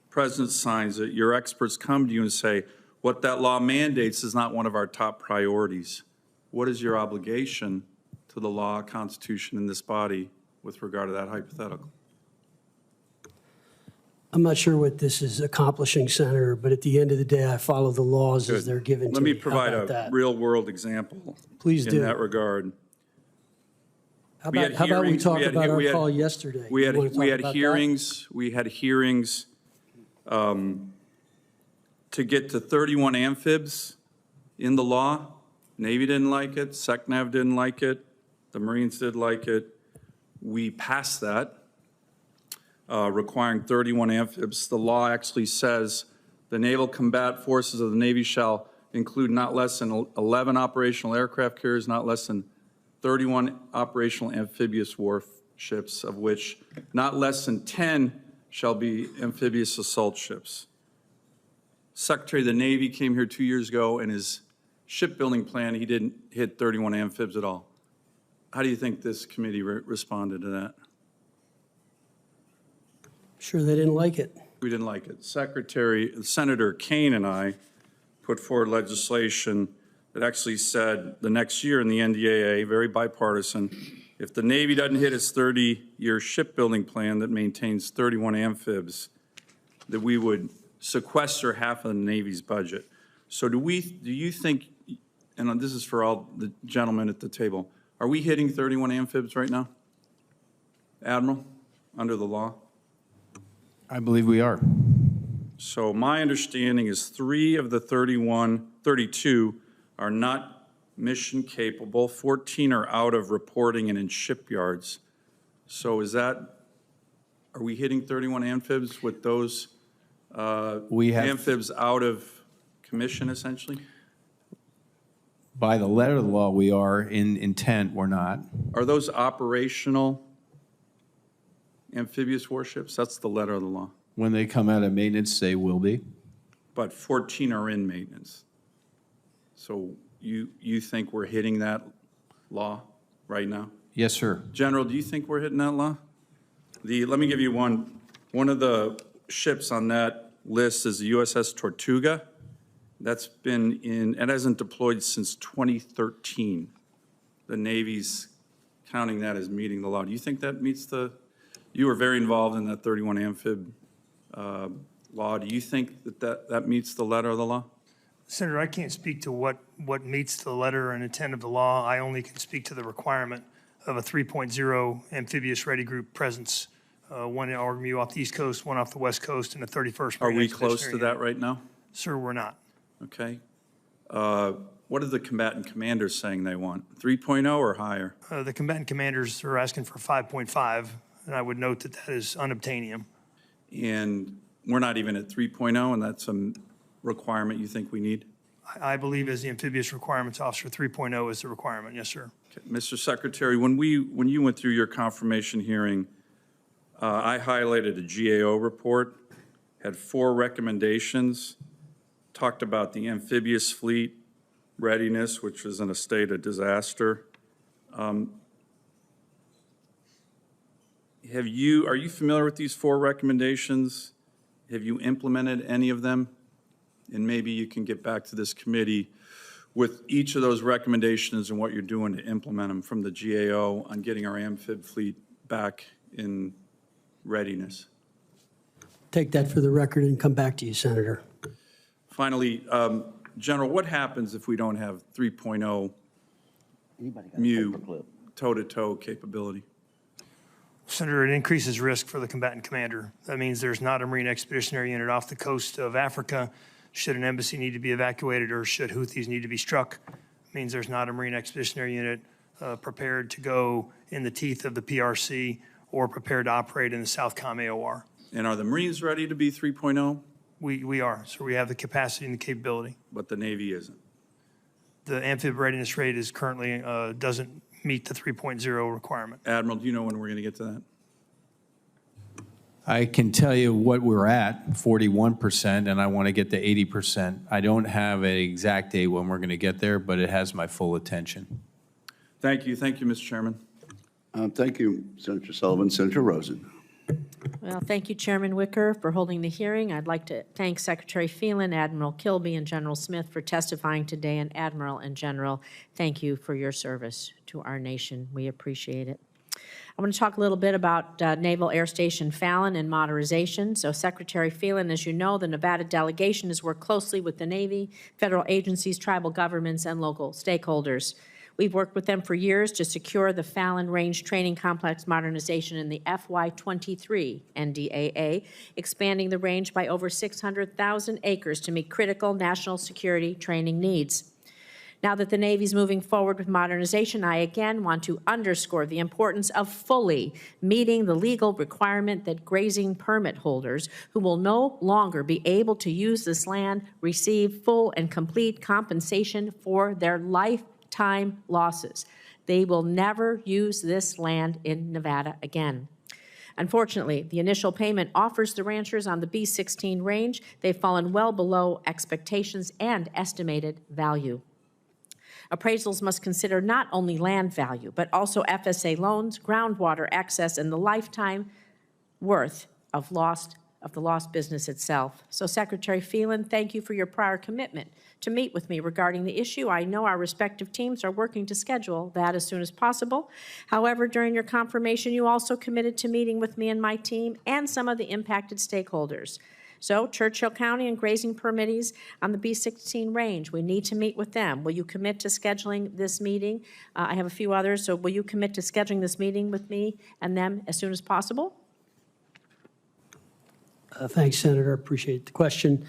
President signs it. Your experts come to you and say, what that law mandates is not one of our top priorities. What is your obligation to the law, Constitution, and this body with regard to that hypothetical? I'm not sure what this is accomplishing, Senator, but at the end of the day, I follow the laws as they're given to Let me me. How provide about a that? real-world example. Please do. In that regard. How We had about we hearings- talk we had- about we our had- call yesterday? We You had, wanna talk we had about that? hearings to get to 31 amphibs in the law. Navy didn't like it, SecNav didn't like it, the Marines did like it. We passed that, requiring 31 amphibs. The law actually says the Naval Combat Forces of the Navy shall include not less than 11 operational aircraft carriers, not less than 31 operational amphibious warships, of which not less than 10 shall be amphibious assault ships. Secretary of the Navy came here 2 years ago, and his shipbuilding plan, he didn't hit 31 amphibs at all. How do you think this committee responded to that? Sure, they didn't like it. We didn't like it. Senator Kane and I put forward legislation that actually said the next year in the NDAA, very bipartisan, if the Navy doesn't hit its 30-year shipbuilding plan that maintains 31 amphibs, that we would sequester half of the Navy's budget. So do you think, and this is for all the gentlemen at the table, are we hitting 31 amphibs right now? Admiral, under the law? I believe we are. So my understanding is 3 of the 32 are not mission capable, 14 are out of reporting and in shipyards. So are we hitting 31 amphibs with those amphibs out of commission essentially? By the letter of the law, we are. In intent, we're not. Are those operational amphibious warships? That's the letter of the law. When they come out of maintenance, they will be. But 14 are in maintenance. So you think we're hitting that law right now? Yes, sir. General, do you think we're hitting that law? Let me give you one. One of the ships on that list is the USS Tortuga. That's it hasn't deployed since 2013. The Navy's counting that as meeting the law. Do you think that meets you were very involved in that 31 amphib law. Do you think that meets the letter of the law? Senator, I can't speak to what meets the letter and intent of the law. I only can speak to the requirement of a 3.0 amphibious ready group presence, one RMU off the East Coast, one off the West Coast, and a 31st. Are Marine we close to Expeditionary that Unit. right now? Sir, we're not. Okay. What are the combatant commanders saying they want? 3.0 or higher? The combatant commanders are asking for 5.5, and I would note that that is unobtainium. And we're not even at 3.0, and that's a requirement you think we need? I believe as the amphibious requirements officer, 3.0 is the requirement. Yes, sir. Okay. Mr. Secretary, when you went through your confirmation hearing, I highlighted a GAO report, had 4 recommendations, talked about the amphibious fleet readiness, which was in a state of disaster. Are you familiar with these 4 recommendations? Have you implemented any of them? And maybe you can get back to this committee with each of those recommendations and what you're doing to implement them from the GAO on getting our amphib fleet back in readiness. Take that for the record and come back to you, Senator. Finally, General, what happens if we don't have 3.0 MU toe-to-toe capability? Senator, it increases risk for the combatant commander. That means there's not a Marine Expeditionary Unit off the coast of Africa should an embassy need to be evacuated or should Houthis need to be struck. It means there's not a Marine Expeditionary Unit prepared to go in the teeth of the PRC or prepared to operate in the Southcom AOR. And are the Marines ready to be 3.0? We are. So we have the capacity and the capability. But the Navy isn't. The amphib readiness rate is currently doesn't meet the 3.0 requirement. Admiral, do you know when we're going to get to that? I can tell you what we're at, 41%, and I want to get to 80%. I don't have an exact date when we're going to get there, but it has my full attention. Thank you. Thank you, Mr. Chairman. Thank you, Senator Sullivan. Senator Rosen. Well, thank you, Chairman Wicker, for holding the hearing. I'd like to thank Secretary Phelan, Admiral Kilby, and General Smith for testifying today. And Admiral and General, thank you for your service to our nation. We appreciate it. I want to talk a little bit about Naval Air Station Fallon and modernization. So Secretary Phelan, as you know, the Nevada delegation has worked closely with the Navy, federal agencies, tribal governments, and local stakeholders. We've worked with them for years to secure the Fallon Range Training Complex modernization in the FY23 NDAA, expanding the range by over 600,000 acres to meet critical national security training needs. Now that the Navy's moving forward with modernization, I again want to underscore the importance of fully meeting the legal requirement that grazing permit holders who will no longer be able to use this land receive full and complete compensation for their lifetime losses. They will never use this land in Nevada again. Unfortunately, the initial payment offers the ranchers on the B-16 range. They've fallen well below expectations and estimated value. Appraisals must consider not only land value, but also FSA loans, groundwater access, and the lifetime worth of the lost business itself. So, Secretary Phelan, thank you for your prior commitment to meet with me regarding the issue. I know our respective teams are working to schedule that as soon as possible. However, during your confirmation, you also committed to meeting with me and my team and some of the impacted stakeholders. So Churchill County and grazing permittees on the B-16 range, we need to meet with them. Will you commit to scheduling this meeting? I have a few others, so will you commit to scheduling this meeting with me and them as soon as possible? Thanks, Senator. Appreciate the question.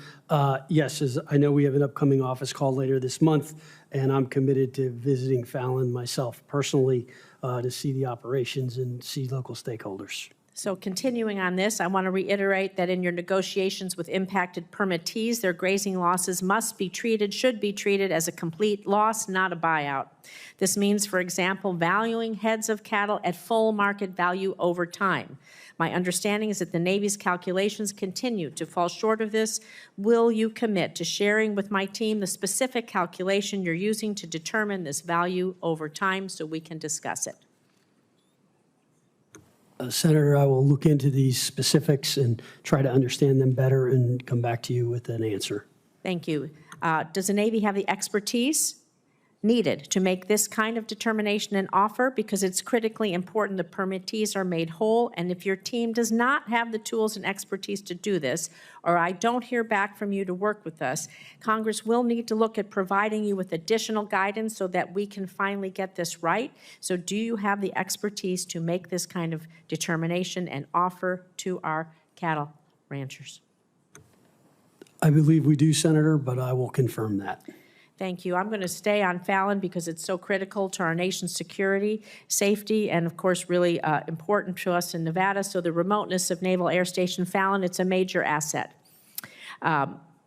Yes, as I know we have an upcoming office call later this month, and I'm committed to visiting Fallon myself personally to see the operations and see local stakeholders. So continuing on this, I want to reiterate that in your negotiations with impacted permittees, their grazing losses should be treated as a complete loss, not a buyout. This means, for example, valuing heads of cattle at full market value over time. My understanding is that the Navy's calculations continue to fall short of this. Will you commit to sharing with my team the specific calculation you're using to determine this value over time so we can discuss it? Senator, I will look into these specifics and try to understand them better and come back to you with an answer. Thank you. Does the Navy have the expertise needed to make this kind of determination and offer? Because it's critically important the permittees are made whole, and if your team does not have the tools and expertise to do this, or I don't hear back from you to work with us, Congress will need to look at providing you with additional guidance so that we can finally get this right. So do you have the expertise to make this kind of determination and offer to our cattle ranchers? I believe we do, Senator, but I will confirm that. Thank you. I'm going to stay on Fallon because it's so critical to our nation's security, safety, and of course really important to us in Nevada. So the remoteness of Naval Air Station Fallon, it's a major asset.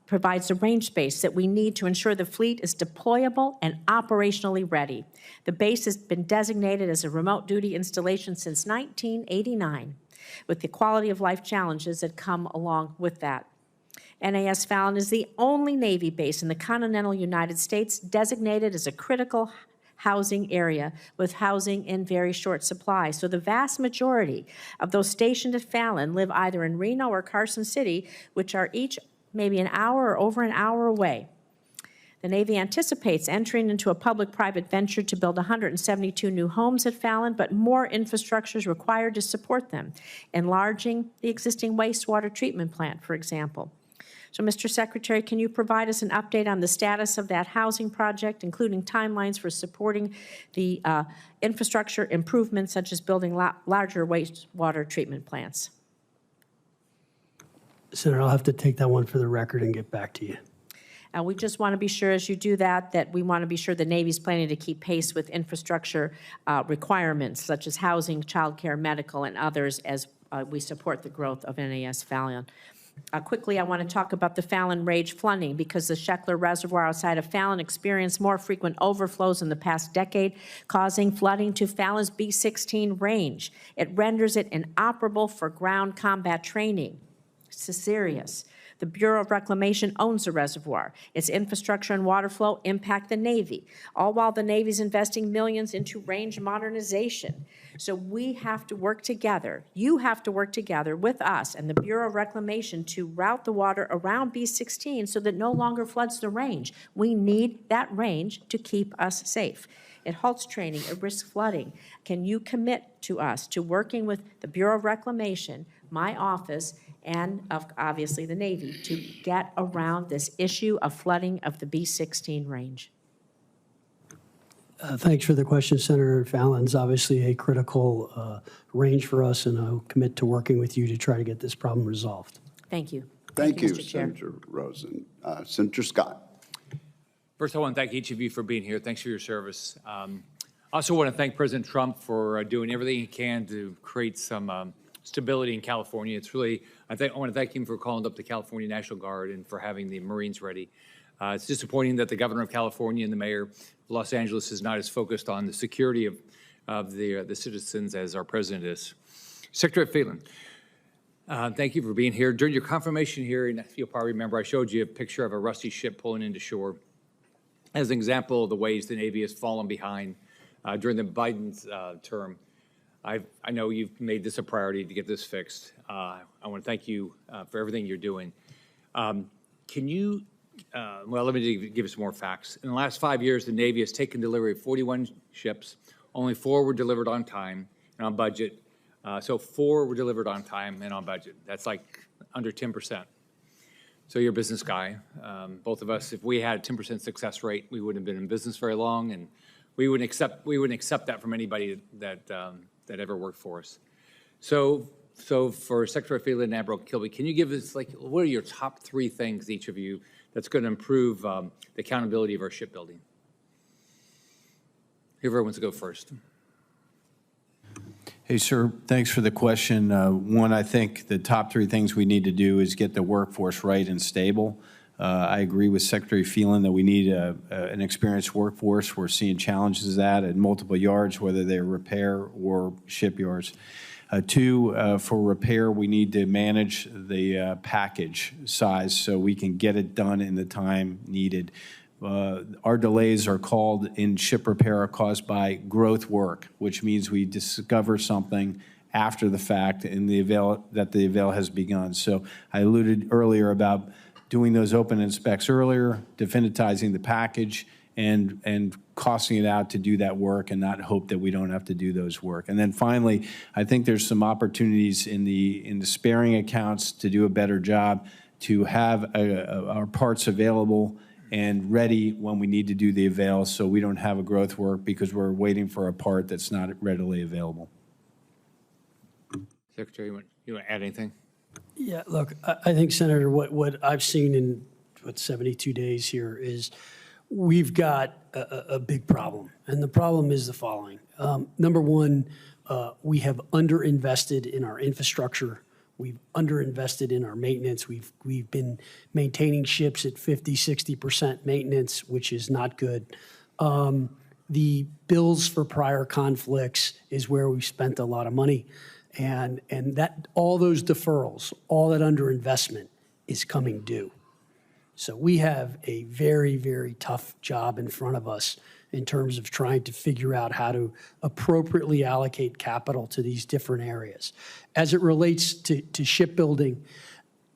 Provides the range space that we need to ensure the fleet is deployable and operationally ready. The base has been designated as a remote duty installation since 1989, with the quality of life challenges that come along with that. NAS Fallon is the only Navy base in the continental United States designated as a critical housing area with housing in very short supply. So the vast majority of those stationed at Fallon live either in Reno or Carson City, which are each maybe an hour or over an hour away. The Navy anticipates entering into a public-private venture to build 172 new homes at Fallon, but more infrastructure is required to support them, enlarging the existing wastewater treatment plant, for example. So, Mr. Secretary, can you provide us an update on the status of that housing project, including timelines for supporting the infrastructure improvements such as building larger wastewater treatment plants? Senator, I'll have to take that one for the record and get back to you. We just want to be sure as you do that we want to be sure the Navy's planning to keep pace with infrastructure requirements such as housing, childcare, medical, and others as we support the growth of NAS Fallon. Quickly, I want to talk about the Fallon Range flooding because the Sheckler Reservoir outside of Fallon experienced more frequent overflows in the past decade, causing flooding to Fallon's B-16 range. It renders it inoperable for ground combat training. It's serious. The Bureau of Reclamation owns the reservoir. Its infrastructure and water flow impact the Navy, all while the Navy's investing millions into range modernization. So we have to work together. You have to work together with us and the Bureau of Reclamation to route the water around B-16 so that no longer floods the range. We need that range to keep us safe. It halts training. It risks flooding. Can you commit to us to working with the Bureau of Reclamation, my office, and obviously the Navy to get around this issue of flooding of the B-16 range? Thanks for the question, Senator Fallon's obviously a critical range for us, and I'll commit to working with you to try to get this problem resolved. Thank you. Thank you, Mr. Chair. Senator Rosen. Senator Scott. First, I want to thank each of you for being here. Thanks for your service. I also want to thank President Trump for doing everything he can to create some stability in California. It's really, I want to thank him for calling up the California National Guard and for having the Marines ready. It's disappointing that the governor of California and the mayor of Los Angeles is not as focused on the security of the citizens as our president is. Secretary Phelan, thank you for being here. During your confirmation hearing, you'll probably remember I showed you a picture of a rusty ship pulling into shore as an example of the ways the Navy has fallen behind during the Biden's term. I know you've made this a priority to get this fixed. I want to thank you for everything you're doing. Can you, well, let me give you some more facts. In the last 5 years, the Navy has taken delivery of 41 ships. Only 4 were delivered on time and on budget. So 4 were delivered on time and on budget. That's like under 10%. So you're a business guy. Both of us, if we had a 10% success rate, we wouldn't have been in business very long, and we wouldn't accept that from anybody that ever worked for us. So for Secretary Phelan and Admiral Kilby, can you give us, like, what are your top 3 things, each of you, that's going to improve the accountability of our shipbuilding? Whoever wants to go first. Hey, sir, thanks for the question. One, I think the top 3 things we need to do is get the workforce right and stable. I agree with Secretary Phelan that we need an experienced workforce. We're seeing challenges at multiple yards, whether they're repair or shipyards. 2, for repair, we need to manage the package size so we can get it done in the time needed. Our delays are called in ship repair are caused by growth work, which means we discover something after the fact in the avail has begun. So I alluded earlier about doing those open inspects earlier, definitizing the package, and costing it out to do that work and not hope that we don't have to do those work. And then finally, I think there's some opportunities in the sparing accounts to do a better job, to have our parts available and ready when we need to do the avail, so we don't have a growth work because we're waiting for a part that's not readily available. Secretary, you want to add anything? Yeah, look, I think, Senator, what I've seen in 72 days here is we've got a big problem. And the problem is the following. Number one, we have underinvested in our infrastructure. We've underinvested in our maintenance. We've been maintaining ships at 50, 60% maintenance, which is not good. The bills for prior conflicts is where we've spent a lot of money. And that all those deferrals, all that underinvestment is coming due. So we have a very, very tough job in front of us in terms of trying to figure out how to appropriately allocate capital to these different areas. As it relates to shipbuilding,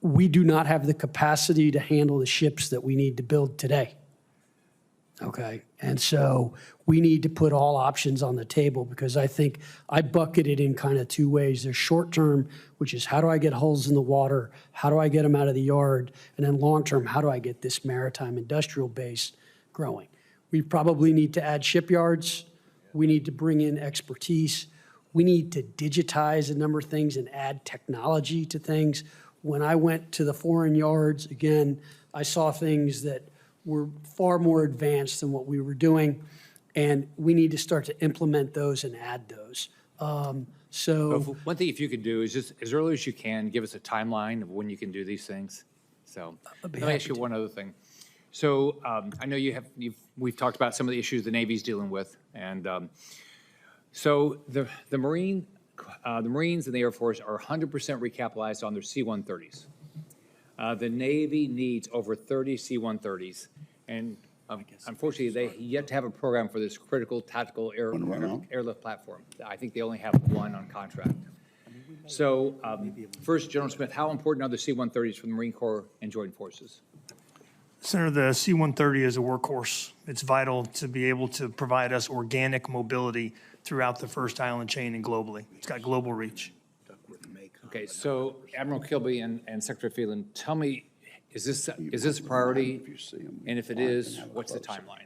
we do not have the capacity to handle the ships that we need to build today. Okay, and so we need to put all options on the table, because I think I bucket it in kind of 2 ways. There's short term, which is how do I get hulls in the water? How do I get them out of the yard? And then long term, how do I get this maritime industrial base growing? We probably need to add shipyards. We need to bring in expertise. We need to digitize a number of things and add technology to things. When I went to the foreign yards, again, I saw things that were far more advanced than what we were doing, and we need to start to implement those and add those. One thing, if you could do, is just as early as you can, give us a timeline of when you can do these things. So let me ask you one other thing. So I know we've talked about some of the issues the Navy's dealing with, and so the Marines and the Air Force are 100% recapitalized on their C-130s. The Navy needs over 30 C-130s, and unfortunately, they yet to have a program for this critical tactical airlift platform. I think they only have 1 on contract. So first, General Smith, how important are the C-130s for the Marine Corps and Joint Forces? Senator, the C-130 is a workhorse. It's vital to be able to provide us organic mobility throughout the first island chain and globally. It's got global reach. Okay, so Admiral Kilby and Secretary Phelan, tell me, is this a priority? And if it is, what's the timeline?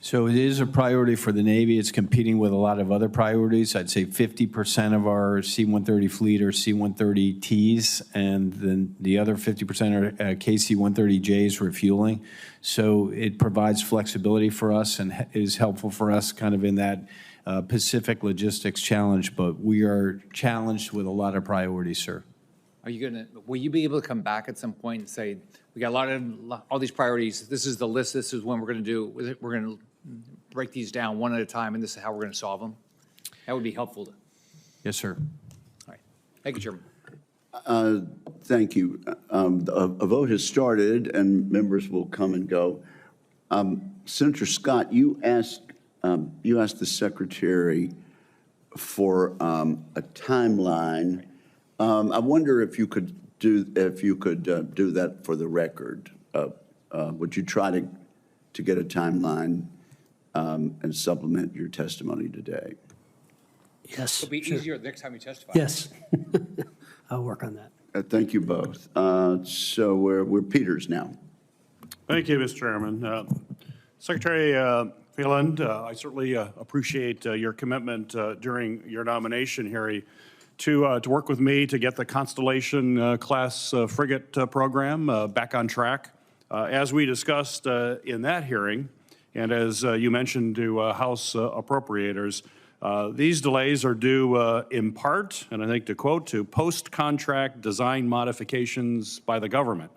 So it is a priority for the Navy. It's competing with a lot of other priorities. I'd say 50% of our C-130 fleet are C-130Ts, and then the other 50% are KC-130Js refueling. So it provides flexibility for us and is helpful for us kind of in that Pacific logistics challenge, but we are challenged with a lot of priorities, sir. Will you be able to come back at some point and say, we got all these priorities, this is the list, this is when we're going to do, we're going to break these down one at a time, and this is how we're going to solve them? That would be helpful. Yes, sir. All right. Thank you, Chairman. Thank you. A vote has started, and members will come and go. Senator Scott, you asked the Secretary for a timeline. I wonder if you could do that for the record. Would you try to get a timeline and supplement your testimony today? Yes. It'll be sure. easier the next time you testify. Yes. I'll work on that. Thank you both. So we're Peters now. Thank you, Mr. Chairman. Secretary Phelan, I certainly appreciate your commitment during your nomination, Harry, to work with me to get the Constellation class frigate program back on track. As we discussed in that hearing, and as you mentioned to House appropriators, these delays are due in part, and I think to quote, to post-contract design modifications by the government.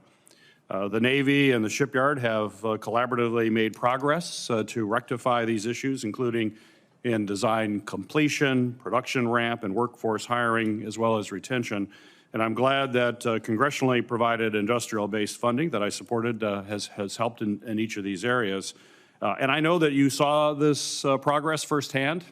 The Navy and the shipyard have collaboratively made progress to rectify these issues, including in design completion, production ramp, and workforce hiring, as well as retention. And I'm glad that congressionally provided industrial-based funding that I supported has helped in each of these areas. And I know that you saw this progress firsthand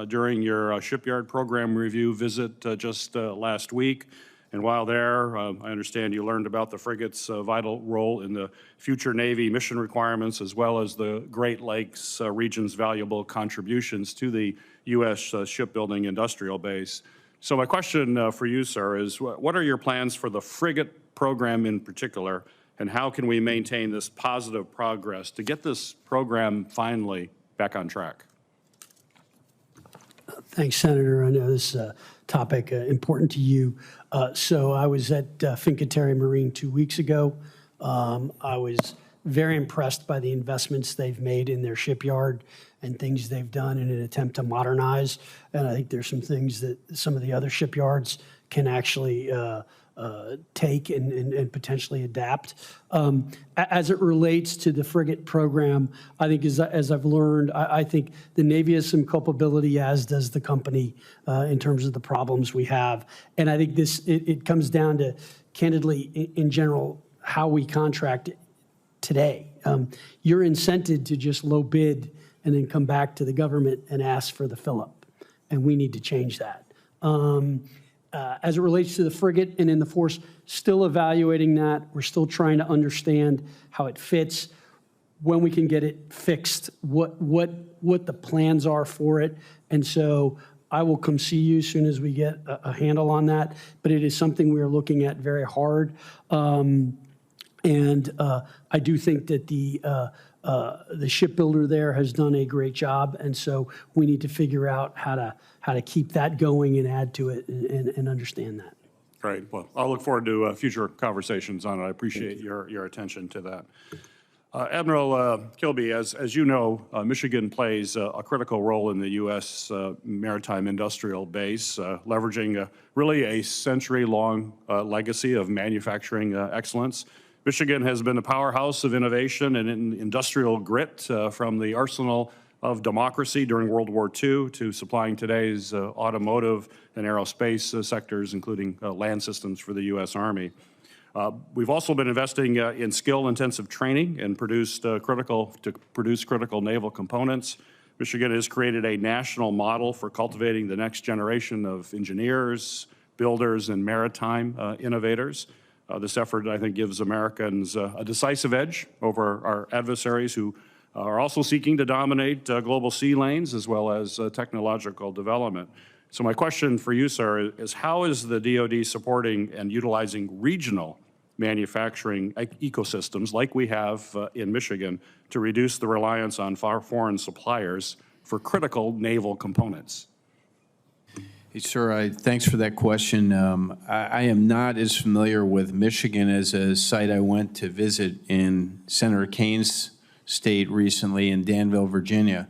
during your shipyard program review visit just last week. And while there, I understand you learned about the frigate's vital role in the future Navy mission requirements, as well as the Great Lakes region's valuable contributions to the U.S. shipbuilding industrial base. So my question for you, sir, is what are your plans for the frigate program in particular, and how can we maintain this positive progress to get this program finally back on track? Thanks, Senator. I know this topic important to you. So I was at Fincantieri Marine 2 weeks ago. I was very impressed by the investments they've made in their shipyard and things they've done in an attempt to modernize. And I think there's some things that some of the other shipyards can actually take and potentially adapt. As it relates to the frigate program, I think as I've learned, I think the Navy has some culpability, as does the company, in terms of the problems we have. And I think it comes down to, candidly, in general, how we contract today. You're incented to just low bid and then come back to the government and ask for the fill-up. And we need to change that. As it relates to the frigate and in the force, still evaluating that. We're still trying to understand how it fits, when we can get it fixed, what the plans are for it. And so I will come see you as soon as we get a handle on that. But it is something we are looking at very hard. And I do think that the shipbuilder there has done a great job. And so we need to figure out how to keep that going and add to it and understand that. Great. Well, I'll look forward to future conversations on it. I appreciate your attention to that. Admiral Kilby, as you know, Michigan plays a critical role in the U.S. maritime industrial base, leveraging really a century-long legacy of manufacturing excellence. Michigan has been a powerhouse of innovation and industrial grit, from the arsenal of democracy during World War II to supplying today's automotive and aerospace sectors, including land systems for the U.S. Army. We've also been investing in skill-intensive training and produce critical naval components. Michigan has created a national model for cultivating the next generation of engineers, builders, and maritime innovators. This effort, I think, gives Americans a decisive edge over our adversaries who are also seeking to dominate global sea lanes as well as technological development. So my question for you, sir, is how is the DoD supporting and utilizing regional manufacturing ecosystems like we have in Michigan to reduce the reliance on foreign suppliers for critical naval components? Hey, sir, thanks for that question. I am not as familiar with Michigan as a site I went to visit in Senator Kane's state recently in Danville, Virginia.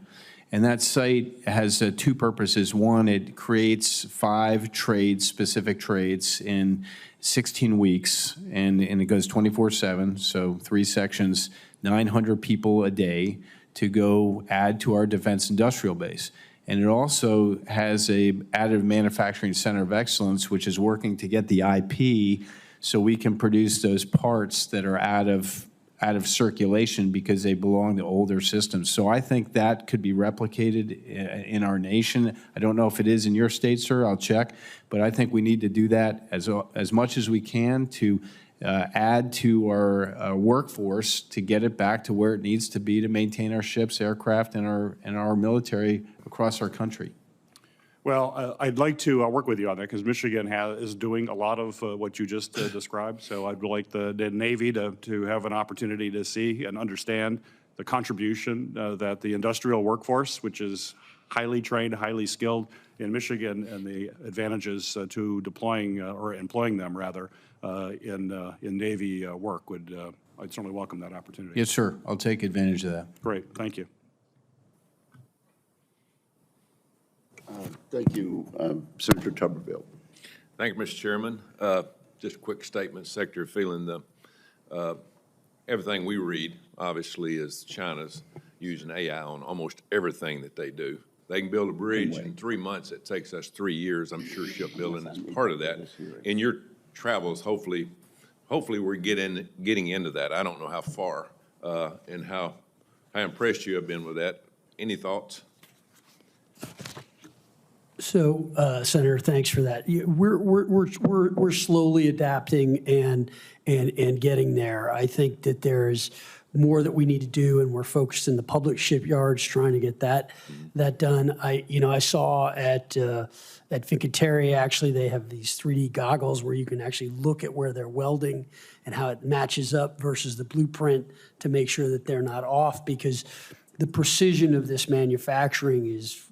And that site has two purposes. One, it creates 5 trades, specific trades in 16 weeks, and it goes 24/7, so 3 sections, 900 people a day to go add to our defense industrial base. And it also has a additive manufacturing center of excellence, which is working to get the IP so we can produce those parts that are out of circulation because they belong to older systems. So I think that could be replicated in our nation. I don't know if it is in your state, sir. I'll check. But I think we need to do that as much as we can to add to our workforce to get it back to where it needs to be to maintain our ships, aircraft, and our military across our country. Well, I'd like to work with you on that because Michigan is doing a lot of what you just described. So I'd like the Navy to have an opportunity to see and understand the contribution that the industrial workforce, which is highly trained, highly skilled in Michigan, and the advantages to deploying or employing them rather in Navy work. I'd certainly welcome that opportunity. Yes, sir. I'll take advantage of that. Great. Thank you. Thank you, Senator Tuberville. Thank you, Mr. Chairman. Just a quick statement, Secretary Phelan. Everything we read, obviously, is China's using AI on almost everything that they do. They can build a bridge in 3 months. It takes us 3 years. I'm sure shipbuilding is part of that. In your travels, hopefully we're getting into that. I don't know how far and how impressed you have been with that. Any thoughts? So, Senator, thanks for that. We're slowly adapting and getting there. I think that there's more that we need to do, and we're focused in the public shipyards trying to get that done. I saw at Fincantieri, actually, they have these 3D goggles where you can actually look at where they're welding and how it matches up versus the blueprint to make sure that they're not off, because the precision of this manufacturing is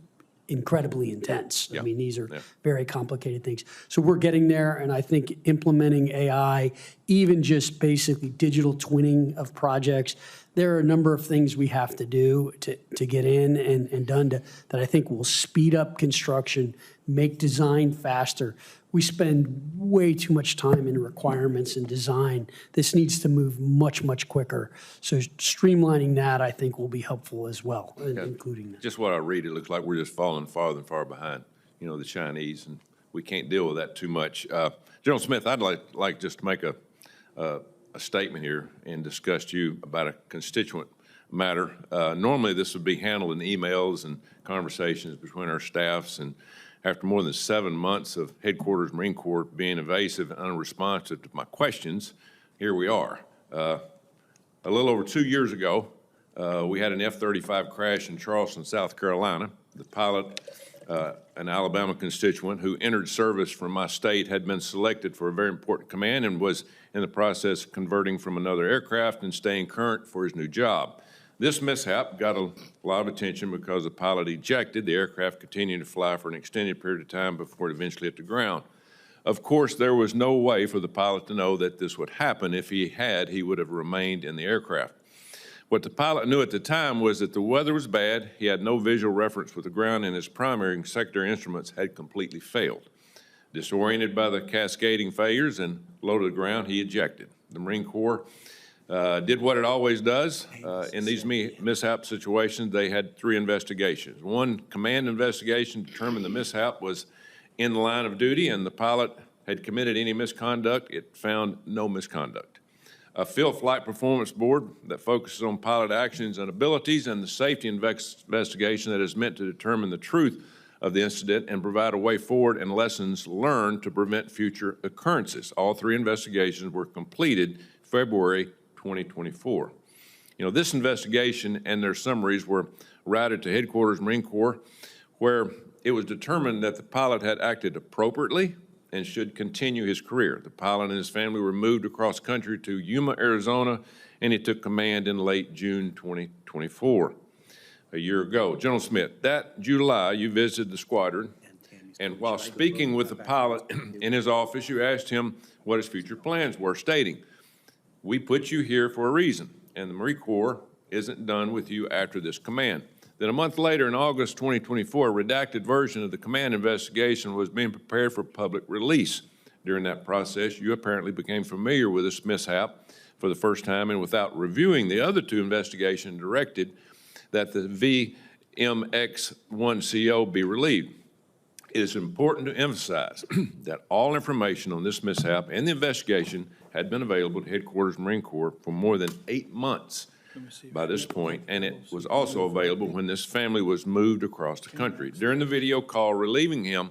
incredibly intense. Yeah. I mean, these are Yeah. very complicated things. So we're getting there, and I think implementing AI, even just basically digital twinning of projects, there are a number of things we have to do to get in and done that I think will speed up construction, make design faster. We spend way too much time in requirements and design. This needs to move much, much quicker. So streamlining that, I think, will be helpful as well, including that. Just what I read, it looks like we're just falling farther and far behind, the Chinese, and we can't deal with that too much. General Smith, I'd like just to make a statement here and discuss to you about a constituent matter. Normally, this would be handled in emails and conversations between our staffs, and after more than 7 months of Headquarters Marine Corps being evasive and unresponsive to my questions, here we are. A little over 2 years ago, we had an F-35 crash in Charleston, South Carolina. The pilot, an Alabama constituent who entered service from my state, had been selected for a very important command and was in the process of converting from another aircraft and staying current for his new job. This mishap got a lot of attention because the pilot ejected. The aircraft continued to fly for an extended period of time before it eventually hit the ground. Of course, there was no way for the pilot to know that this would happen. If he had, he would have remained in the aircraft. What the pilot knew at the time was that the weather was bad, he had no visual reference with the ground, and his primary and secondary instruments had completely failed. Disoriented by the cascading failures and low to the ground, he ejected. The Marine Corps did what it always does. In these mishap situations, they had 3 investigations. One command investigation determined the mishap was in the line of duty and the pilot had committed any misconduct. It found no misconduct. A field flight performance board that focuses on pilot actions and abilities, and the safety investigation that is meant to determine the truth of the incident and provide a way forward and lessons learned to prevent future occurrences. All 3 investigations were completed February 2024. You know, this investigation and their summaries were routed to Headquarters Marine Corps, where it was determined that the pilot had acted appropriately and should continue his career. The pilot and his family were moved across country to Yuma, Arizona, and he took command in late June 2024, a year ago. General Smith, that July you visited the squadron, and while speaking with the pilot in his office, you asked him what his future plans were, stating, "We put you here for a reason, and the Marine Corps isn't done with you after this command." Then a month later, in August 2024, a redacted version of the command investigation was being prepared for public release. During that process, you apparently became familiar with this mishap for the first time, and without reviewing the other 2 investigations, directed that the VMX-1CO be relieved. It is important to emphasize that all information on this mishap and the investigation had been available to Headquarters Marine Corps for more than 8 months by this point, and it was also available when this family was moved across the country. During the video call relieving him,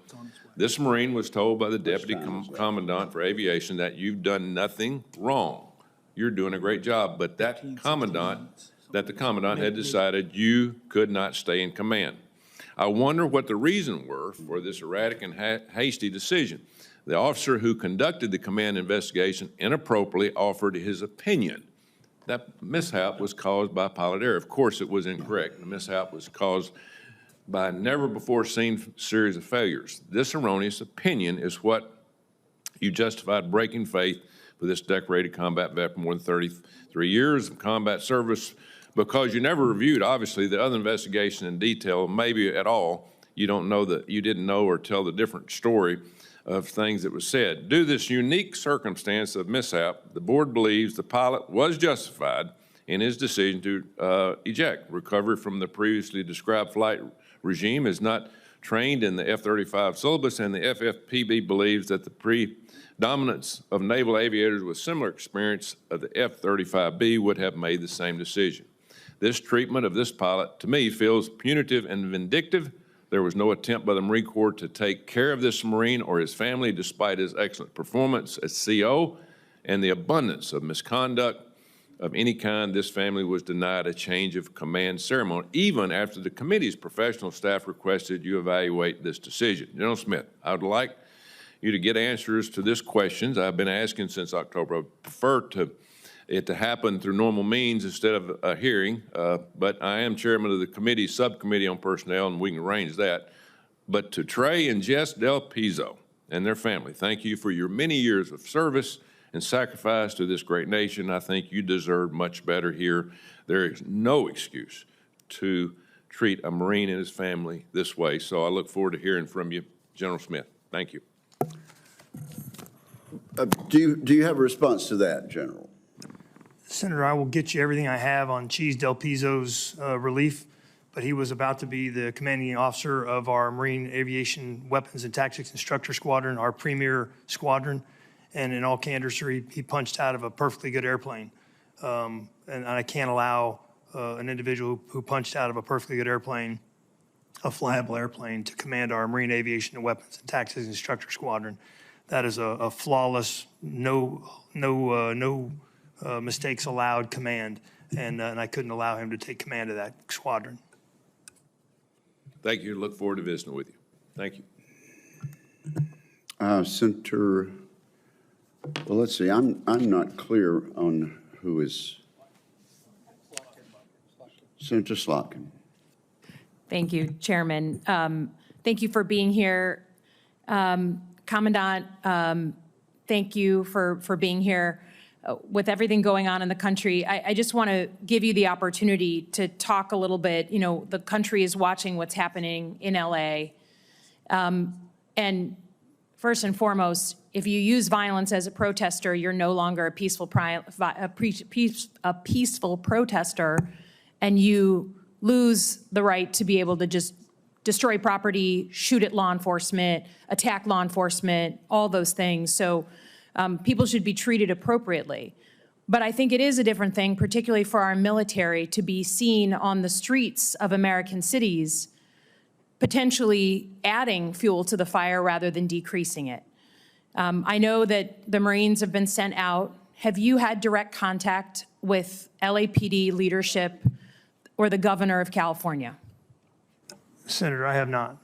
this Marine was told by the Deputy Commandant for Aviation that you've done nothing wrong. You're doing a great job, but the Commandant had decided you could not stay in command. I wonder what the reason were for this erratic and hasty decision. The officer who conducted the command investigation inappropriately offered his opinion. That mishap was caused by pilot error. Of course, it was incorrect. The mishap was caused by a never-before-seen series of failures. This erroneous opinion is what you justified breaking faith with this decorated combat vet for more than 33 years of combat service, because you never reviewed, obviously, the other investigation in detail, maybe at all. You don't know that you didn't know or tell the different story of things that was said. Due to this unique circumstance of mishap, the board believes the pilot was justified in his decision to eject. Recovery from the previously described flight regime is not trained in the F-35 syllabus, and the FFPB believes that the predominance of naval aviators with similar experience of the F-35B would have made the same decision. This treatment of this pilot, to me, feels punitive and vindictive. There was no attempt by the Marine Corps to take care of this Marine or his family despite his excellent performance as CO and the abundance of misconduct of any kind. This family was denied a change of command ceremony, even after the committee's professional staff requested you evaluate this decision. General Smith, I would like you to get answers to these questions I've been asking since October. I prefer it to happen through normal means instead of a hearing, but I am chairman of the committee's subcommittee on personnel, and we can arrange that. But to Trey and Jess Del Pizzo and their family, thank you for your many years of service and sacrifice to this great nation. I think you deserve much better here. There is no excuse to treat a Marine and his family this way, so I look forward to hearing from you, General Smith. Thank you. Do you have a response to that, General? Senator, I will get you everything I have on Cheese Del Pizzo's relief, but he was about to be the commanding officer of our Marine Aviation Weapons and Tactics Instructor Squadron, our premier squadron. And in all candor, sir, he punched out of a perfectly good airplane. And I can't allow an individual who punched out of a perfectly good airplane, a flyable airplane, to command our Marine Aviation and Weapons and Tactics Instructor Squadron. That is a flawless, no mistakes allowed command, and I couldn't allow him to take command of that squadron. Thank you. Look forward to visiting with you. Thank you. Senator, well, let's see. I'm not clear on who is Senator Slotkin. Thank you, Chairman. Thank you for being here. Commandant, thank you for being here. With everything going on in the country, I just want to give you the opportunity to talk a little bit. You know, the country is watching what's happening in LA. And first and foremost, if you use violence as a protester, you're no longer a peaceful protester, and you lose the right to be able to just destroy property, shoot at law enforcement, attack law enforcement, all those things. So people should be treated appropriately. But I think it is a different thing, particularly for our military, to be seen on the streets of American cities potentially adding fuel to the fire rather than decreasing it. I know that the Marines have been sent out. Have you had direct contact with LAPD leadership or the governor of California? Senator, I have not.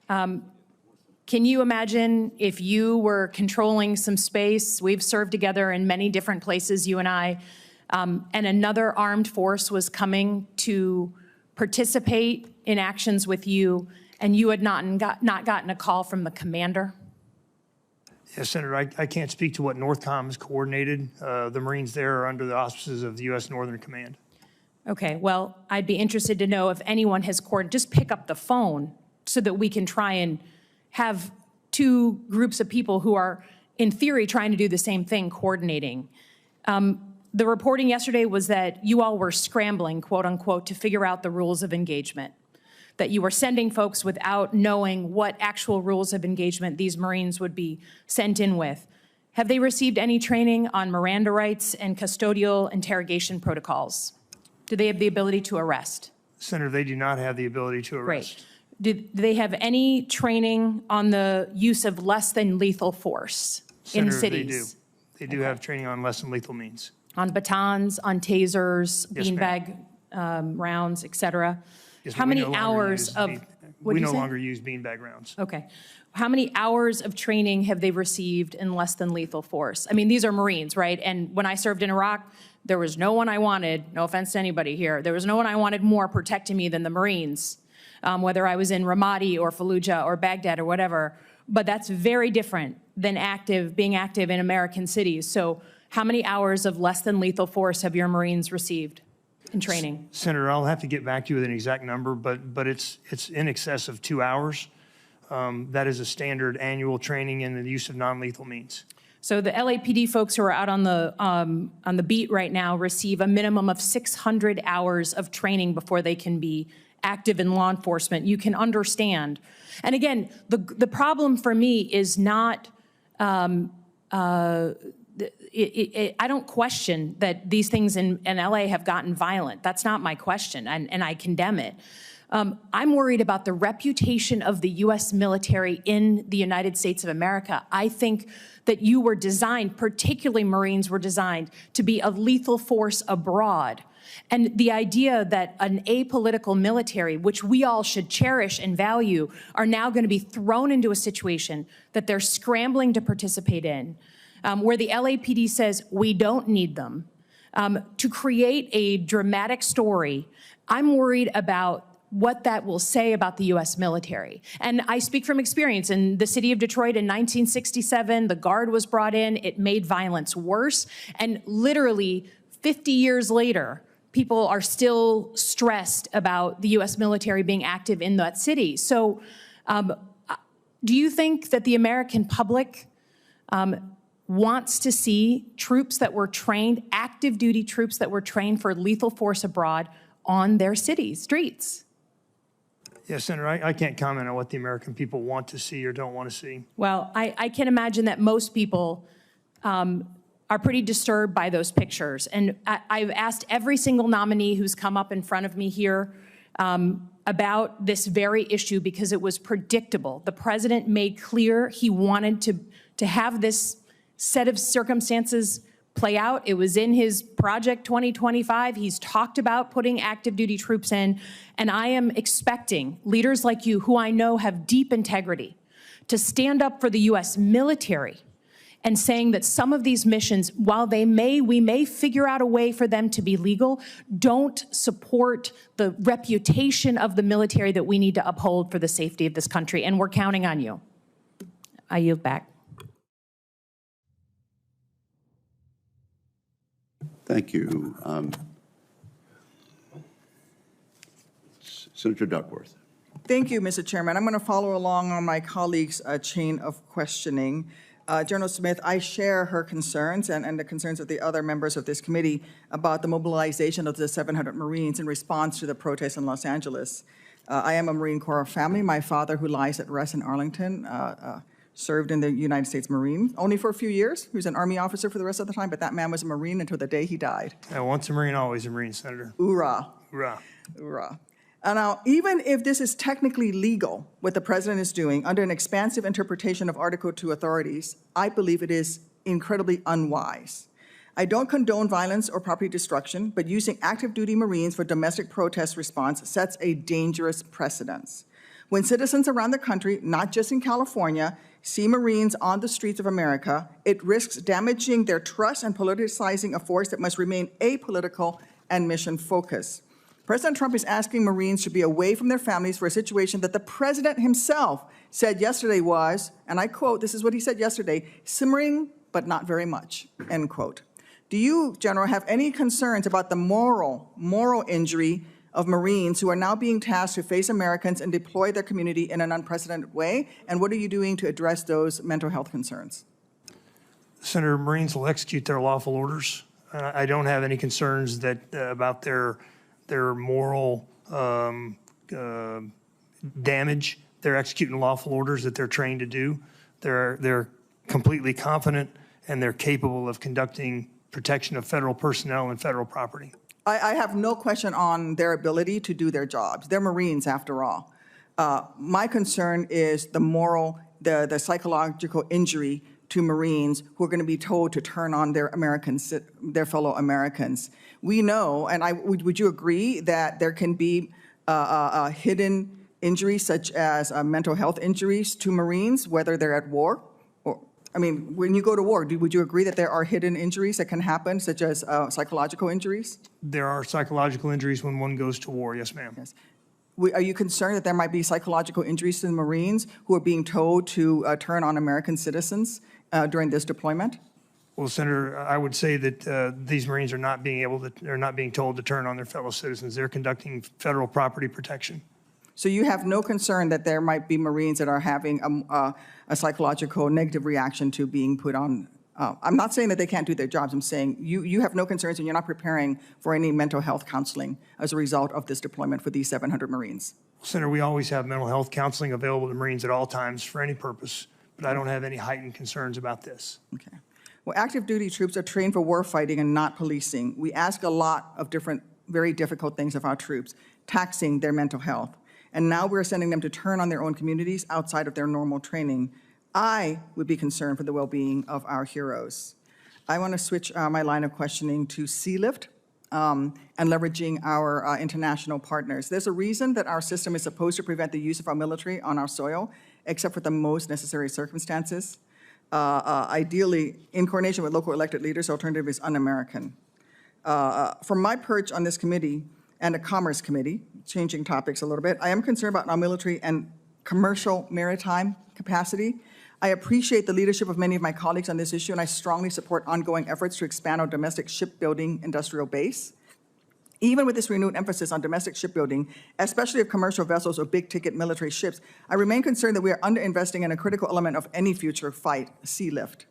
Can you imagine if you were controlling some space? We've served together in many different places, you and I, and another armed force was coming to participate in actions with you, and you had not gotten a call from the commander? Yes, Senator, I can't speak to what NORTHCOM has coordinated. The Marines there are under the auspices of the U.S. Northern Command. Okay, well, I'd be interested to know if anyone has coordinated. Just pick up the phone so that we can try and have two groups of people who are, in theory, trying to do the same thing, coordinating. The reporting yesterday was that you all were scrambling, quote unquote, to figure out the rules of engagement, that you were sending folks without knowing what actual rules of engagement these Marines would be sent in with. Have they received any training on Miranda rights and custodial interrogation protocols? Do they have the ability to arrest? Senator, they do not have the ability to arrest. Great. Do they have any training on the use of less than lethal force in Senator, cities? They do have training on less than lethal means. On batons, on tasers, Yes, beanbag rounds, et cetera? Yes, How but we many no longer hours use of, what we did you no say? longer use beanbag rounds. Okay. How many hours of training have they received in less than lethal force? I mean, these are Marines, right? And when I served in Iraq, there was no one I wanted, no offense to anybody here, there was no one I wanted more protecting me than the Marines, whether I was in Ramadi or Fallujah or Baghdad or whatever. But that's very different than being active in American cities. So how many hours of less than lethal force have your Marines received in training? Senator, I'll have to get back to you with an exact number, but it's in excess of 2 hours. That is a standard annual training in the use of non-lethal means. So the LAPD folks who are out on the beat right now receive a minimum of 600 hours of training before they can be active in law enforcement. You can understand. And again, the problem for me is not, I don't question that these things in LA have gotten violent. That's not my question, and I condemn it. I'm worried about the reputation of the U.S. military in the United States of America. I think that you were designed, particularly Marines were designed, to be a lethal force abroad. And the idea that an apolitical military, which we all should cherish and value, are now going to be thrown into a situation that they're scrambling to participate in, where the LAPD says we don't need them, to create a dramatic story. I'm worried about what that will say about the U.S. military. And I speak from experience. In the city of Detroit in 1967, the Guard was brought in. It made violence worse. And literally 50 years later, people are still stressed about the U.S. military being active in that city. So do you think that the American public wants to see troops that were trained, active duty troops that were trained for lethal force abroad on their city streets? Yes, Senator, I can't comment on what the American people want to see or don't want to see. Well, I can imagine that most people are pretty disturbed by those pictures. And I've asked every single nominee who's come up in front of me here about this very issue because it was predictable. The president made clear he wanted to have this set of circumstances play out. It was in his Project 2025. He's talked about putting active duty troops in. And I am expecting leaders like you, who I know have deep integrity, to stand up for the U.S. military and saying that some of these missions, while we may figure out a way for them to be legal, don't support the reputation of the military that we need to uphold for the safety of this country. And we're counting on you. I yield back. Thank you. Senator Duckworth. Thank you, Mr. Chairman. I'm going to follow along on my colleague's chain of questioning. General Smith, I share her concerns and the concerns of the other members of this committee about the mobilization of the 700 Marines in response to the protests in Los Angeles. I am a Marine Corps family. My father, who lies at rest in Arlington, served in the United States Marine, only for a few years. He was an Army officer for the rest of the time, but that man was a Marine until the day he died. Once a Marine, always a Marine, Senator. Hoorah. Hoorah. Hoorah. Now, even if this is technically legal, what the president is doing, under an expansive interpretation of Article 2 authorities, I believe it is incredibly unwise. I don't condone violence or property destruction, but using active duty Marines for domestic protest response sets a dangerous precedence. When citizens around the country, not just in California, see Marines on the streets of America, it risks damaging their trust and politicizing a force that must remain apolitical and mission focused. President Trump is asking Marines to be away from their families for a situation that the president himself said yesterday was, and I quote, this is what he said yesterday, simmering but not very much, end quote. Do you, General, have any concerns about the moral injury of Marines who are now being tasked to face Americans and deploy their community in an unprecedented way? And what are you doing to address those mental health concerns? Senator, Marines will execute their lawful orders. I don't have any concerns that about their moral damage. They're executing lawful orders that they're trained to do. They're completely confident and they're capable of conducting protection of federal personnel and federal property. I have no question on their ability to do their jobs. They're Marines after all. My concern is the moral, the psychological injury to Marines who are going to be told to turn on their fellow Americans. We know, and would you agree that there can be hidden injuries such as mental health injuries to Marines, whether they're at war? I mean, when you go to war, would you agree that there are hidden injuries that can happen, such as psychological injuries? There are psychological injuries when one goes to war, yes, ma'am. Yes. Are you concerned that there might be psychological injuries to the Marines who are being told to turn on American citizens during this deployment? Well, Senator, I would say that these Marines are not being told to turn on their fellow citizens. They're conducting federal property protection. So you have no concern that there might be Marines that are having a psychological negative reaction to being put on. I'm not saying that they can't do their jobs. I'm saying you have no concerns and you're not preparing for any mental health counseling as a result of this deployment for these 700 Marines. Senator, we always have mental health counseling available to Marines at all times for any purpose, but I don't have any heightened concerns about this. Okay. Well, active duty troops are trained for war fighting and not policing. We ask a lot of different, very difficult things of our troops, taxing their mental health. And now we're sending them to turn on their own communities outside of their normal training. I would be concerned for the well-being of our heroes. I want to switch my line of questioning to Sealift and leveraging our international partners. There's a reason that our system is supposed to prevent the use of our military on our soil, except for the most necessary circumstances. Ideally, in coordination with local elected leaders, the alternative is un-American. From my perch on this committee and the Commerce Committee, changing topics a little bit, I am concerned about our military and commercial maritime capacity. I appreciate the leadership of many of my colleagues on this issue, and I strongly support ongoing efforts to expand our domestic shipbuilding industrial base. Even with this renewed emphasis on domestic shipbuilding, especially of commercial vessels or big-ticket military ships, I remain concerned that we are underinvesting in a critical element of any future fight, sea lift.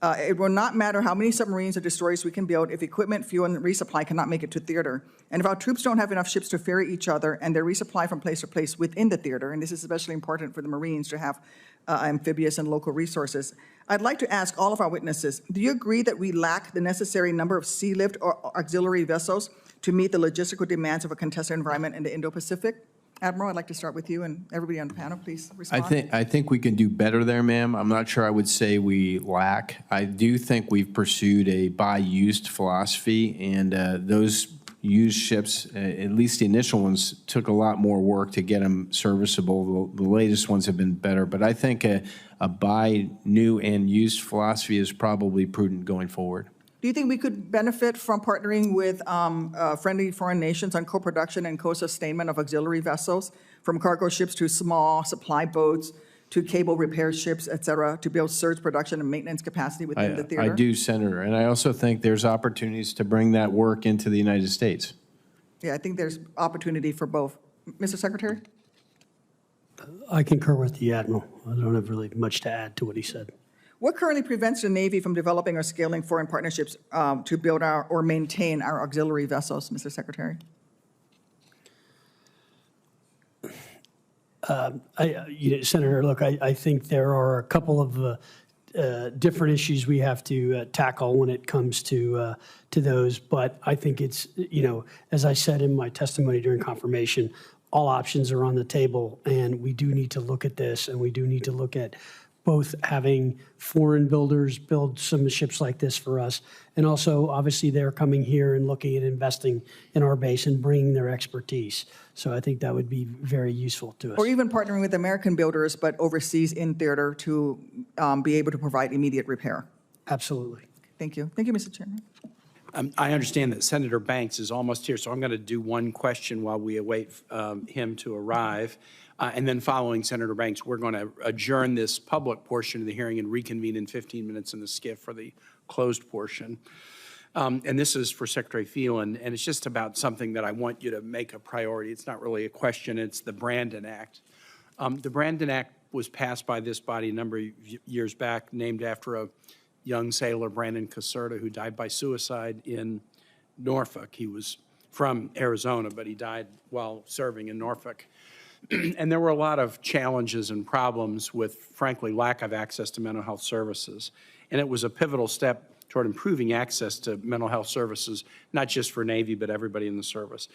It will not matter how many submarines or destroyers we can build if equipment, fuel, and resupply cannot make it to theater. And if our troops don't have enough ships to ferry each other and their resupply from place to place within the theater, and this is especially important for the Marines to have amphibious and local resources, I'd like to ask all of our witnesses, do you agree that we lack the necessary number of sea lift or auxiliary vessels to meet the logistical demands of a contested environment in the Indo-Pacific? Admiral, I'd like to start with you, and everybody on the panel, please respond. I think we can do better there, ma'am. I'm not sure I would say we lack. I do think we've pursued a buy-used philosophy, and those used ships, at least the initial ones, took a lot more work to get them serviceable. The latest ones have been better, but I think a buy new and used philosophy is probably prudent going forward. Do you think we could benefit from partnering with friendly foreign nations on co-production and co-sustainment of auxiliary vessels, from cargo ships to small supply boats to cable repair ships, et cetera, to build surge production and maintenance capacity within the theater? I do, Senator, and I also think there's opportunities to bring that work into the United States. Yeah, I think there's opportunity for both. Mr. Secretary? I concur with the Admiral. I don't have really much to add to what he said. What currently prevents the Navy from developing or scaling foreign partnerships to build our or maintain our auxiliary vessels, Mr. Secretary? Senator, look, I think there are a couple of different issues we have to tackle when it comes to those. But I think it's, as I said in my testimony during confirmation, all options are on the table, and we do need to look at this, and we do need to look at both having foreign builders build some ships like this for us, and also, obviously, they're coming here and looking at investing in our base and bringing their expertise. So I think that would be very useful to us. Or even partnering with American builders, but overseas in theater to be able to provide immediate repair. Absolutely. Thank you. Thank you, Mr. Chairman. I understand that Senator Banks is almost here, so I'm going to do one question while we await him to arrive. And then following Senator Banks, we're going to adjourn this public portion of the hearing and reconvene in 15 minutes in the SCIF for the closed portion. And this is for Secretary Phelan, and it's just about something that I want you to make a priority. It's not really a question, it's the Brandon Act. The Brandon Act was passed by this body a number of years back, named after a young sailor, Brandon Caserta, who died by suicide in Norfolk. He was from Arizona, but he died while serving in Norfolk. And there were a lot of challenges and problems with, frankly, lack of access to mental health services. And it was a pivotal step toward improving access to mental health services, not just for Navy, but everybody in the service.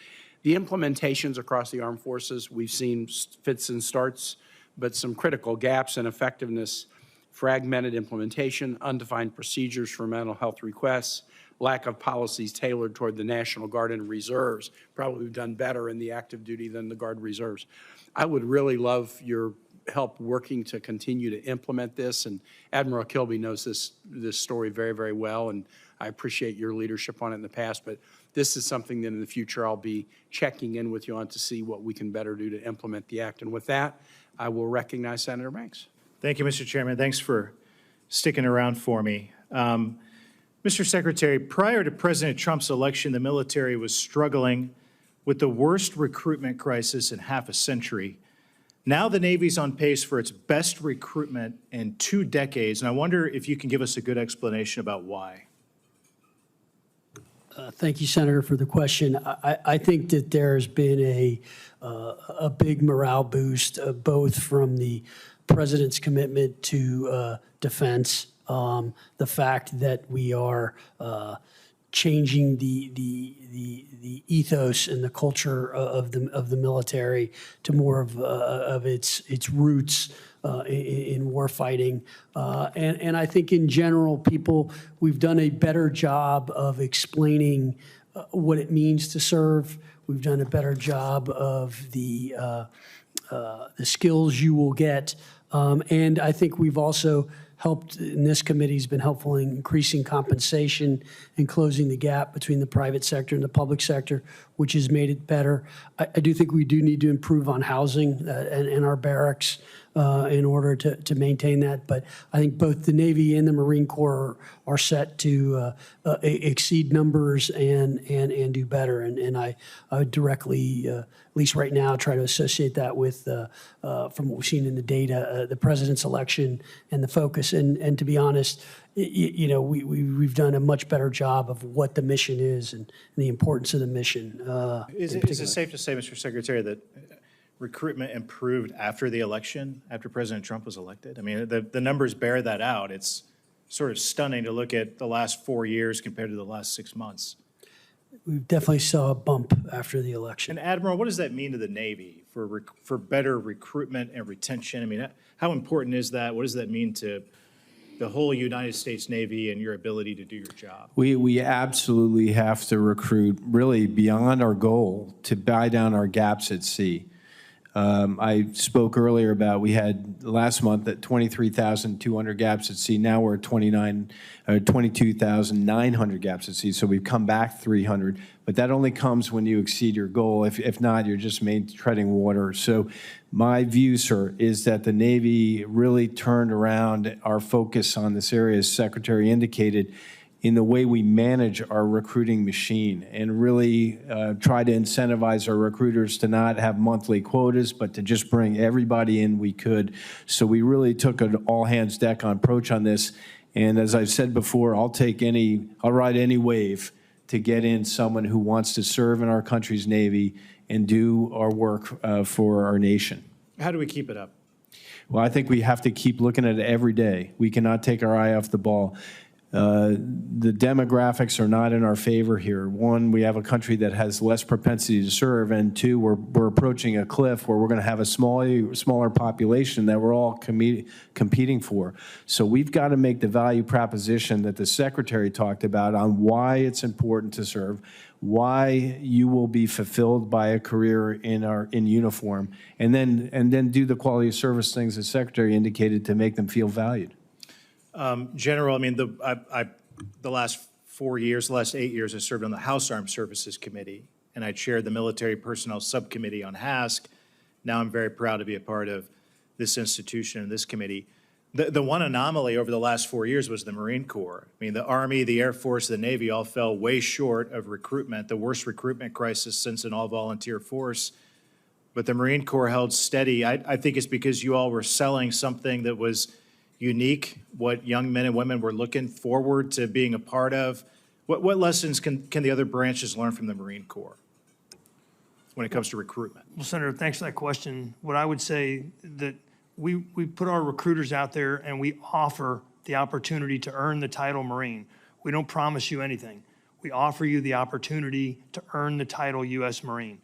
The implementations across the armed forces, we've seen fits and starts, but some critical gaps in effectiveness: fragmented implementation, undefined procedures for mental health requests, lack of policies tailored toward the National Guard and Reserves. Probably we've done better in the active duty than the Guard Reserves. I would really love your help working to continue to implement this, and Admiral Kilby knows this story very, very well, and I appreciate your leadership on it in the past, but this is something that in the future I'll be checking in with you on to see what we can better do to implement the act. And with that, I will recognize Senator Banks. Thank you, Mr. Chairman. Thanks for sticking around for me. Mr. Secretary, prior to President Trump's election, the military was struggling with the worst recruitment crisis in half a century. Now the Navy's on pace for its best recruitment in 2 decades, and I wonder if you can give us a good explanation about why. Thank you, Senator, for the question. I think that there's been a big morale boost, both from the President's commitment to defense, the fact that we are changing the ethos and the culture of the military to more of its roots in war fighting. And I think in general, we've done a better job of explaining what it means to serve. We've done a better job of the skills you will get. And I think we've also helped, and this committee's been helpful in increasing compensation and closing the gap between the private sector and the public sector, which has made it better. I do think we do need to improve on housing and our barracks in order to maintain that. But I think both the Navy and the Marine Corps are set to exceed numbers and do better. And I would directly, at least right now, try to associate that with, from what we've seen in the data, the president's election and the focus. And to be honest, we've done a much better job of what the mission is and the importance of the mission. Is it safe to say, Mr. Secretary, that recruitment improved after the election, after President Trump was elected? I mean, the numbers bear that out. It's sort of stunning to look at the last 4 years compared to the last 6 months. We definitely saw a bump after the election. And Admiral, what does that mean to the Navy for better recruitment and retention? I mean, how important is that? What does that mean to the whole United States Navy and your ability to do your job? We absolutely have to recruit really beyond our goal to buy down our gaps at sea. I spoke earlier about we had last month at 23,200 gaps at sea. Now we're at 22,900 gaps at sea. So we've come back 300. But that only comes when you exceed your goal. If not, you're just treading water. So my view, sir, is that the Navy really turned around our focus on this area, as Secretary indicated, in the way we manage our recruiting machine and really try to incentivize our recruiters to not have monthly quotas, but to just bring everybody in we could. So we really took an all-hands-deck approach on this. And as I've said before, I'll ride any wave to get in someone who wants to serve in our country's Navy and do our work for our nation. How do we keep it up? Well, I think we have to keep looking at it every day. We cannot take our eye off the ball. The demographics are not in our favor here. One, we have a country that has less propensity to serve, and two, we're approaching a cliff where we're going to have a smaller population that we're all competing for. So we've got to make the value proposition that the Secretary talked about on why it's important to serve, why you will be fulfilled by a career in uniform, and then do the quality of service things the Secretary indicated to make them feel valued. General, I mean, the last 4 years, the last 8 years, I served on the House Armed Services Committee, and I chaired the Military Personnel Subcommittee on HASC. Now I'm very proud to be a part of this institution and this committee. The one anomaly over the last 4 years was the Marine Corps. I mean, the Army, the Air Force, the Navy all fell way short of recruitment, the worst recruitment crisis since an all-volunteer force. But the Marine Corps held steady. I think it's because you all were selling something that was unique, what young men and women were looking forward to being a part of. What lessons can the other branches learn from the Marine Corps when it comes to recruitment? Well, Senator, thanks for that question. What I would say that we put our recruiters out there and we offer the opportunity to earn the title Marine. We don't promise you anything. We offer you the opportunity to earn the title U.S. Marine.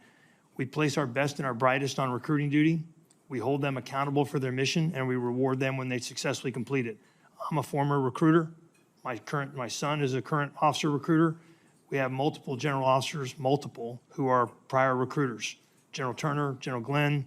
We place our best and our brightest on recruiting duty. We hold them accountable for their mission, and we reward them when they successfully complete it. I'm a former recruiter. My son is a current officer recruiter. We have multiple general officers, who are prior recruiters. General Turner, General Glenn,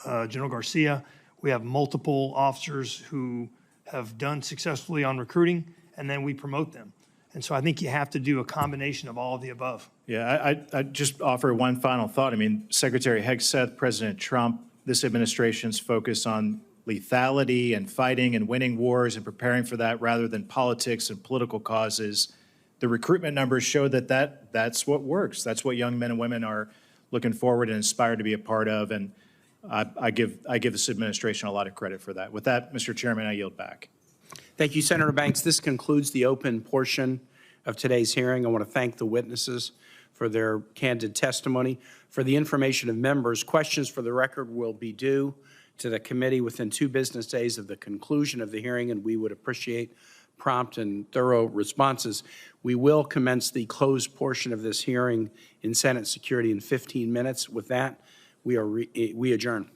General Garcia. We have multiple officers who have done successfully on recruiting, and then we promote them. And so I think you have to do a combination of all of the above. Yeah, I just offer one final thought. I mean, Secretary Hegseth, President Trump, this administration's focus on lethality and fighting and winning wars and preparing for that rather than politics and political causes. The recruitment numbers show that's what works. That's what young men and women are looking forward and inspired to be a part of. And I give this administration a lot of credit for that. With that, Mr. Chairman, I yield back. Thank you, Senator Banks. This concludes the open portion of today's hearing. I want to thank the witnesses for their candid testimony. For the information of members, questions for the record will be due to the committee within 2 business days of the conclusion of the hearing, and we would appreciate prompt and thorough responses. We will commence the closed portion of this hearing in Senate Security in 15 minutes. With that, we adjourn.